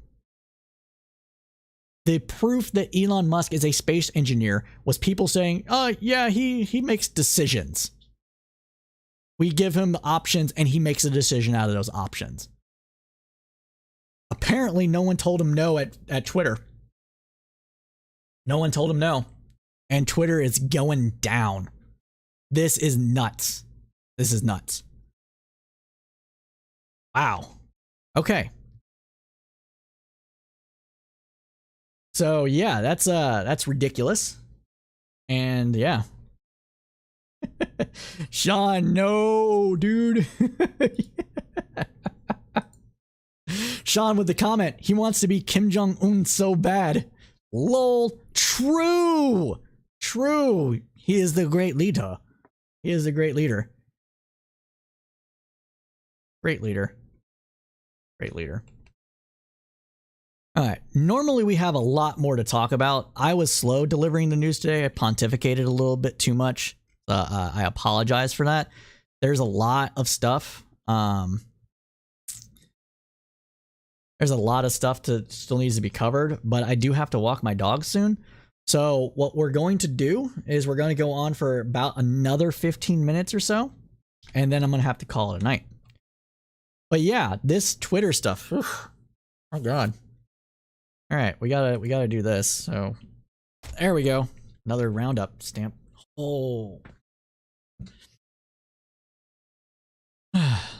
Speaker 1: The proof that Elon Musk is a space engineer was people saying, oh, yeah, he makes decisions. We give him options and he makes a decision out of those options. Apparently, no one told him no at Twitter. No one told him no. And Twitter is going down. This is nuts. This is nuts. Wow. Okay. So yeah, that's ridiculous. And yeah. Sean, no, dude. Sean with the comment, he wants to be Kim Jong-un so bad. Lol. True. True. He is the great leader. He is the great leader. Great leader. Great leader. All right. Normally we have a lot more to talk about. I was slow delivering the news today. I pontificated a little bit too much. I apologize for that. There's a lot of stuff. There's a lot of stuff that still needs to be covered, but I do have to walk my dog soon. So what we're going to do is we're going to go on for about another 15 minutes or so, and then I'm going to have to call it a night. But yeah, this Twitter stuff. Oof. Oh God. All right, we gotta do this. So there we go. Another Roundup stamp. Oh.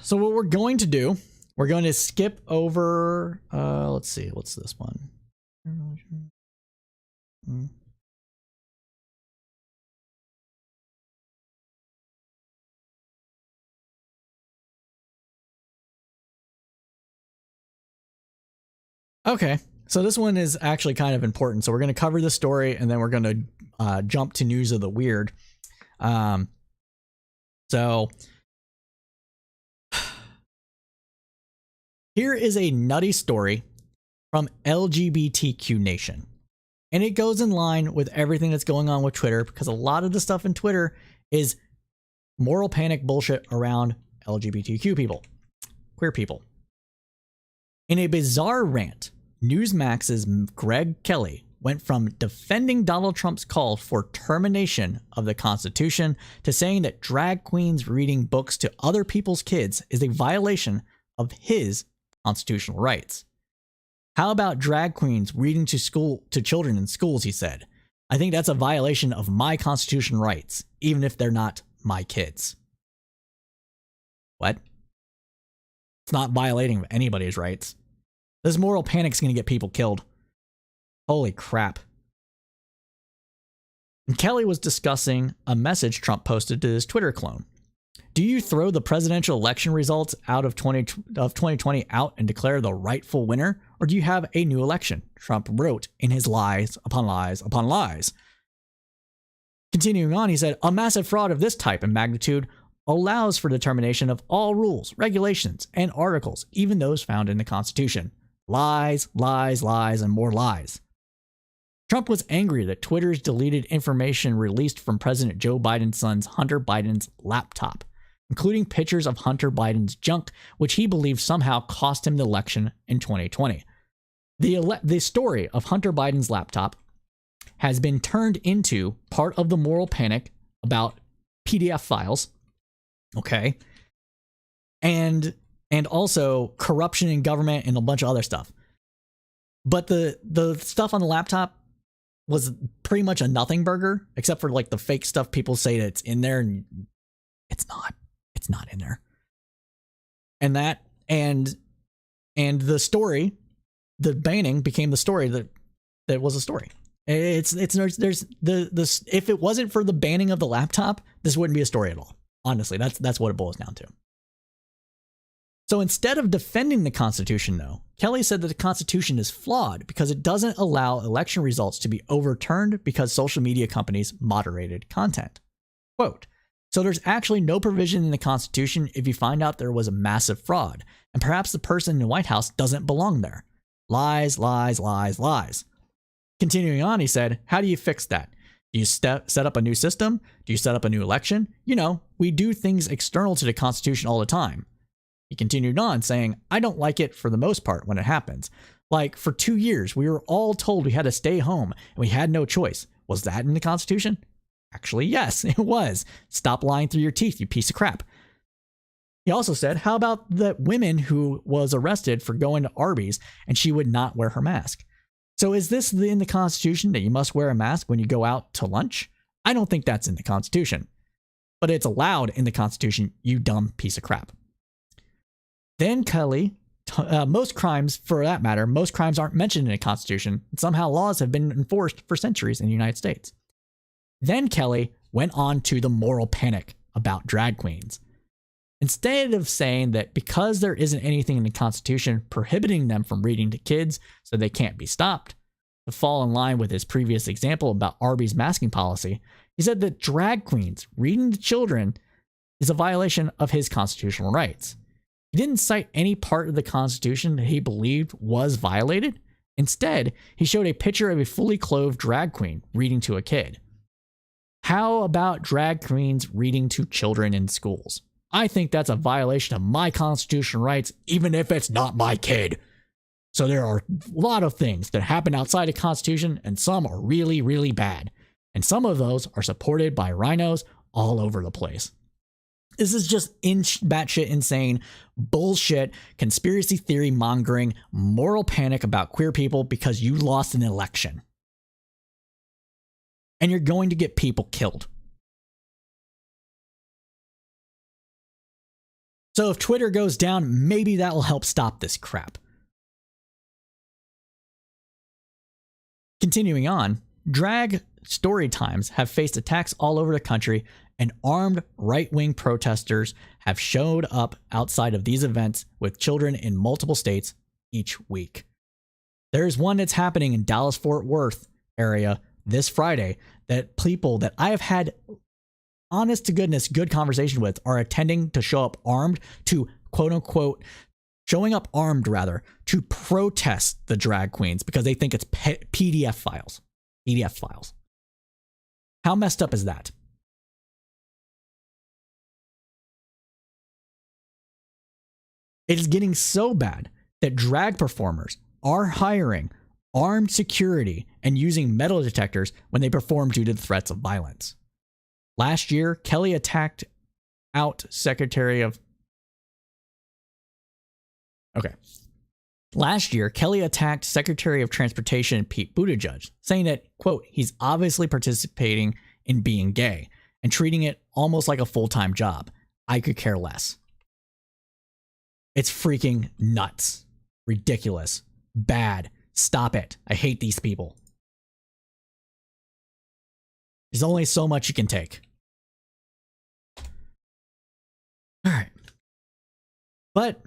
Speaker 1: So what we're going to do, we're going to skip over. Let's see, what's this one? Okay, so this one is actually kind of important. So we're going to cover this story, and then we're going to jump to news of the weird. So here is a nutty story from LGBTQ Nation. And it goes in line with everything that's going on with Twitter, because a lot of the stuff in Twitter is moral panic bullshit around LGBTQ people, queer people. In a bizarre rant, Newsmax's Greg Kelly went from defending Donald Trump's call for termination of the Constitution to saying that drag queens reading books to other people's kids is a violation of his constitutional rights. How about drag queens reading to children in schools, he said. I think that's a violation of my constitutional rights, even if they're not my kids. What? It's not violating anybody's rights. This moral panic is going to get people killed. Holy crap. And Kelly was discussing a message Trump posted to his Twitter clone. Do you throw the presidential election results out of 2020 out and declare the rightful winner? Or do you have a new election? Trump wrote in his lies upon lies upon lies. Continuing on, he said, a massive fraud of this type and magnitude allows for determination of all rules, regulations, and articles, even those found in the Constitution. Lies, lies, lies, and more lies. Trump was angry that Twitter's deleted information released from President Joe Biden's son's Hunter Biden's laptop, including pictures of Hunter Biden's junk, which he believed somehow cost him the election in 2020. The story of Hunter Biden's laptop has been turned into part of the moral panic about PDF files, okay, and also corruption in government and a bunch of other stuff. But the stuff on the laptop was pretty much a nothing burger, except for like the fake stuff people say that it's in there, and it's not in there. And the story, the banning became the story that was a story. If it wasn't for the banning of the laptop, this wouldn't be a story at all. Honestly, that's what it boils down to. So instead of defending the Constitution, though, Kelly said that the Constitution is flawed because it doesn't allow election results to be overturned because social media companies moderated content. Quote, so there's actually no provision in the Constitution if you find out there was a massive fraud, and perhaps the person in the White House doesn't belong there. Lies, lies, lies, lies. Continuing on, he said, how do you fix that? Do you set up a new system? Do you set up a new election? You know, we do things external to the Constitution all the time. He continued on saying, I don't like it for the most part when it happens. Like for 2 years, we were all told we had to stay home and we had no choice. Was that in the Constitution? Actually, yes, it was. Stop lying through your teeth, you piece of crap. He also said, how about the woman who was arrested for going to Arby's and she would not wear her mask? So is this in the Constitution that you must wear a mask when you go out to lunch? I don't think that's in the Constitution. But it's allowed in the Constitution, you dumb piece of crap. Then Kelly, most crimes, for that matter, most crimes aren't mentioned in the Constitution, and somehow laws have been enforced for centuries in the United States. Then Kelly went on to the moral panic about drag queens. Instead of saying that because there isn't anything in the Constitution prohibiting them from reading to kids so they can't be stopped, to fall in line with his previous example about Arby's masking policy, he said that drag queens reading to children is a violation of his constitutional rights. He didn't cite any part of the Constitution that he believed was violated. Instead, he showed a picture of a fully clothed drag queen reading to a kid. How about drag queens reading to children in schools? I think that's a violation of my constitutional rights, even if it's not my kid. So there are a lot of things that happen outside the Constitution, and some are really, really bad. And some of those are supported by rhinos all over the place. This is just batshit insane bullshit, conspiracy theory mongering, moral panic about queer people because you lost an election. And you're going to get people killed. So if Twitter goes down, maybe that will help stop this crap. Continuing on, drag story times have faced attacks all over the country, and armed right-wing protesters have showed up outside of these events with children in multiple states each week. There's one that's happening in Dallas-Fort Worth area this Friday that people that I have had honest to goodness good conversation with are attending to show up armed to quote-unquote showing up armed rather to protest the drag queens because they think it's PDF files. How messed up is that? It is getting so bad that drag performers are hiring armed security and using metal detectors when they perform due to the threats of violence. Last year, Kelly attacked out Secretary of... Okay. Last year, Kelly attacked Secretary of Transportation Pete Buttigieg, saying that, quote, he's obviously participating in being gay and treating it almost like a full-time job. I could care less. It's freaking nuts. Ridiculous. Bad. Stop it. I hate these people. There's only so much you can take. All right. But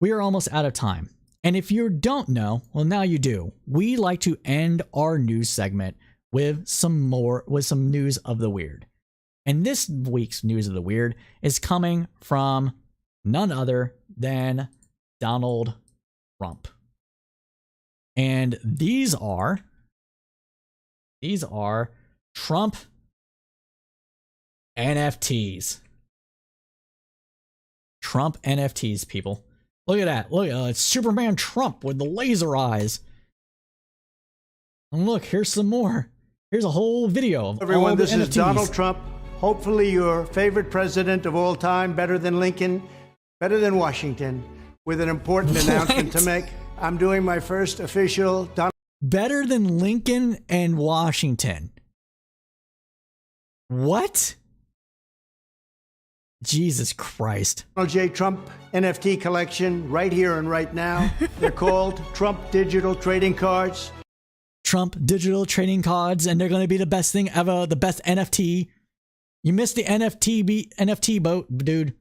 Speaker 1: we are almost out of time. And if you don't know, well, now you do. We like to end our news segment with some news of the weird. And this week's news of the weird is coming from none other than Donald Trump. And these are Trump NFTs. Trump NFTs, people. Look at that. Look, it's Superman Trump with the laser eyes. And look, here's some more. Here's a whole video of
Speaker 3: everyone.
Speaker 1: All the
Speaker 3: this
Speaker 1: NFTs.
Speaker 3: Is Donald Trump. Hopefully your favorite president of all time, better than Lincoln, better than Washington, with an important announcement to make. I'm doing my first official Donald.
Speaker 1: Better than Lincoln and Washington. What? Jesus Christ.
Speaker 3: Donald J. Trump NFT collection right here and right now. They're called Trump Digital Trading Cards.
Speaker 1: Trump Digital Trading Cards, and they're going to be the best thing ever, the best NFT. You missed the NFT boat, dude.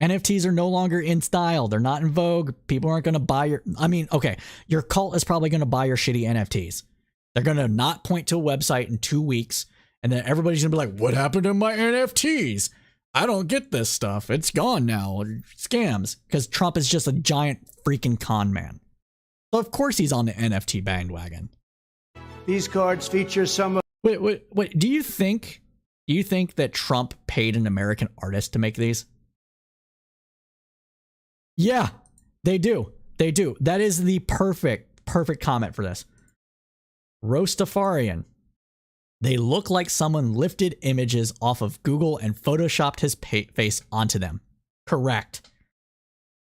Speaker 1: NFTs are no longer in style. They're not in vogue. People aren't going to buy your... I mean, okay, your cult is probably going to buy your shitty NFTs. They're going to not point to a website in 2 weeks, and then everybody's going to be like, what happened to my NFTs? I don't get this stuff. It's gone now. Scams. Because Trump is just a giant freaking con man. So of course he's on the NFT bandwagon.
Speaker 3: These cards feature some of...
Speaker 1: Wait. Do you think that Trump paid an American artist to make these? Yeah, they do. They do. That is the perfect comment for this. Rostafarian. They look like someone lifted images off of Google and photoshopped his face onto them. Correct.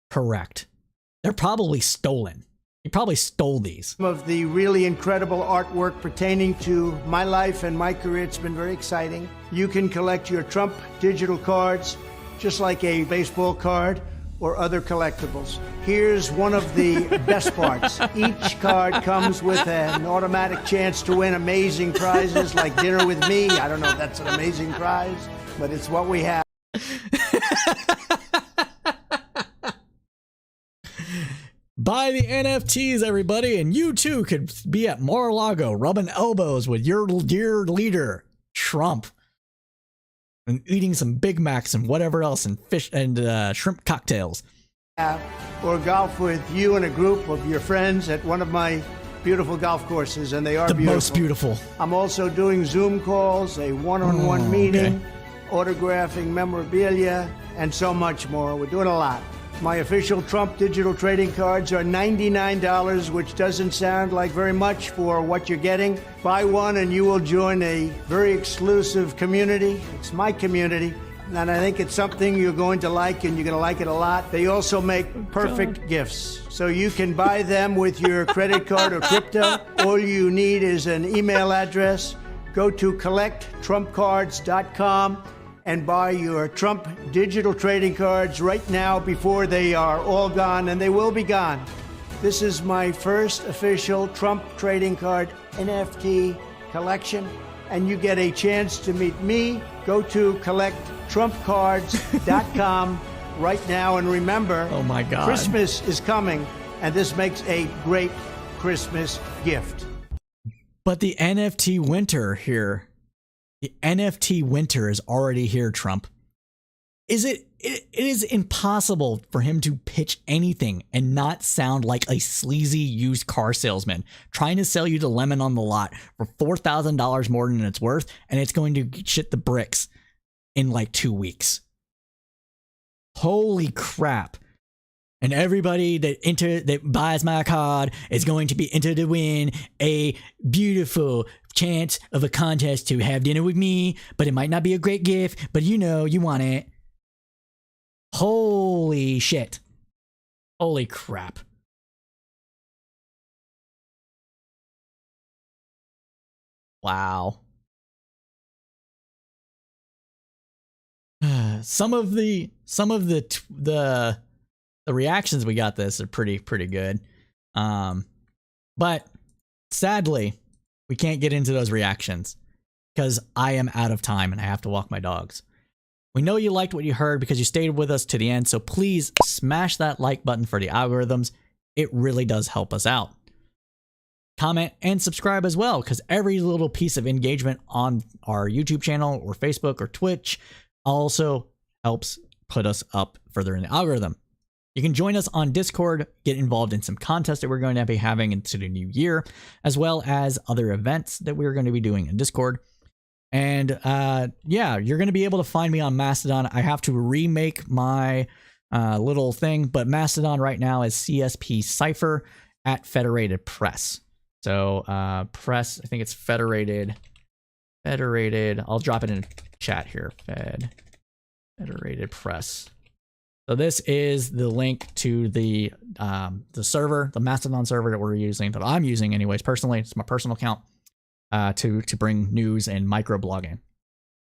Speaker 1: They're probably stolen. He probably stole these.
Speaker 3: Some of the really incredible artwork pertaining to my life and my career. It's been very exciting. You can collect your Trump digital cards just like a baseball card or other collectibles. Here's one of the best parts. Each card comes with an automatic chance to win amazing prizes like dinner with me. I don't know if that's an amazing prize, but it's what we have.
Speaker 1: Buy the NFTs, everybody, and you too could be at Mar-a-Lago rubbing elbows with your dear leader, Trump, and eating some Big Macs and whatever else, and fish and shrimp cocktails.
Speaker 3: Or golf with you and a group of your friends at one of my beautiful golf courses, and they are
Speaker 1: the most beautiful.
Speaker 3: I'm also doing Zoom calls, a one-on-one meeting, autographing memorabilia, and so much more. We're doing a lot. My official Trump digital trading cards are $99, which doesn't sound like very much for what you're getting. Buy one and you will join a very exclusive community. It's my community, and I think it's something you're going to like, and you're going to like it a lot. They also make perfect gifts. So you can buy them with your credit card or crypto. All you need is an email address. Go to collecttrumpcards.com and buy your Trump digital trading cards right now before they are all gone, and they will be gone. This is my first official Trump trading card NFT collection, and you get a chance to meet me. Go to collecttrumpcards.com right now, and remember,
Speaker 1: oh my God,
Speaker 3: Christmas is coming, and this makes a great Christmas gift.
Speaker 1: But the NFT winter here. The NFT winter is already here, Trump. It is impossible for him to pitch anything and not sound like a sleazy used car salesman trying to sell you the lemon on the lot for $4,000 more than it's worth, and it's going to shit the bricks in like 2 weeks. Holy crap. And everybody that buys my card is going to be entered to win a beautiful chance of a contest to have dinner with me, but it might not be a great gift, but you know, you want it. Holy shit. Holy crap. Wow. Some of the reactions we got this are pretty good. But sadly, we can't get into those reactions because I am out of time and I have to walk my dogs. We know you liked what you heard because you stayed with us to the end, so please smash that like button for the algorithms. It really does help us out. Comment and subscribe as well, because every little piece of engagement on our YouTube channel or Facebook or Twitch also helps put us up further in the algorithm. You can join us on Discord, get involved in some contests that we're going to be having into the new year, as well as other events that we're going to be doing in Discord. And yeah, you're going to be able to find me on Mastodon. I have to remake my little thing, but Mastodon right now is CSP Cypher at Federated Press. So press, I think it's Federated. I'll drop it in chat here. Federated Press. So this is the link to the server, the Mastodon server that we're using, that I'm using anyways personally. It's my personal account to bring news and microblogging.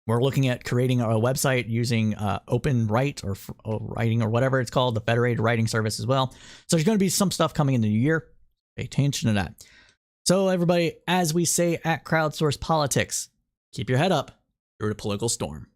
Speaker 1: We're looking at creating a website using Open Write or Writing or whatever it's called, the Federated Writing Service as well. So there's going to be some stuff coming in the new year. Pay attention to that. So everybody, as we say at Crowdsource Politics, keep your head up through the political storm.